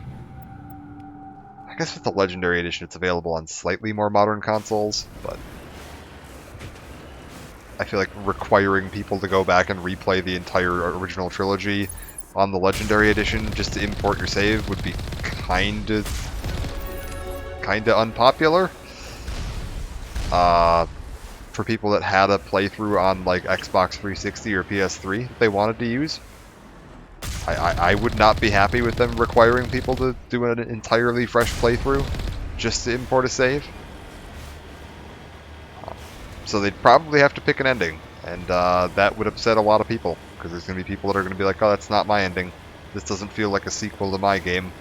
I guess with the Legendary Edition, it's available on slightly more modern consoles, but I feel like requiring people to go back and replay the entire original trilogy on the Legendary Edition just to import your save would be kinda unpopular. For people that had a playthrough on like Xbox 360 or PS3 that they wanted to use, I would not be happy with them requiring people to do an entirely fresh playthrough just to import a save. So they'd probably have to pick an ending, and that would upset a lot of people, because there's going to be people that are going to be like, oh, that's not my ending. This doesn't feel like a sequel to my game.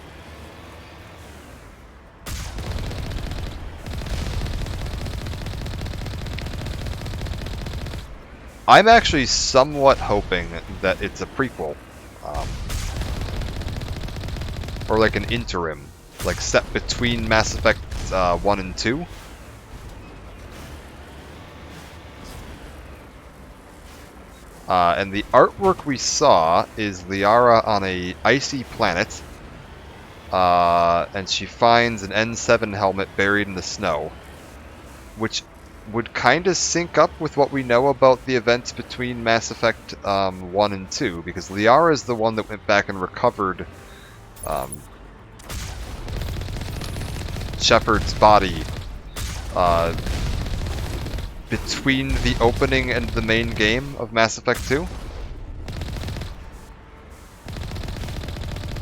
I'm actually somewhat hoping that it's a prequel. Or like an interim. Like set between Mass Effect 1 and 2. And the artwork we saw is Liara on a icy planet. And she finds an N7 helmet buried in the snow. Which would kind of sync up with what we know about the events between Mass Effect 1 and 2, because Liara is the one that went back and recovered Shepard's body between the opening and the main game of Mass Effect 2.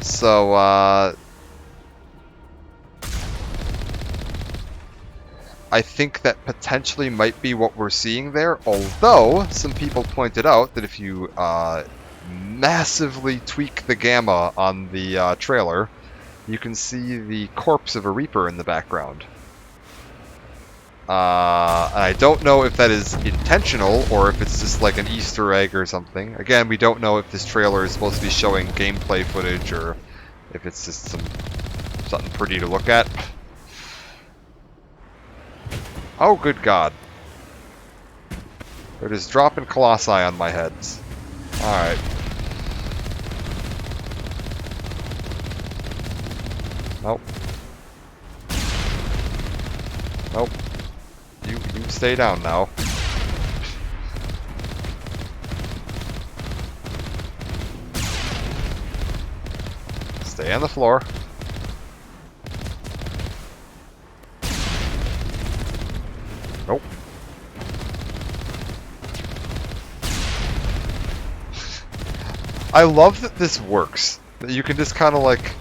So, I think that potentially might be what we're seeing there, although some people pointed out that if you massively tweak the gamma on the trailer, you can see the corpse of a Reaper in the background. And I don't know if that is intentional or if it's just like an Easter egg or something. Again, we don't know if this trailer is supposed to be showing gameplay footage or if it's just something pretty to look at. Oh, good God. They're just dropping Colossi on my heads. Alright. Nope. Nope. You stay down now. Stay on the floor. Nope. I love that this works. That you can just kind of like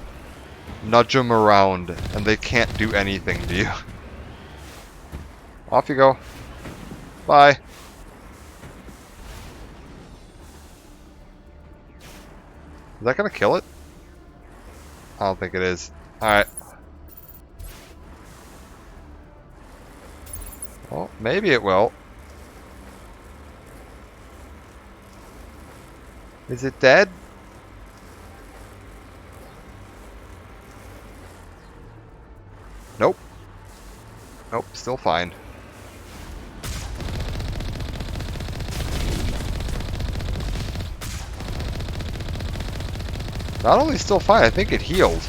nudge them around and they can't do anything to you. Off you go. Bye. Is that gonna kill it? I don't think it is. Alright. Well, maybe it will. Is it dead? Nope. Nope, still fine. Not only still fine, I think it healed.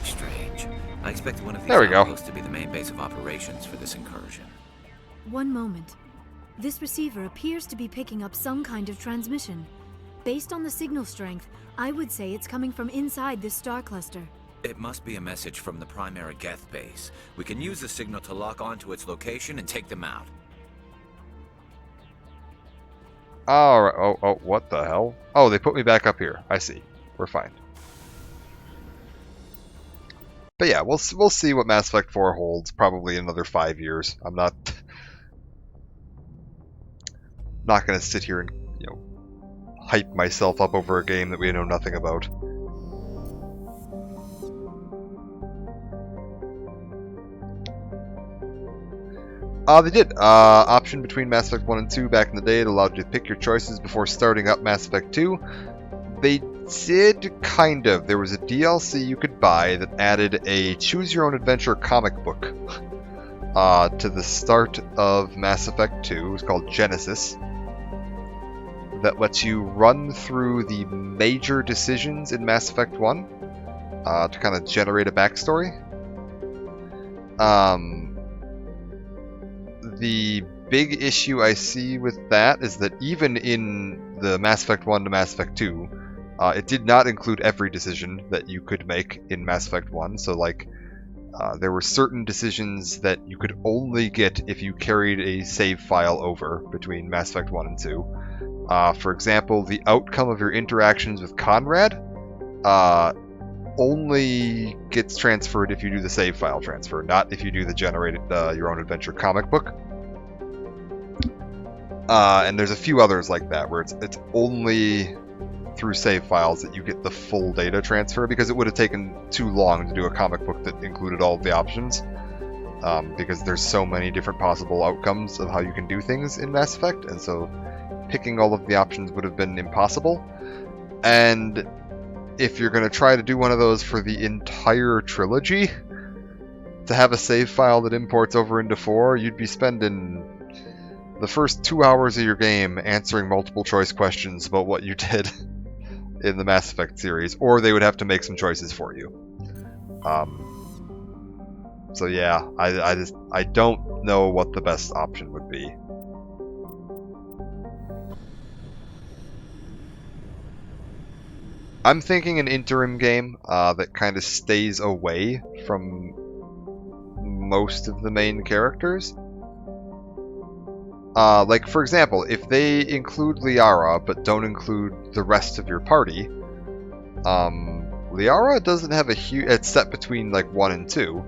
Strange. I expect one of these outposts to be the main base of operations for this incursion. One moment. This receiver appears to be picking up some kind of transmission. Based on the signal strength, I would say it's coming from inside this star cluster. It must be a message from the primary Geth base. We can use the signal to lock onto its location and take them out. Alright, oh, what the hell? Oh, they put me back up here. I see. We're fine. But yeah, we'll see what Mass Effect 4 holds probably in another 5 years. I'm not going to sit here and, you know, hype myself up over a game that we know nothing about. They did. Option between Mass Effect 1 and 2 back in the day. It allowed you to pick your choices before starting up Mass Effect 2. They did kind of. There was a DLC you could buy that added a choose-your-own-adventure comic book to the start of Mass Effect 2. It was called Genesis. That lets you run through the major decisions in Mass Effect 1 to kind of generate a backstory. The big issue I see with that is that even in the Mass Effect 1 to Mass Effect 2, it did not include every decision that you could make in Mass Effect 1. So, like, there were certain decisions that you could only get if you carried a save file over between Mass Effect 1 and 2. For example, the outcome of your interactions with Conrad only gets transferred if you do the save file transfer, not if you do the generated your own adventure comic book. And there's a few others like that where it's only through save files that you get the full data transfer, because it would have taken too long to do a comic book that included all of the options, because there's so many different possible outcomes of how you can do things in Mass Effect, and so picking all of the options would have been impossible. And if you're going to try to do one of those for the entire trilogy, to have a save file that imports over into 4, you'd be spending the first 2 hours of your game answering multiple choice questions about what you did in the Mass Effect series, or they would have to make some choices for you. So yeah, I don't know what the best option would be. I'm thinking an interim game that kind of stays away from most of the main characters. Like, for example, if they include Liara but don't include the rest of your party, Liara doesn't have a huge... It's set between, like, 1 and 2.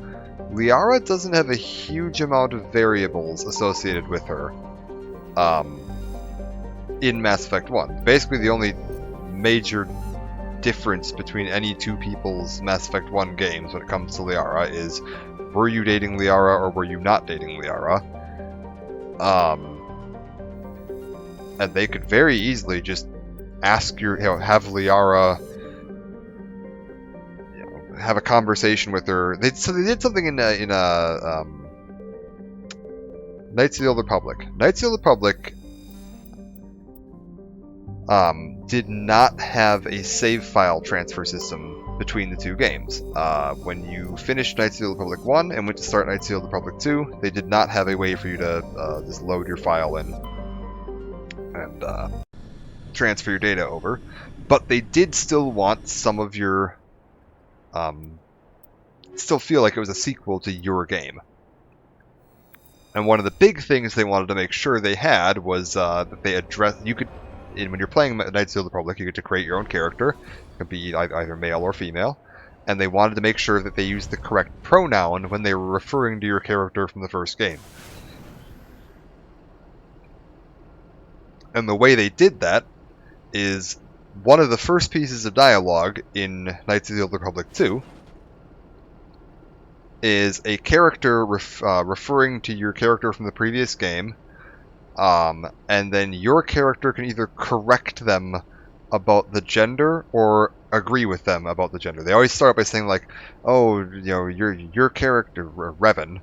Liara doesn't have a huge amount of variables associated with her in Mass Effect 1. Basically, the only major difference between any two people's Mass Effect 1 games when it comes to Liara is, were you dating Liara or were you not dating Liara? And they could very easily just ask have Liara, have a conversation with her. So they did something in Knights of the Old Republic. Knights of the Old Republic did not have a save file transfer system between the two games. When you finished Knights of the Old Republic 1 and went to start Knights of the Old Republic 2, they did not have a way for you to just load your file in and transfer your data over. But they did still want some of your... still feel like it was a sequel to your game. And one of the big things they wanted to make sure they had was that they addressed... You could... when you're playing Knights of the Republic, you get to create your own character. It could be either male or female. And they wanted to make sure that they used the correct pronoun when they were referring to your character from the first game. And the way they did that is one of the first pieces of dialogue in Knights of the Old Republic 2 is a character referring to your character from the previous game. And then your character can either correct them about the gender or agree with them about the gender. They always start by saying like, "Oh, your character Revan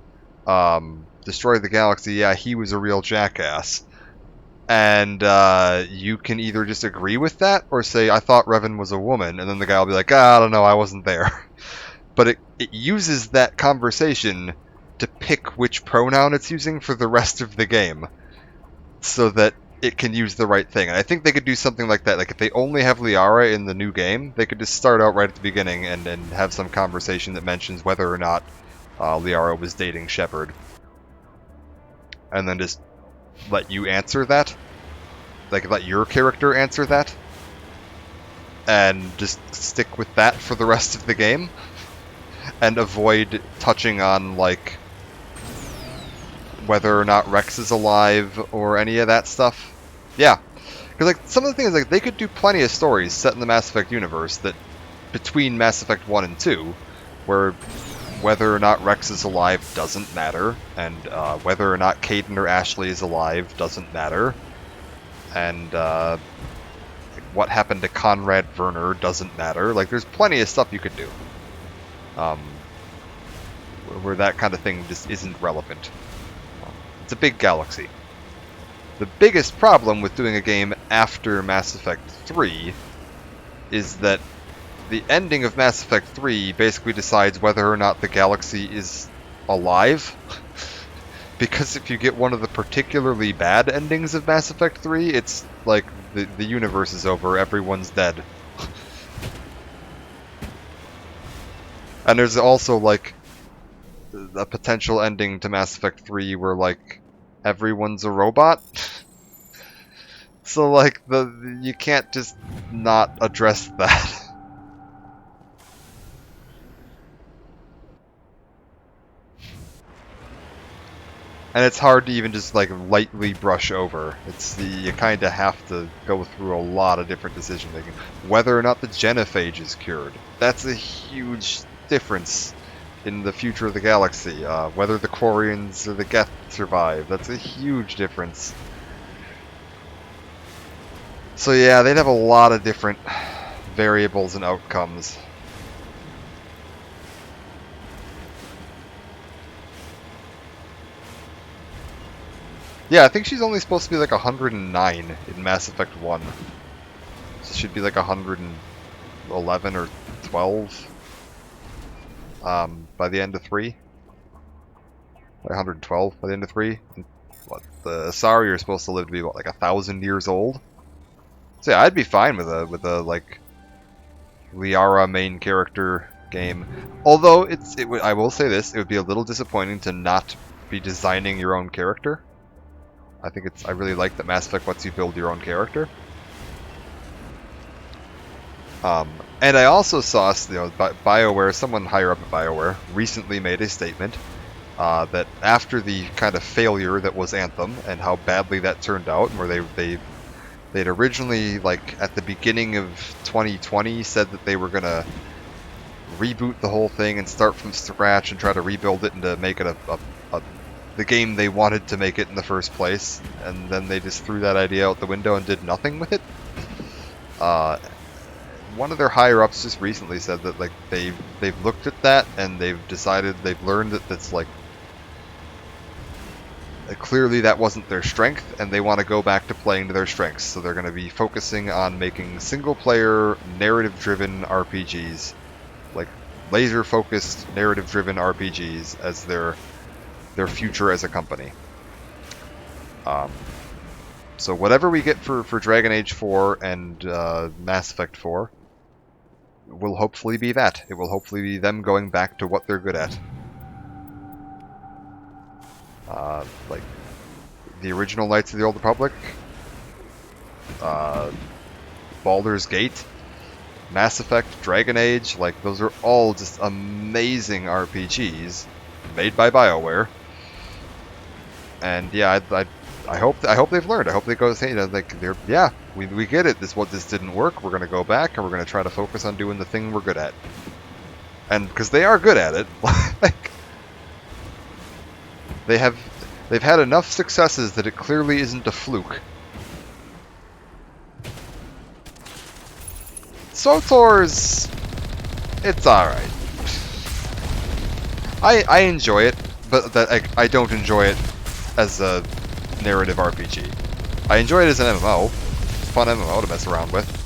destroyed the galaxy. Yeah, he was a real jackass." And you can either just agree with that or say, "I thought Revan was a woman," and then the guy will be like, "I don't know, I wasn't there." But it uses that conversation to pick which pronoun it's using for the rest of the game, so that it can use the right thing. And I think they could do something like that. Like, if they only have Liara in the new game, they could just start out right at the beginning and have some conversation that mentions whether or not Liara was dating Shepard. And then just let you answer that. Like, let your character answer that. And just stick with that for the rest of the game. And avoid touching on, like, whether or not Rex is alive or any of that stuff. Yeah. Because, like, some of the things, like, they could do plenty of stories set in the Mass Effect universe that, between Mass Effect 1 and 2, where whether or not Rex is alive doesn't matter, and whether or not Kaidan or Ashley is alive doesn't matter, and like, what happened to Conrad Werner doesn't matter. Like, there's plenty of stuff you could do. Where that kind of thing just isn't relevant. It's a big galaxy. The biggest problem with doing a game after Mass Effect 3 is that the ending of Mass Effect 3 basically decides whether or not the galaxy is alive. Because if you get one of the particularly bad endings of Mass Effect 3, it's like the universe is over, everyone's dead. And there's also, like, a potential ending to Mass Effect 3 where, like, everyone's a robot. So, like, you can't just not address that. And it's hard to even just, like, lightly brush over. You kind of have to go through a lot of different decision making. Whether or not the genophage is cured. That's a huge difference in the future of the galaxy. Whether the Quarians or the Geth survive. That's a huge difference. So yeah, they'd have a lot of different variables and outcomes. Yeah, I think she's only supposed to be like 109 in Mass Effect 1. So she should be like 111 or 12 by the end of 3. Like 112 by the end of 3. And what, the Asari are supposed to live to be, what, like 1,000 years old? So yeah, I'd be fine with a like, Liara main character game. Although, I will say this, it would be a little disappointing to not be designing your own character. I really like that Mass Effect lets you build your own character. And I also saw, BioWare, someone higher up at BioWare, recently made a statement that after the kind of failure that was Anthem and how badly that turned out, where they'd originally, like at the beginning of 2020, said that they were gonna reboot the whole thing and start from scratch and try to rebuild it and to make it the game they wanted to make it in the first place, and then they just threw that idea out the window and did nothing with it. One of their higher ups just recently said that like they've looked at that and they've learned that that's like clearly that wasn't their strength, and they want to go back to playing to their strengths. So they're going to be focusing on making single-player, narrative-driven RPGs, like laser-focused, narrative-driven RPGs as their future as a company. So whatever we get for Dragon Age 4 and Mass Effect 4 will hopefully be that. It will hopefully be them going back to what they're good at. Like the original Knights of the Old Republic, Baldur's Gate, Mass Effect, Dragon Age, like those are all just amazing RPGs made by BioWare. And yeah, I hope they've learned. I hope they go say, like we get it. This didn't work. We're gonna go back and we're gonna try to focus on doing the thing we're good at. And because they are good at it, like they've had enough successes that it clearly isn't a fluke. SWTOR's, it's alright. I enjoy it, but I don't enjoy it as a narrative RPG. I enjoy it as an MMO. It's a fun MMO to mess around with.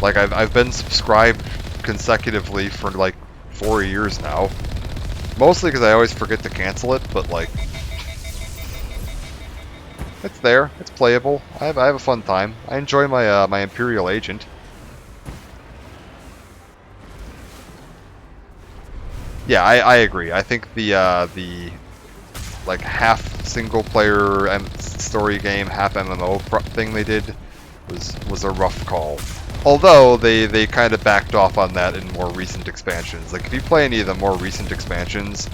Like I've been subscribed consecutively for like 4 years now. Mostly because I always forget to cancel it, but like it's there, it's playable. I have a fun time. I enjoy my my Imperial Agent. Yeah, I agree. I think the like half single player story game, half MMO thing they did was a rough call. Although they kind of backed off on that in more recent expansions. Like if you play any of the more recent expansions,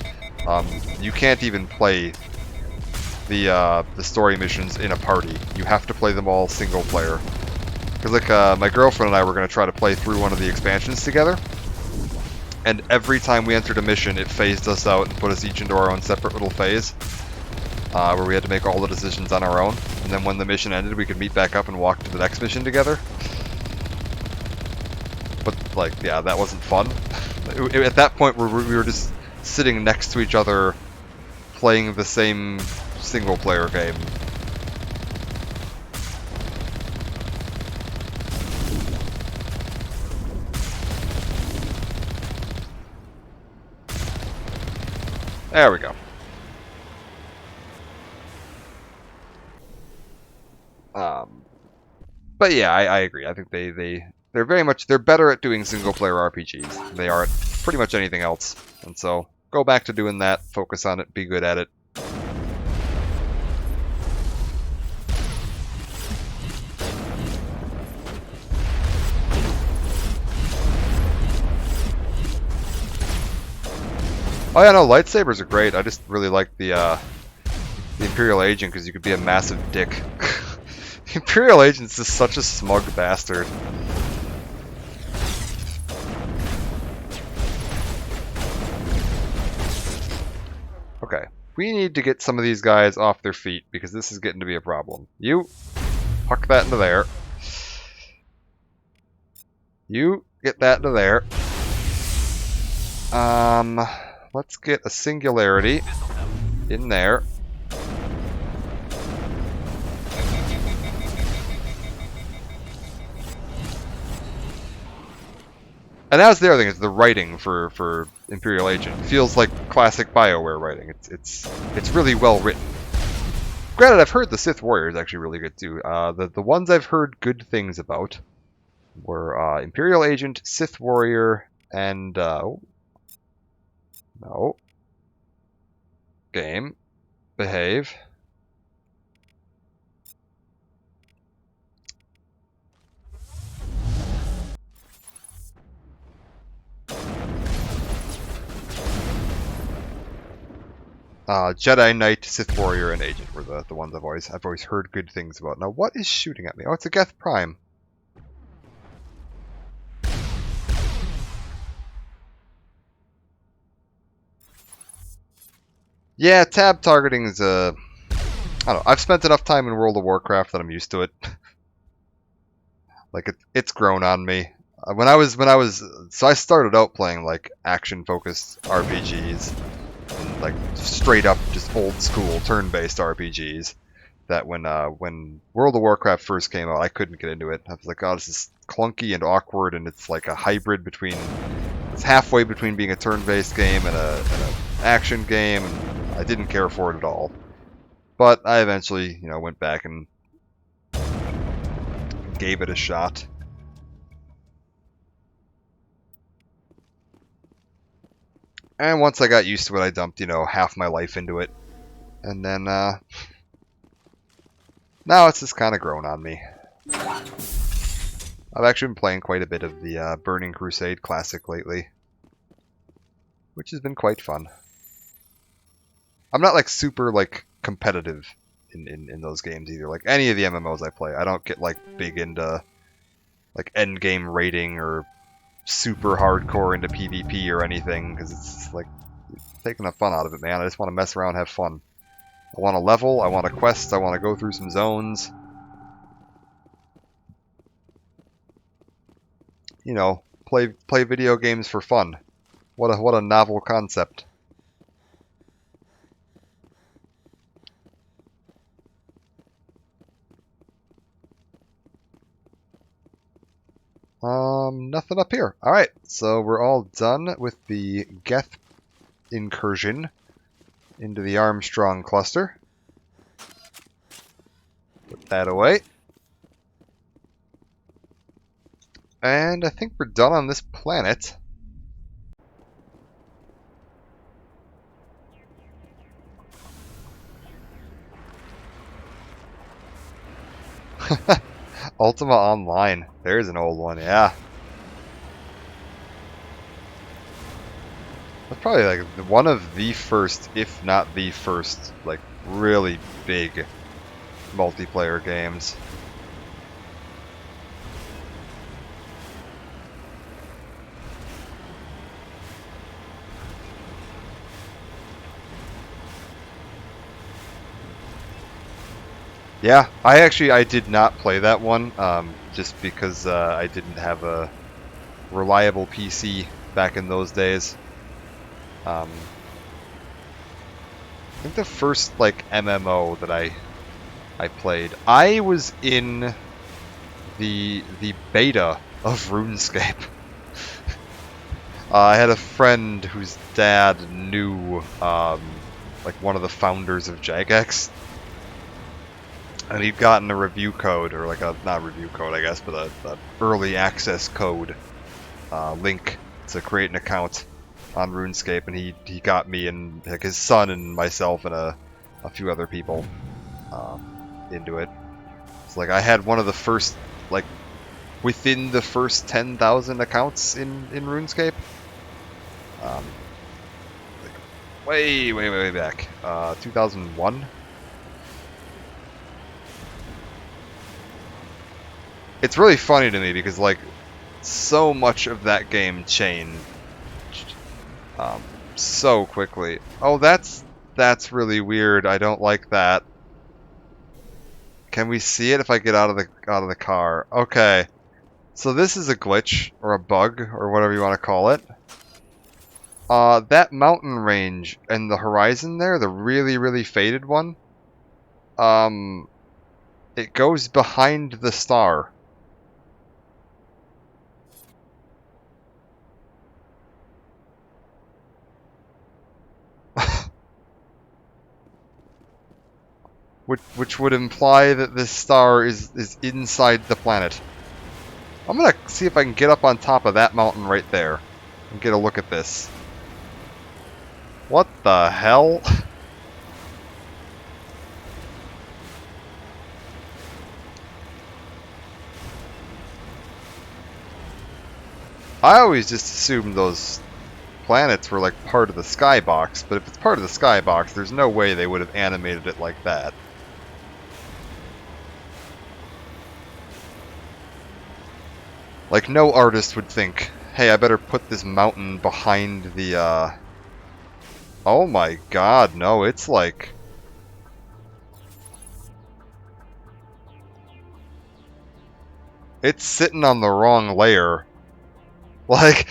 you can't even play the story missions in a party. You have to play them all single player. Because like my girlfriend and I were going to try to play through one of the expansions together, and every time we entered a mission, it phased us out and put us each into our own separate little phase, where we had to make all the decisions on our own. And then when the mission ended, we could meet back up and walk to the next mission together. But like, yeah, that wasn't fun. At that point, we were just sitting next to each other, playing the same single-player game. There we go. But yeah, I agree. I think they're very much, they're better at doing single-player RPGs than they are at pretty much anything else. And so, go back to doing that, focus on it, be good at it. Oh yeah, no, lightsabers are great. I just really like the Imperial Agent because you could be a massive dick. The Imperial Agent's just such a smug bastard. Okay, we need to get some of these guys off their feet because this is getting to be a problem. You, huck that into there. You, get that into there. let's get a singularity in there. And that was the other thing, is the writing for Imperial Agent. It feels like classic BioWare writing. It's really well written. Granted, I've heard the Sith Warrior is actually really good too. The ones I've heard good things about were Imperial Agent, Sith Warrior, and no. Game. Behave. Jedi Knight, Sith Warrior, and Agent were the ones I've always heard good things about. Now, what is shooting at me? Oh, it's a Geth Prime. Yeah, tab targeting is I don't know. I've spent enough time in World of Warcraft that I'm used to it. Like it's grown on me. So I started out playing like action-focused RPGs. Like straight up just old school turn-based RPGs that when World of Warcraft first came out, I couldn't get into it. I was like, oh, this is clunky and awkward, and it's like a hybrid between, it's halfway between being a turn-based game and an action game, and I didn't care for it at all. But I eventually, went back and gave it a shot. And once I got used to it, I dumped, half my life into it. And then, now it's just kind of grown on me. I've actually been playing quite a bit of the Burning Crusade Classic lately, which has been quite fun. I'm not, like, super, like, competitive in those games either. Like, any of the MMOs I play, I don't get, like, big into, like, endgame rating or super hardcore into PvP or anything, because it's like taking the fun out of it, man. I just want to mess around, have fun. I want to level, I want to quest, I want to go through some zones. Play video games for fun. What a novel concept. Nothing up here. Alright, so we're all done with the Geth incursion into the Armstrong cluster. Put that away. And I think we're done on this planet. Ultima Online. There's an old one, yeah. That's probably like one of the first, if not the first, like really big multiplayer games. Yeah, I did not play that one, just because I didn't have a reliable PC back in those days. I think the first like MMO that I played, I was in the beta of RuneScape. I had a friend whose dad knew like one of the founders of Jagex. And he'd gotten a review code, or like a, not review code I guess, but a early access code link to create an account on RuneScape, and he got me and like his son and myself and a few other people into it. It's like I had one of the first, like within the first 10,000 accounts in RuneScape. Like way back, 2001. It's really funny to me because, like, so much of that game changed so quickly. Oh, that's really weird. I don't like that. Can we see it if I get out of the car? Okay. So this is a glitch or a bug or whatever you want to call it. That mountain range and the horizon there, the really, really faded one, it goes behind the star. Which would imply that this star is inside the planet. I'm gonna see if I can get up on top of that mountain right there and get a look at this. What the hell? I always just assumed those planets were like part of the skybox, but if it's part of the skybox, there's no way they would have animated it like that. Like, no artist would think, hey, I better put this mountain behind the, Oh my god, no, it's like... It's sitting on the wrong layer. Like...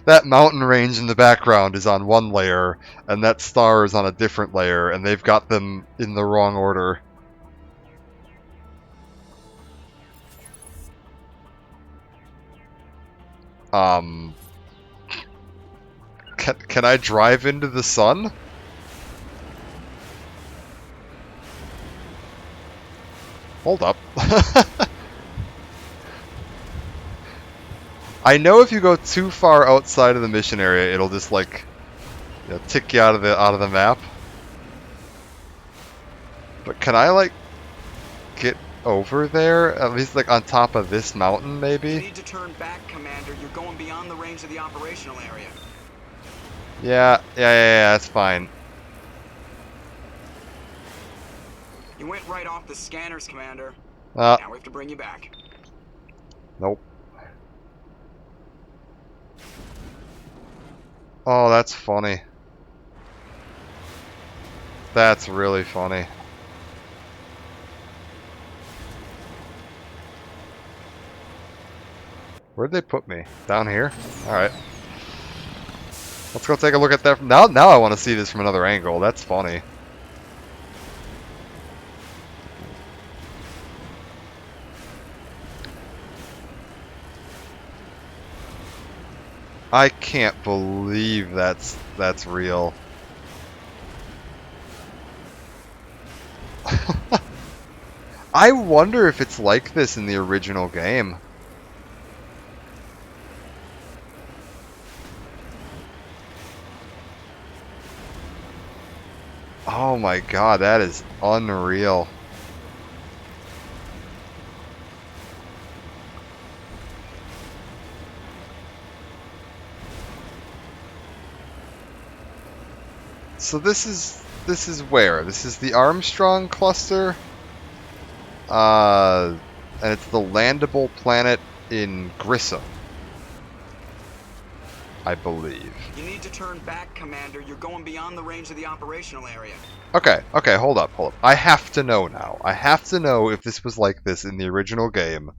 That mountain range in the background is on one layer, and that star is on a different layer, and they've got them in the wrong order. Can I drive into the sun? Hold up. I know if you go too far outside of the mission area, it'll just like, you know, tick you out of the map. But can I like get over there? At least like on top of this mountain, maybe? You need to turn back, Commander. You're going beyond the range of the operational area. Yeah, that's fine. You went right off the scanners, Commander. Now we have to bring you back. Nope. Oh, that's funny. That's really funny. Where'd they put me? Down here? Alright. Let's go take a look at that. Now I want to see this from another angle. That's funny. I can't believe that's real. I wonder if it's like this in the original game. Oh my god, that is unreal. So this is where? This is the Armstrong cluster? And it's the landable planet in Grissom, I believe. You need to turn back, Commander. You're going beyond the range of the operational area. Okay, hold up. I have to know now. I have to know if this was like this in the original game,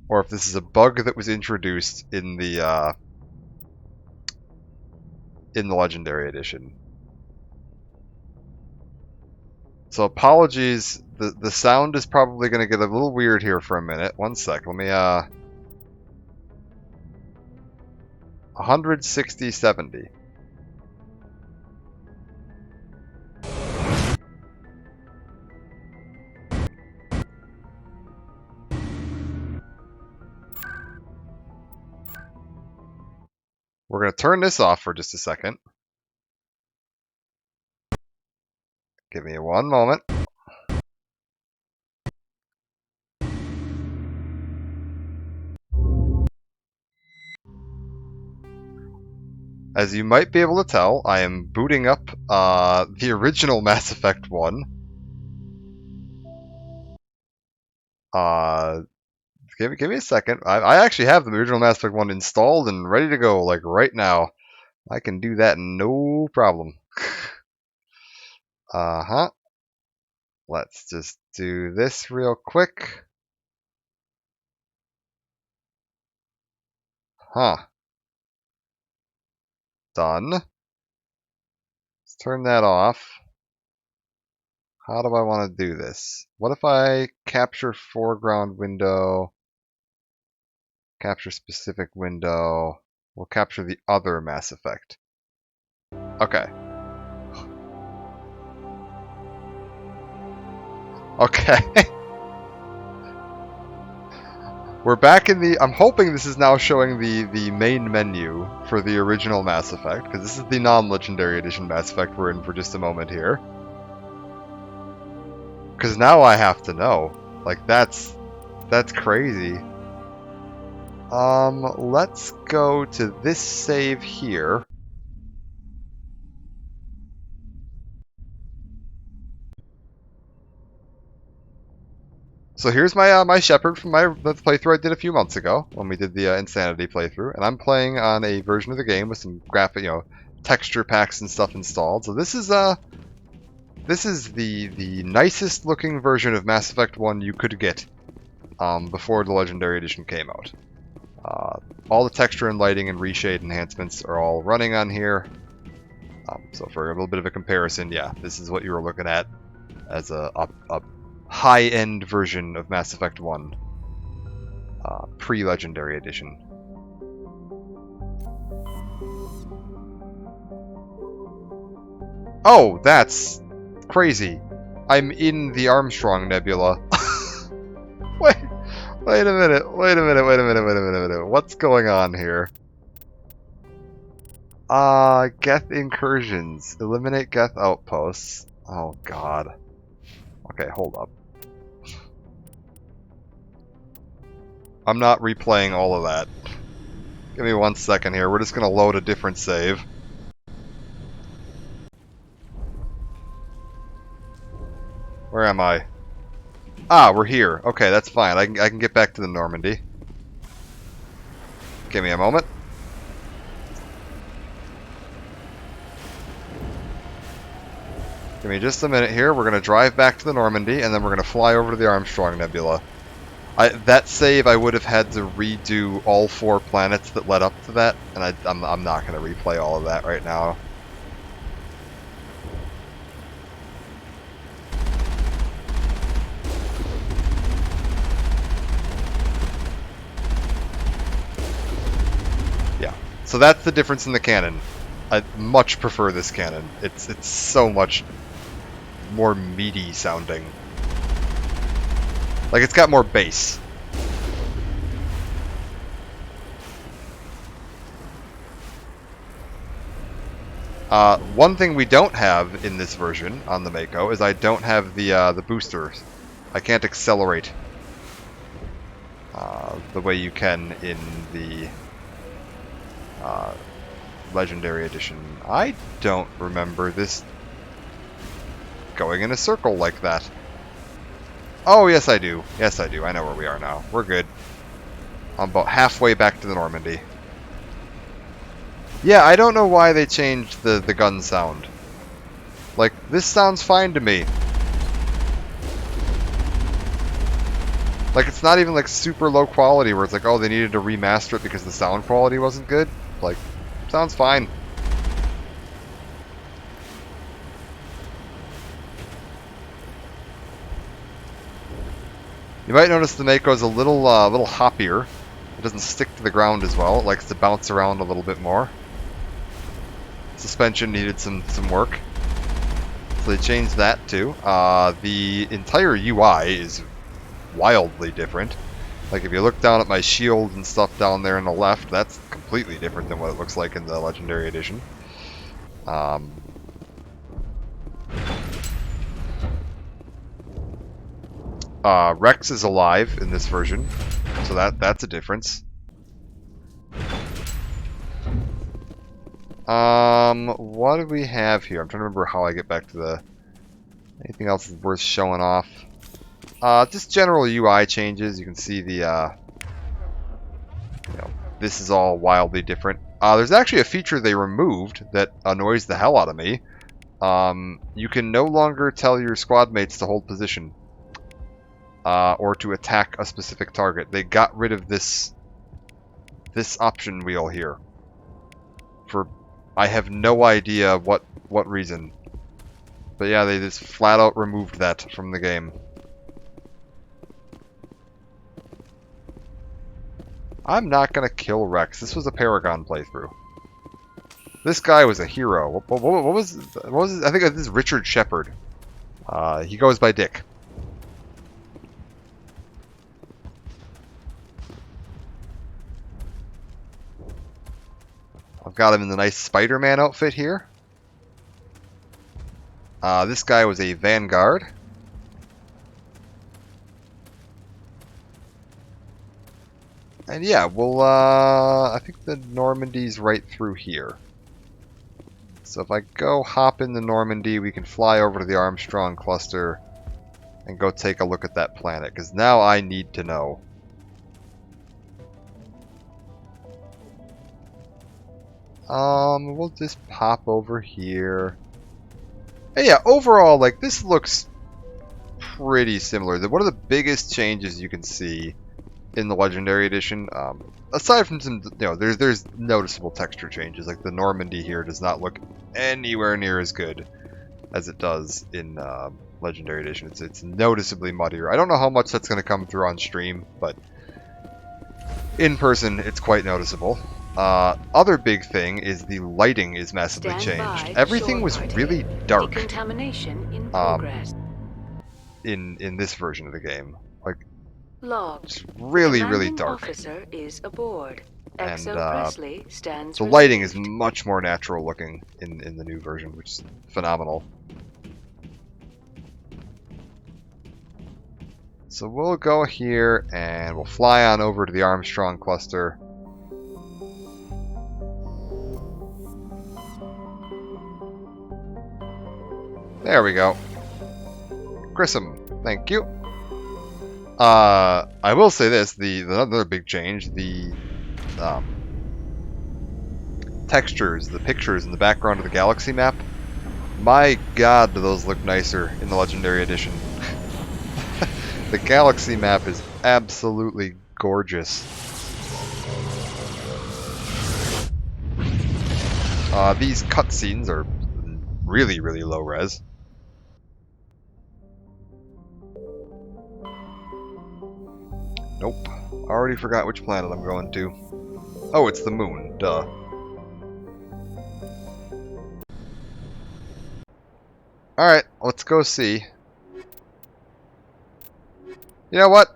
or if this is a bug that was introduced in the Legendary Edition. So apologies, the sound is probably going to get a little weird here for a minute. One sec, let me 160-70. We're going to turn this off for just a second. Give me one moment. As you might be able to tell, I am booting up the original Mass Effect 1. Give me a second. I actually have the original Mass Effect 1 installed and ready to go, like right now. I can do that no problem. Let's just do this real quick. done. Let's turn that off. How do I want to do this? What if I capture foreground window, capture specific window, we'll capture the other Mass Effect. Okay. Okay. We're back in the... I'm hoping this is now showing the main menu for the original Mass Effect, because this is the non-Legendary Edition Mass Effect we're in for just a moment here. Because now I have to know. Like, that's crazy. Let's go to this save here. So here's my my Shepard from the playthrough I did a few months ago when we did the Insanity playthrough, and I'm playing on a version of the game with some graphic, texture packs and stuff installed. So this is the nicest looking version of Mass Effect 1 you could get before the Legendary Edition came out. All the texture and lighting and reshade enhancements are all running on here. So for a little bit of a comparison, yeah, this is what you were looking at as a high-end version of Mass Effect 1, pre-Legendary Edition. Oh, that's crazy. I'm in the Armstrong Nebula. Wait a minute. What's going on here? Geth incursions. Eliminate Geth outposts. Oh, God. Okay, hold up. I'm not replaying all of that. Give me 1 second here. We're just going to load a different save. Where am I? Ah, we're here. Okay, that's fine. I can get back to the Normandy. Give me a moment. Give me just a minute here. We're going to drive back to the Normandy, and then we're going to fly over to the Armstrong Nebula. That save, I would have had to redo all 4 planets that led up to that, and I'm not going to replay all of that right now. Yeah, so that's the difference in the canon. I much prefer this canon. It's so much more meaty sounding. Like, it's got more bass. One thing we don't have in this version on the Mako is I don't have the boosters. I can't accelerate the way you can in the Legendary Edition. I don't remember this going in a circle like that. Oh, yes I do. Yes I do. I know where we are now. We're good. I'm about halfway back to the Normandy. Yeah, I don't know why they changed the gun sound. Like, this sounds fine to me. Like, it's not even like super low quality where it's like, oh, they needed to remaster it because the sound quality wasn't good. Like, sounds fine. You might notice the Mako is a little hoppier. It doesn't stick to the ground as well. It likes to bounce around a little bit more. Suspension needed some work. So they changed that too. The entire UI is wildly different. Like if you look down at my shield and stuff down there on the left, that's completely different than what it looks like in the Legendary Edition. Rex is alive in this version, so that's a difference. What do we have here? I'm trying to remember how I get back to the... Anything else worth showing off? Just general UI changes. You can see the, this is all wildly different. There's actually a feature they removed that annoys the hell out of me. You can no longer tell your squad mates to hold position. Or to attack a specific target. They got rid of this option wheel here. For I have no idea what reason. But yeah, they just flat out removed that from the game. I'm not gonna kill Rex. This was a Paragon playthrough. This guy was a hero. What was his, I think this is Richard Shepard. He goes by Dick. I've got him in the nice Spider-Man outfit here. This guy was a Vanguard. And yeah, we'll, I think the Normandy's right through here. So if I go hop in the Normandy, we can fly over to the Armstrong cluster and go take a look at that planet, because now I need to know. We'll just pop over here. And yeah, overall, like, this looks pretty similar. One of the biggest changes you can see in the Legendary Edition, aside from some, you know, there's noticeable texture changes. Like the Normandy here does not look anywhere near as good as it does in Legendary Edition. It's noticeably muddier. I don't know how much that's going to come through on stream, but in person, it's quite noticeable. Other big thing is the lighting is massively changed. Everything was really dark. Decontamination in progress. In this version of the game, like, Logged. it's really dark. Officer is aboard. And Exo Presley stands the lighting is much more natural looking in the new version, which is phenomenal. So we'll go here and we'll fly on over to the Armstrong cluster. There we go. Grissom, thank you. I will say this, the another big change, the textures, the pictures in the background of the galaxy map. My god, do those look nicer in the Legendary Edition. The galaxy map is absolutely gorgeous. These cutscenes are really low res. Nope. Already forgot which planet I'm going to. Oh, it's the moon. Duh. Alright, let's go see. You know what?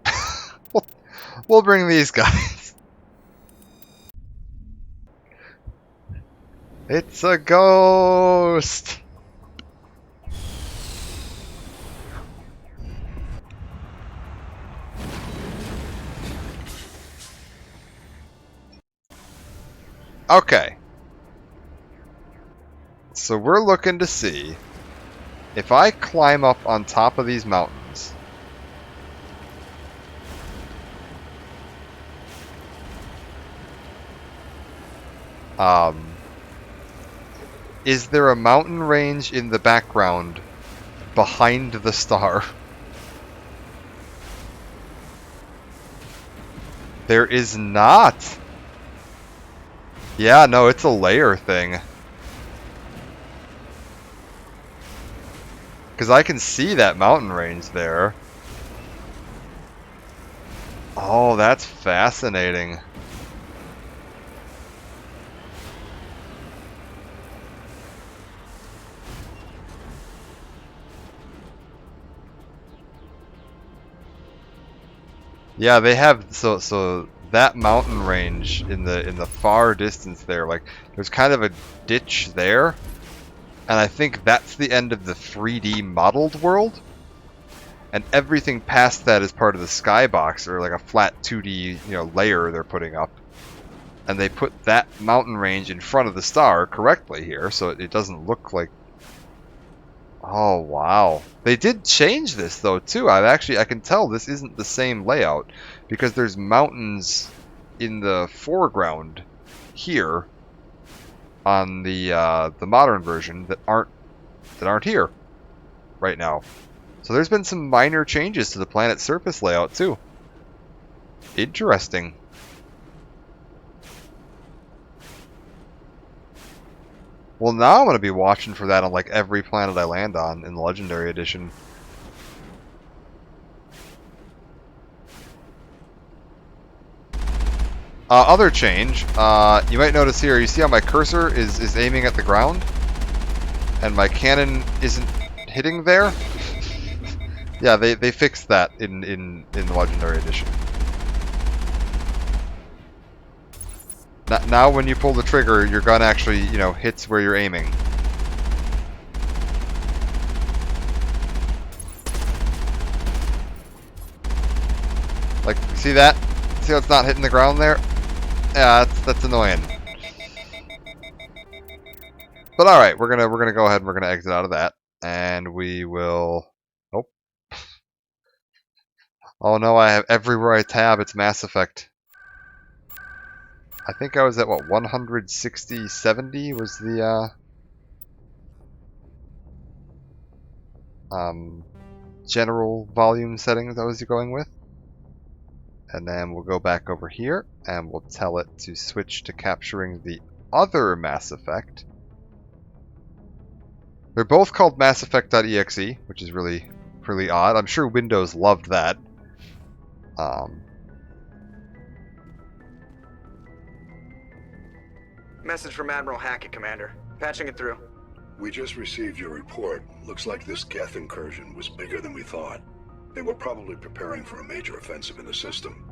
We'll bring these guys. It's a ghost! Okay. So we're looking to see if I climb up on top of these mountains. Is there a mountain range in the background behind the star? There is not. Yeah, no, it's a layer thing. Because I can see that mountain range there. Oh, that's fascinating. Yeah, they have so that mountain range in the far distance there, like there's kind of a ditch there, and I think that's the end of the 3D modeled world, and everything past that is part of the skybox, or like a flat 2D layer they're putting up, and they put that mountain range in front of the star correctly here, so it doesn't look like. Oh wow, they did change this though too. I can tell this isn't the same layout because there's mountains in the foreground here on the modern version that aren't here right now. So there's been some minor changes to the planet's surface layout too. Interesting. Well, now I'm going to be watching for that on like every planet I land on in the Legendary Edition. Other change, you might notice here, you see how my cursor is aiming at the ground? And my cannon isn't hitting there? Yeah, they fixed that in the Legendary Edition. Now when you pull the trigger, your gun actually, you know, hits where you're aiming. Like, see that? See how it's not hitting the ground there? Yeah, that's annoying. But all right, we're gonna go ahead and we're gonna exit out of that, and we will. Oh, oh no! I have everywhere I tab. It's Mass Effect. I think I was at what 160, 70 was the general volume settings I was going with. And then we'll go back over here and we'll tell it to switch to capturing the other Mass Effect. They're both called Mass Effect.exe, which is really odd. I'm sure Windows loved that. Message from Admiral Hackett, Commander. Patching it through. We just received your report. Looks like this Geth incursion was bigger than we thought. They were probably preparing for a major offensive in the system.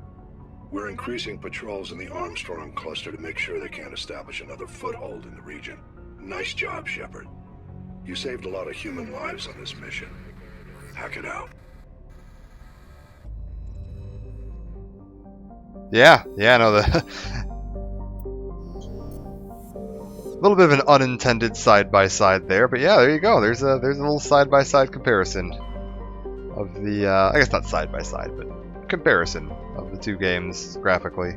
We're increasing patrols in the Armstrong cluster to make sure they can't establish another foothold in the region. Nice job, Shepard. You saved a lot of human lives on this mission. Hack it out. Yeah, no, the a little bit of an unintended side-by-side there, but yeah, there you go. There's a little side-by-side comparison of the, I guess not side-by-side, but comparison of the two games graphically.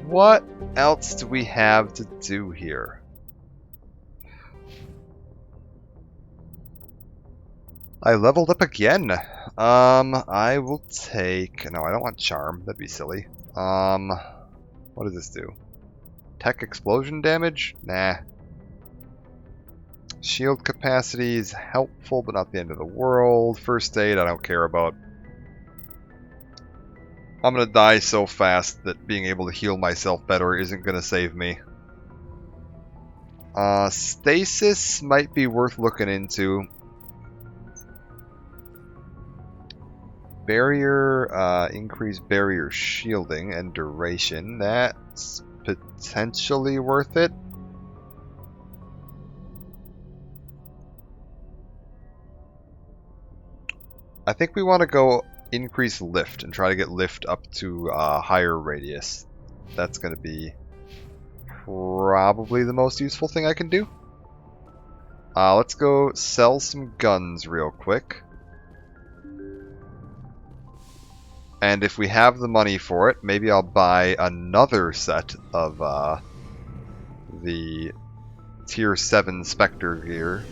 What else do we have to do here? I leveled up again. I will take... No, I don't want Charm. That'd be silly. What does this do? Tech explosion damage? Nah. Shield capacity is helpful, but not the end of the world. First aid, I don't care about. I'm gonna die so fast that being able to heal myself better isn't gonna save me. Stasis might be worth looking into. Barrier, increased barrier shielding and duration. That's potentially worth it. I think we want to go increase lift and try to get lift up to a higher radius. That's going to be probably the most useful thing I can do. Let's go sell some guns real quick. And if we have the money for it, maybe I'll buy another set of the Tier 7 Spectre gear.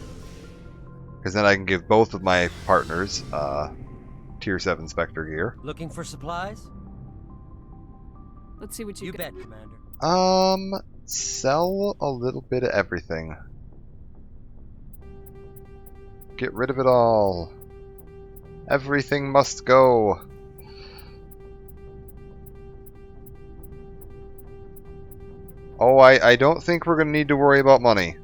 Because then I can give both of my partners Tier 7 Spectre gear. Looking for supplies? Let's see what you bet, Commander. Sell a little bit of everything. Get rid of it all. Everything must go. Oh, I don't think we're going to need to worry about money.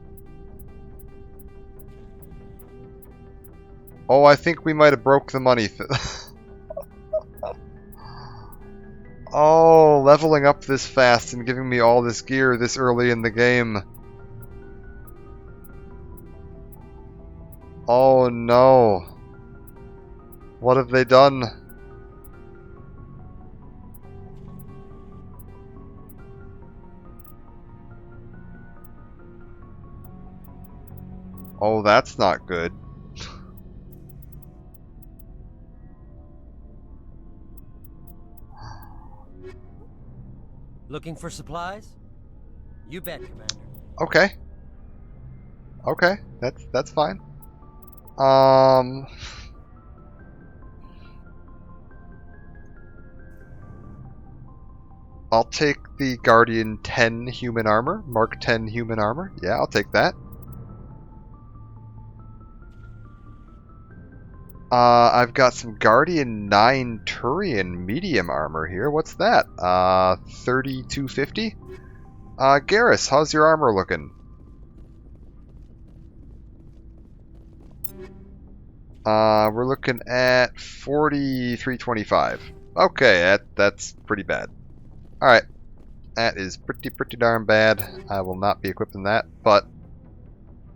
Oh, I think we might have broke the money. Oh, leveling up this fast and giving me all this gear this early in the game. Oh no. What have they done? Oh, that's not good. Looking for supplies? You bet, Commander. Okay. Okay, that's fine. I'll take the Guardian 10 human armor. Mark 10 human armor. Yeah, I'll take that. I've got some Guardian 9 Turian medium armor here. What's that? 3250? Garrus, how's your armor looking? We're looking at 4325. Okay, that's pretty bad. Alright. That is pretty darn bad. I will not be equipping that, but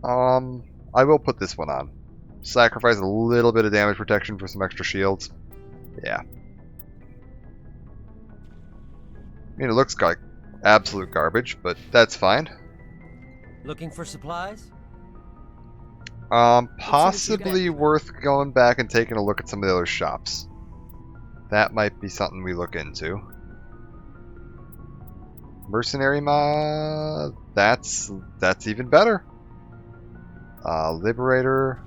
I will put this one on. Sacrifice a little bit of damage protection for some extra shields. Yeah. I mean, it looks like absolute garbage, but that's fine. Looking for supplies? Possibly worth going back and taking a look at some of the other shops. That might be something we look into. Mercenary mod, that's even better. Liberator,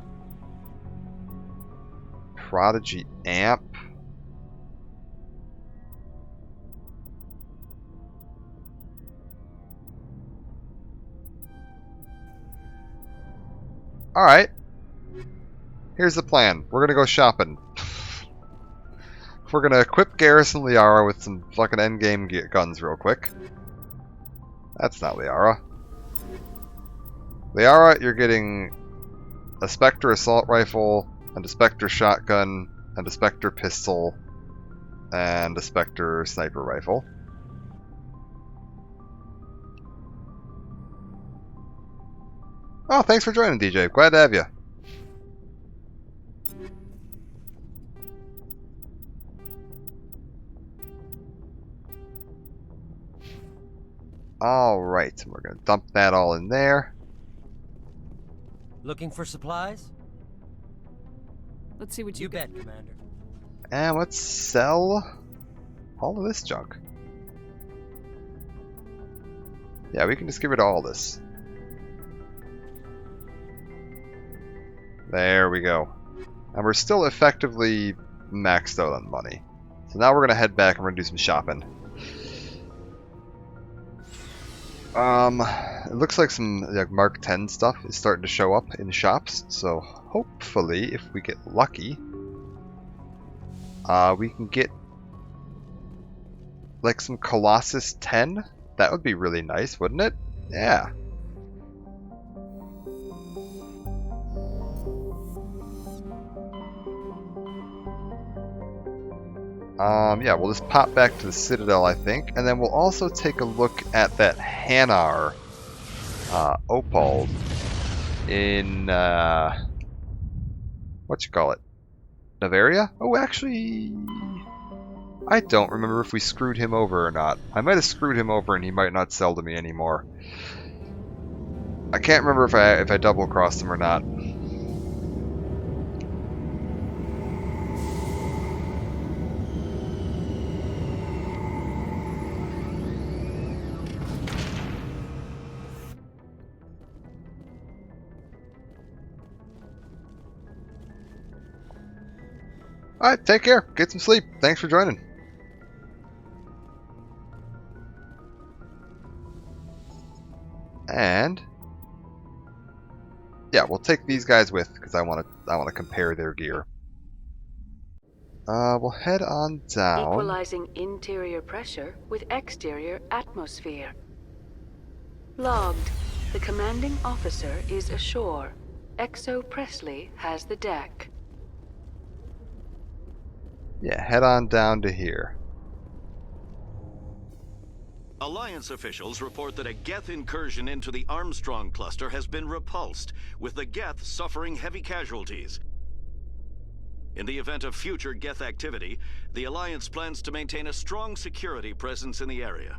Prodigy Amp. Alright. Here's the plan. We're gonna go shopping. We're gonna equip Garrus and Liara with some fucking endgame guns real quick. That's not Liara. Liara, you're getting a Spectre assault rifle, and a Spectre shotgun, and a Spectre pistol, and a Spectre sniper rifle. Oh, thanks for joining, DJ. Glad to have you. Alright, we're going to dump that all in there. Looking for supplies? Let's see what you bet, Commander. And let's sell all of this junk. Yeah, we can just get rid of all this. There we go. And we're still effectively maxed out on money. So now we're going to head back and we're going to do some shopping. It looks like some like Mark 10 stuff is starting to show up in shops. So hopefully, if we get lucky, we can get like some Colossus 10. That would be really nice, wouldn't it? Yeah. Yeah, we'll just pop back to the Citadel, I think, and then we'll also take a look at that Hanar Opal in what you call it, Noveria? Oh, actually, I don't remember if we screwed him over or not. I might have screwed him over, and he might not sell to me anymore. I can't remember if I double crossed him or not. Alright, take care. Get some sleep. Thanks for joining. And yeah, we'll take these guys with because I want to compare their gear. We'll head on down. Equalizing interior pressure with exterior atmosphere. Logged. The commanding officer is ashore. Exo Presley has the deck. Yeah, head on down to here. Alliance officials report that a Geth incursion into the Armstrong cluster has been repulsed, with the Geth suffering heavy casualties. In the event of future Geth activity, the Alliance plans to maintain a strong security presence in the area.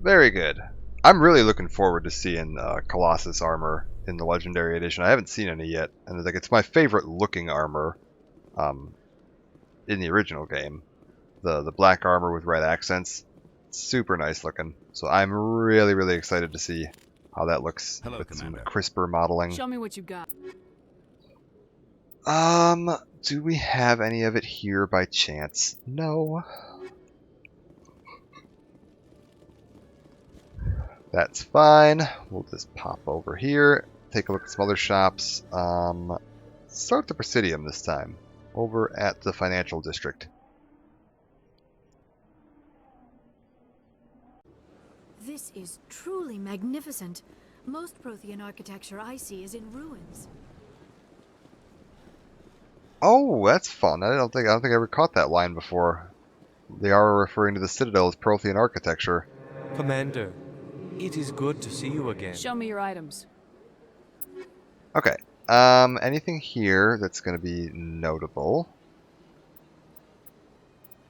Very good. I'm really looking forward to seeing Colossus armor in the Legendary Edition. I haven't seen any yet, and like it's my favorite looking armor in the original game. The black armor with red accents, super nice looking. So I'm really excited to see how that looks. Hello, with Commander. some crisper modeling. Show me what you got. Do we have any of it here by chance? No. That's fine. We'll just pop over here, take a look at some other shops. Start the Presidium this time, over at the Financial District. This is truly magnificent. Most Prothean architecture I see is in ruins. Oh, that's fun. I don't think I ever caught that line before. They are referring to the Citadel as Prothean architecture. Commander, it is good to see you again. Show me your items. Okay. Anything here that's going to be notable?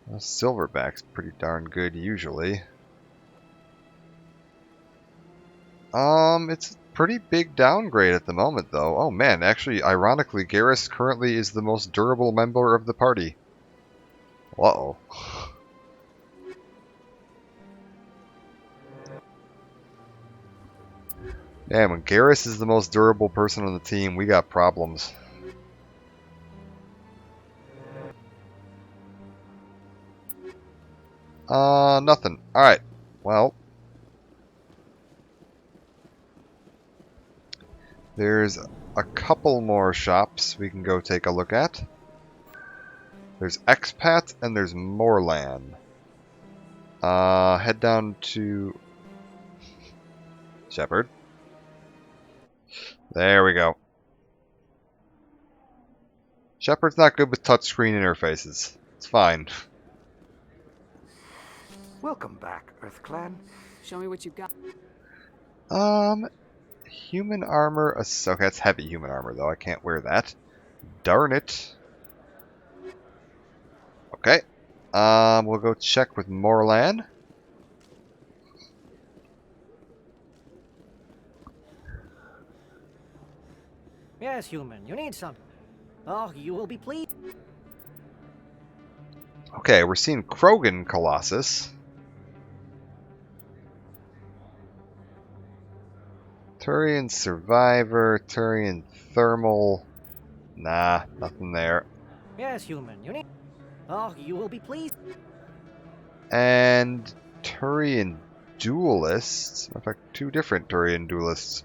Well, Silverback's pretty darn good usually. It's a pretty big downgrade at the moment, though. Oh man, actually, ironically, Garrus currently is the most durable member of the party. Uh-oh. Man, when Garrus is the most durable person on the team, we got problems. Nothing. Alright. Well. There's a couple more shops we can go take a look at. There's Expat and there's Moorland. Head down to Shepard. There we go. Shepard's not good with touchscreen interfaces. It's fine. Welcome back, EarthClan. Show me what you've got. Human armor. Okay, that's heavy human armor, though. I can't wear that. Darn it. Okay. We'll go check with Moorland. Yes, human, you need something. Oh, you will be pleased. Okay, we're seeing Krogan Colossus. Turian Survivor, Turian Thermal. Nah, nothing there. Yes, human, you need. Oh, you will be pleased. And Turian Duelists. In fact, two different Turian Duelists.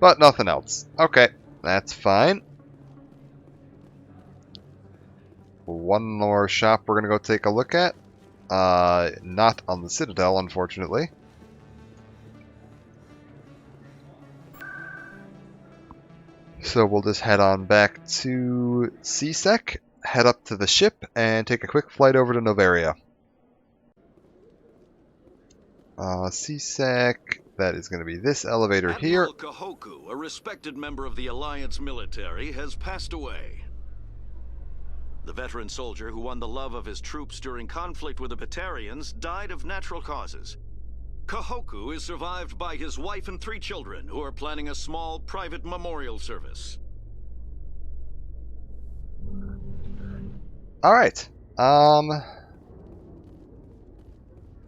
But nothing else. Okay, that's fine. One more shop we're going to go take a look at. Not on the Citadel, unfortunately. So we'll just head on back to C-Sec, head up to the ship, and take a quick flight over to Noveria. C-Sec, that is going to be this elevator here. Admiral Kahoku, a respected member of the Alliance military, has passed away. The veteran soldier who won the love of his troops during conflict with the Batarians died of natural causes. Kahoku is survived by his wife and 3 children, who are planning a small private memorial service. Alright.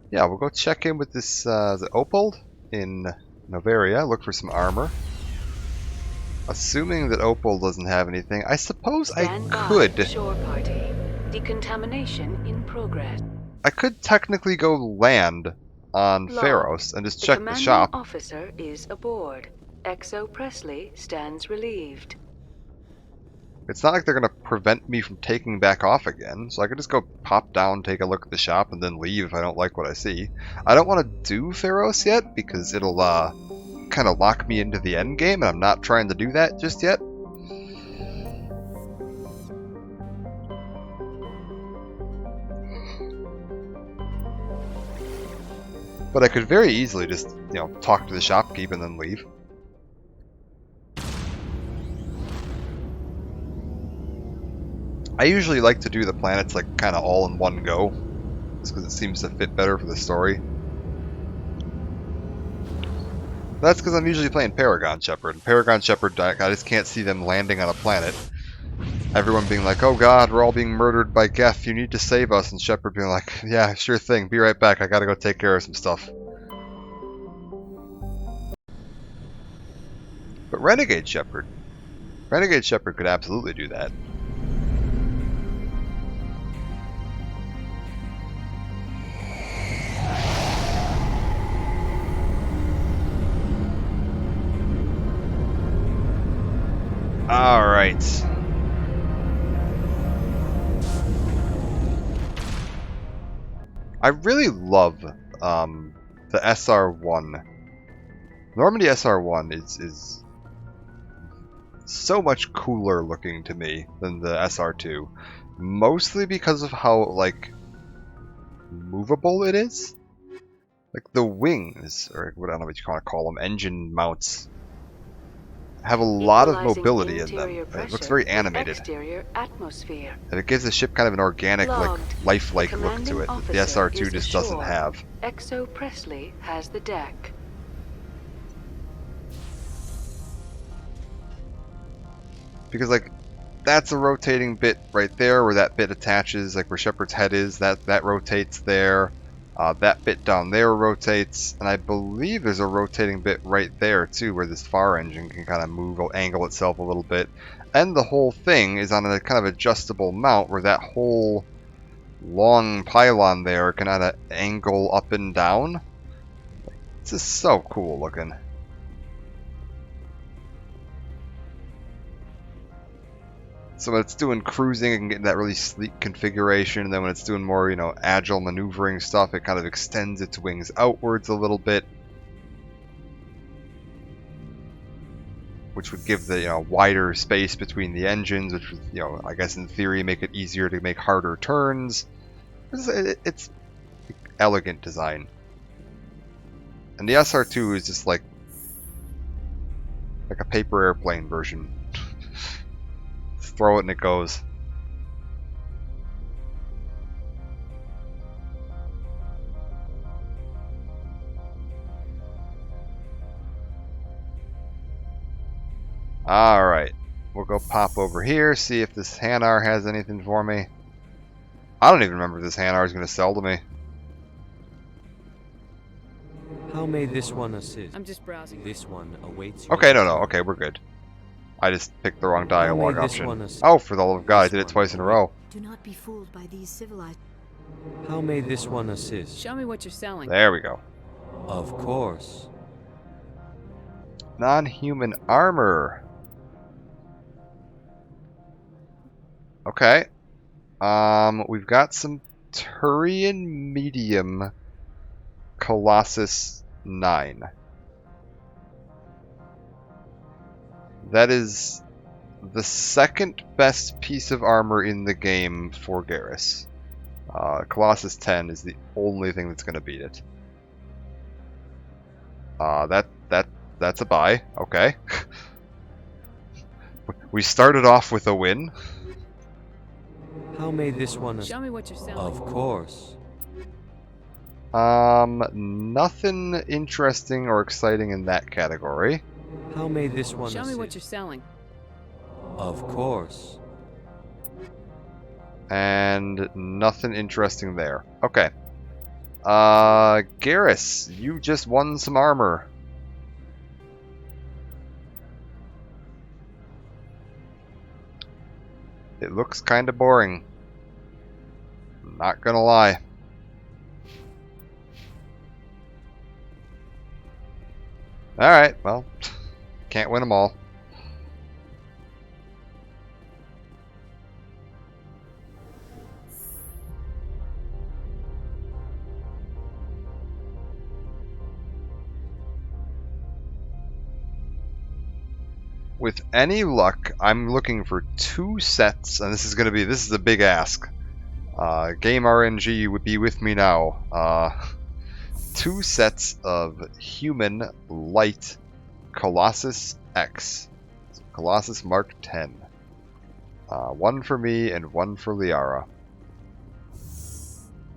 Yeah, we'll go check in with this, the Opold in Noveria, look for some armor. Assuming that Opold doesn't have anything, I suppose Stand I could. by, shore party. Decontamination in progress. I could technically go land on Log. Pharos and just check the shop. The commanding officer is aboard. Exo Presley stands relieved. It's not like they're going to prevent me from taking back off again, so I could just go pop down, take a look at the shop, and then leave if I don't like what I see. I don't want to do Pharos yet, because it'll kind of lock me into the end game, and I'm not trying to do that just yet. But I could very easily just, talk to the shopkeep and then leave. I usually like to do the planets kind of all in one go, just because it seems to fit better for the story. That's because I'm usually playing Paragon Shepard. And Paragon Shepard, I just can't see them landing on a planet. Everyone being like, oh god, we're all being murdered by Geth, you need to save us. And Shepard being like, yeah, sure thing, be right back, I gotta go take care of some stuff. But Renegade Shepard could absolutely do that. Alright. I really love the SR1. Normandy SR1 is so much cooler looking to me than the SR2. Mostly because of how, like, movable it is. Like, the wings, or I don't know what you want to call them, engine mounts, have a lot of mobility in them. It looks very animated. Atmosphere. And it gives the ship kind of an organic, like, lifelike look to it that the SR2 just doesn't have. XO Presley has the deck. Because, like, that's a rotating bit right there where that bit attaches, like where Shepard's head is, that rotates there. That bit down there rotates, and I believe there's a rotating bit right there too where this far engine can kind of move, angle itself a little bit. And the whole thing is on a kind of adjustable mount where that whole long pylon there can kind of angle up and down. This is so cool looking. So when it's doing cruising, it can get that really sleek configuration, and then when it's doing more, you know, agile maneuvering stuff, it kind of extends its wings outwards a little bit, which would give the, you know, wider space between the engines, which would, you know, I guess in theory make it easier to make harder turns. It's elegant design. And the SR2 is just like a paper airplane version. Throw it and it goes. Alright. We'll go pop over here, see if this Hanar has anything for me. I don't even remember if this Hanar is going to sell to me. How may this one assist? I'm just browsing. This one awaits. Okay, no. Okay, we're good. I just picked the wrong dialogue option. Oh, for the love of God, I did it twice in a row. Do not be fooled by these civilized. How may this one assist? Show me what you're selling. There we go. Of course. Non-human armor. Okay. We've got some Turian medium Colossus 9. That is the second best piece of armor in the game for Garrus. Colossus 10 is the only thing that's going to beat it. That's a buy. Okay. We started off with a win. How may this one Show me what you're selling. Of course. Nothing interesting or exciting in that category. How may this one Show me assist? what you're selling. Of course. And nothing interesting there. Okay. Garrus, you just won some armor. It looks kind of boring. Not gonna lie. Alright, well, can't win them all. With any luck, I'm looking for 2 sets, and this is a big ask. Game RNG would be with me now. 2 sets of human light Colossus X. Colossus Mark 10. One for me and one for Liara.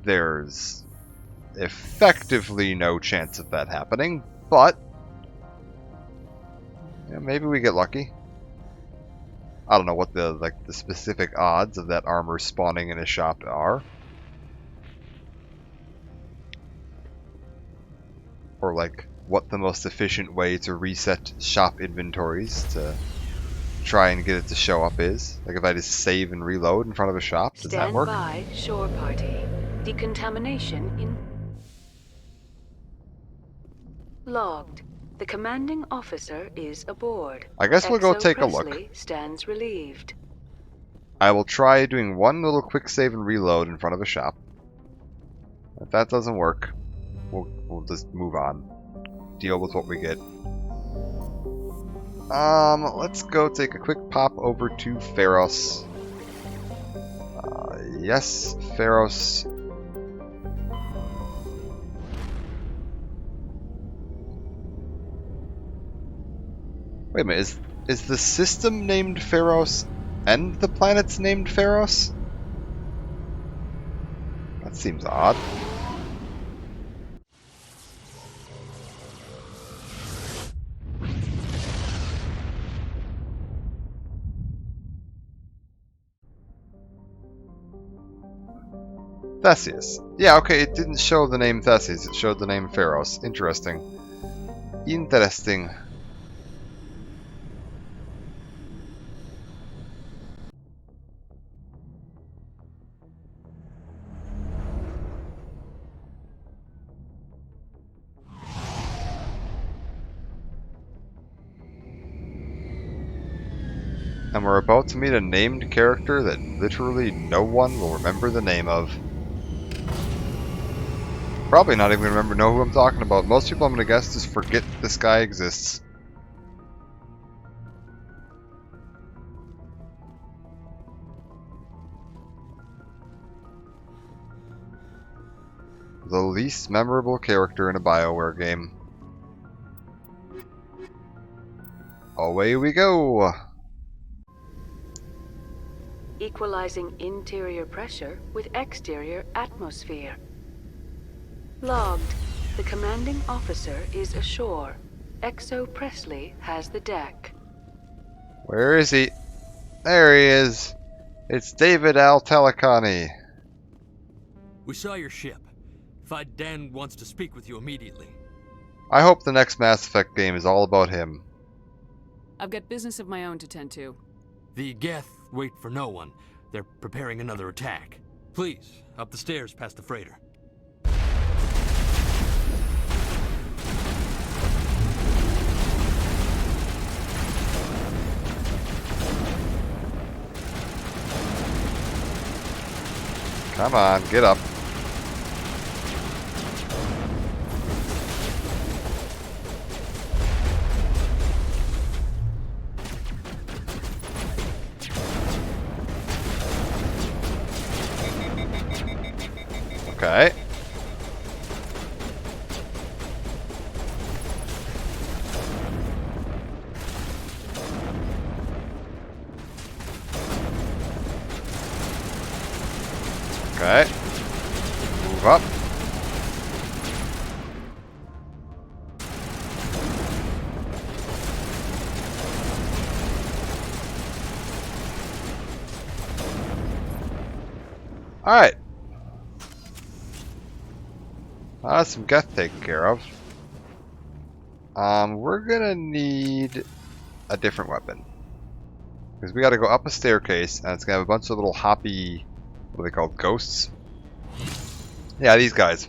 There's effectively no chance of that happening, but yeah, maybe we get lucky. I don't know what the specific odds of that armor spawning in a shop are. Or like what the most efficient way to reset shop inventories to try and get it to show up is. Like if I just save and reload in front of a shop, does that work? Stand by, shore party. Decontamination in... Logged. The commanding officer is aboard. I guess we'll go XO take a look. Presley stands relieved. I will try doing one little quick save and reload in front of a shop. If that doesn't work, we'll just move on. Deal with what we get. Let's go take a quick pop over to Pharos. Yes, Pharos. Wait a minute, is the system named Pharos and the planet's named Pharos? That seems odd. Theseus. Yeah, okay, it didn't show the name Theseus, it showed the name Pharos. Interesting. Interesting. And we're about to meet a named character that literally no one will remember the name of. Probably not even know who I'm talking about. Most people, I'm going to guess, just forget this guy exists. The least memorable character in a BioWare game. Away we go! Equalizing interior pressure with exterior atmosphere. Logged. The commanding officer is ashore. XO Presley has the deck. Where is he? There he is. It's David Al-Telecani. We saw your ship. Fide Dan wants to speak with you immediately. I hope the next Mass Effect game is all about him. I've got business of my own to tend to. The Geth wait for no one. They're preparing another attack. Please, up the stairs past the freighter. Come on, get up. Okay. Okay. Move up. Alright. That's some Geth taken care of. We're gonna need a different weapon. Because we gotta go up a staircase, and it's gonna have a bunch of little hoppy, what are they called, ghosts? Yeah, these guys.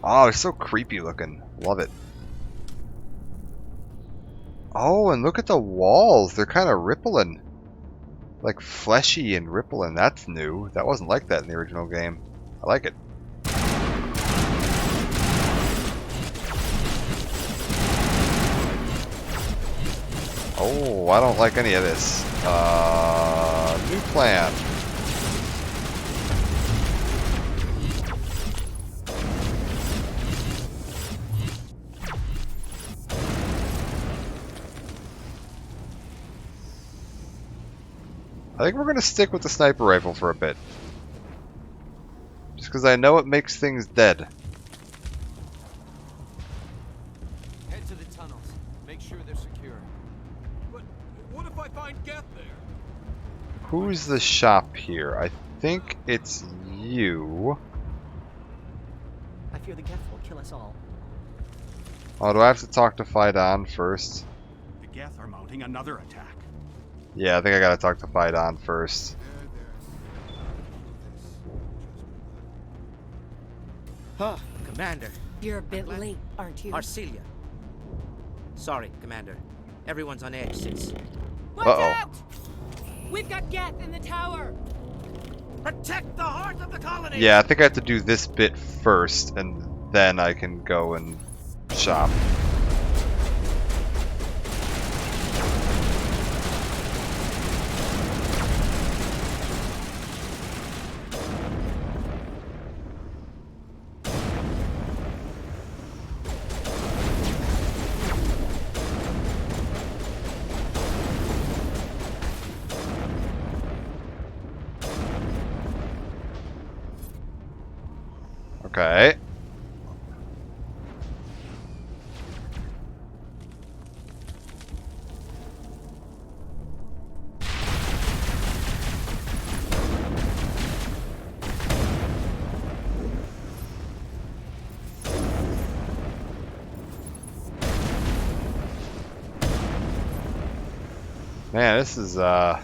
Oh, they're so creepy looking. Love it. Oh, and look at the walls. They're kind of rippling. Like fleshy and rippling. That's new. That wasn't like that in the original game. I like it. Oh, I don't like any of this. New plan. I think we're going to stick with the sniper rifle for a bit. Just because I know it makes things dead. Head to the tunnels. Make sure they're secure. But what if I find Geth there? Who's the shop here? I think it's you. I fear the Geth will kill us all. Oh, do I have to talk to Phidon first? The Geth are mounting another attack. Yeah, I think I gotta talk to Phidon first. Oh, Commander. You're a bit late, aren't you? Arcelia. Sorry, Commander. Everyone's on edge since... Watch out! We've got Geth in the tower! Protect the heart of the colony! Yeah, I think I have to do this bit first, and then I can go and shop. Okay. Man, this is really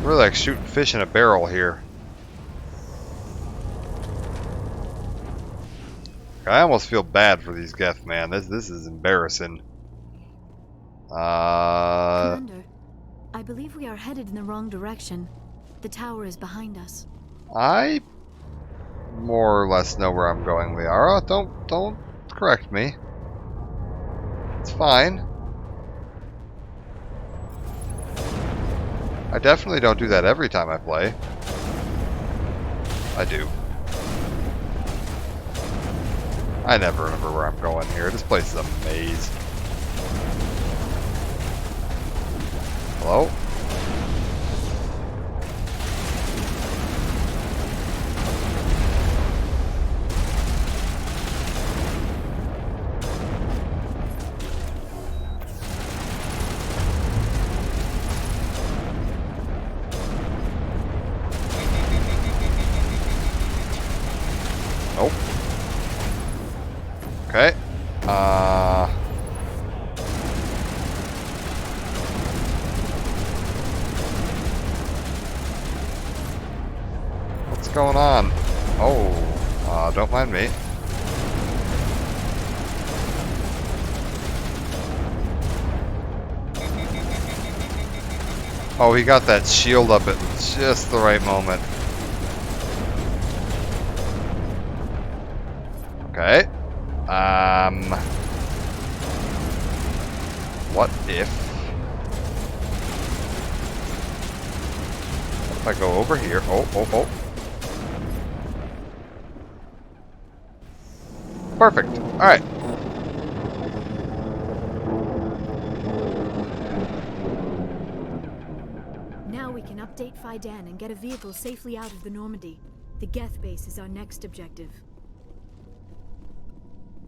like shooting fish in a barrel here. I almost feel bad for these Geth, man. This is embarrassing. Commander, I believe we are headed in the wrong direction. The tower is behind us. I more or less know where I'm going, Liara. Don't correct me. It's fine. I definitely don't do that every time I play. I do. I never remember where I'm going here. This place is a maze. Hello? Nope. Okay. What's going on? Oh, don't mind me. Oh, he got that shield up at just the right moment. Okay. What if I go over here? Oh. Perfect. Alright. Now we can update Faidan and get a vehicle safely out of the Normandy. The Geth base is our next objective.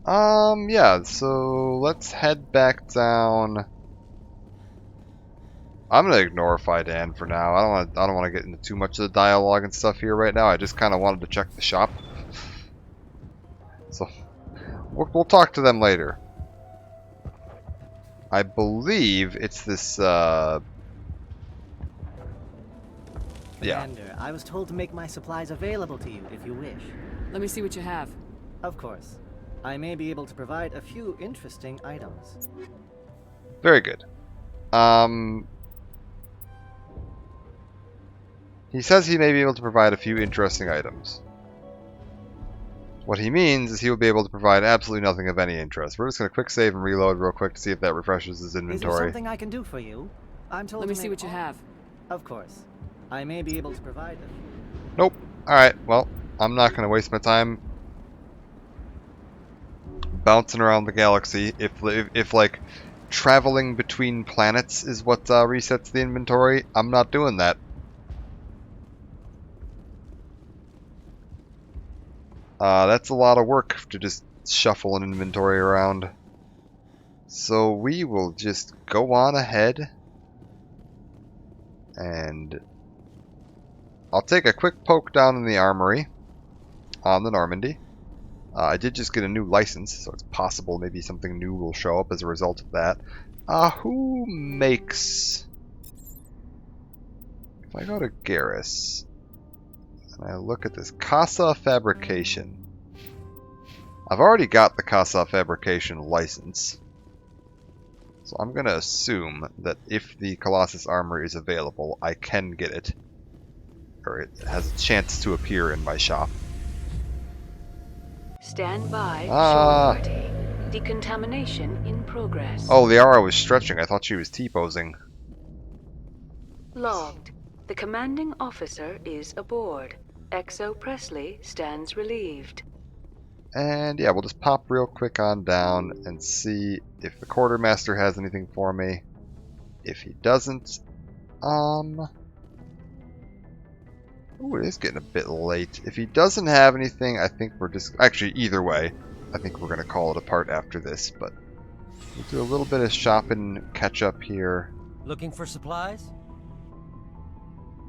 Yeah, so let's head back down. I'm gonna ignore Faidan for now. I don't want to get into too much of the dialogue and stuff here right now. I just kind of wanted to check the shop. So we'll talk to them later. I believe it's this yeah. Commander, I was told to make my supplies available to you if you wish. Let me see what you have. Of course. I may be able to provide a few interesting items. Very good. He says he may be able to provide a few interesting items. What he means is he will be able to provide absolutely nothing of any interest. We're just going to quick save and reload real quick to see if that refreshes his inventory. Is there something I can do for you? I'm told Let me see what you have. Of course. I may be able to provide them. Nope. Alright, well, I'm not going to waste my time bouncing around the galaxy. If like traveling between planets is what resets the inventory, I'm not doing that. That's a lot of work to just shuffle an inventory around. So we will just go on ahead and I'll take a quick poke down in the armory on the Normandy. I did just get a new license, so it's possible maybe something new will show up as a result of that. Who makes... If I go to Garrus, and I look at this Casa Fabrication, I've already got the Casa Fabrication license. So I'm going to assume that if the Colossus armor is available, I can get it. Or it has a chance to appear in my shop. Stand by, shore party. Decontamination in progress. Oh, Liara was stretching. I thought she was T-posing. Logged. The commanding officer is aboard. Exo Presley stands relieved. And yeah, we'll just pop real quick on down and see if the quartermaster has anything for me. If he doesn't, ooh, it is getting a bit late. If he doesn't have anything, I think we're just... Actually, either way, I think we're going to call it a part after this, but we'll do a little bit of shopping, catch up here. Looking for supplies?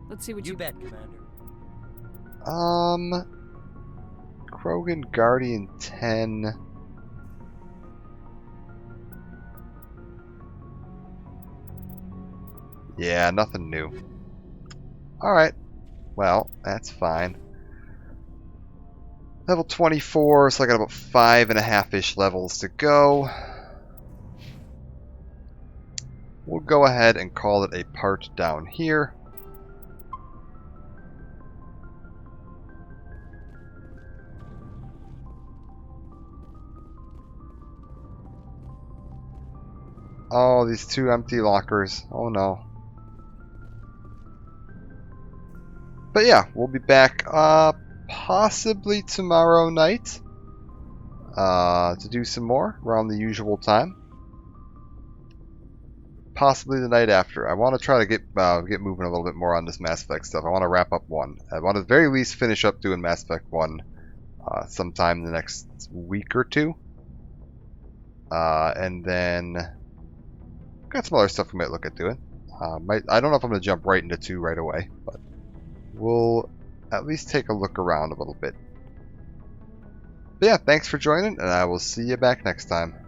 Let's see what you bet, Commander. Krogan Guardian 10. Yeah, nothing new. Alright. Well, that's fine. Level 24, so I got about 5.5-ish levels to go. We'll go ahead and call it a part down here. Oh, these 2 empty lockers. Oh no. But yeah, we'll be back possibly tomorrow night to do some more around the usual time. Possibly the night after. I want to try to get moving a little bit more on this Mass Effect stuff. I want to wrap up 1. I want to at the very least finish up doing Mass Effect 1 sometime in the next week or 2. And then got some other stuff we might look at doing. I don't know if I'm going to jump right into 2 right away, but we'll at least take a look around a little bit. But yeah, thanks for joining, and I will see you back next time.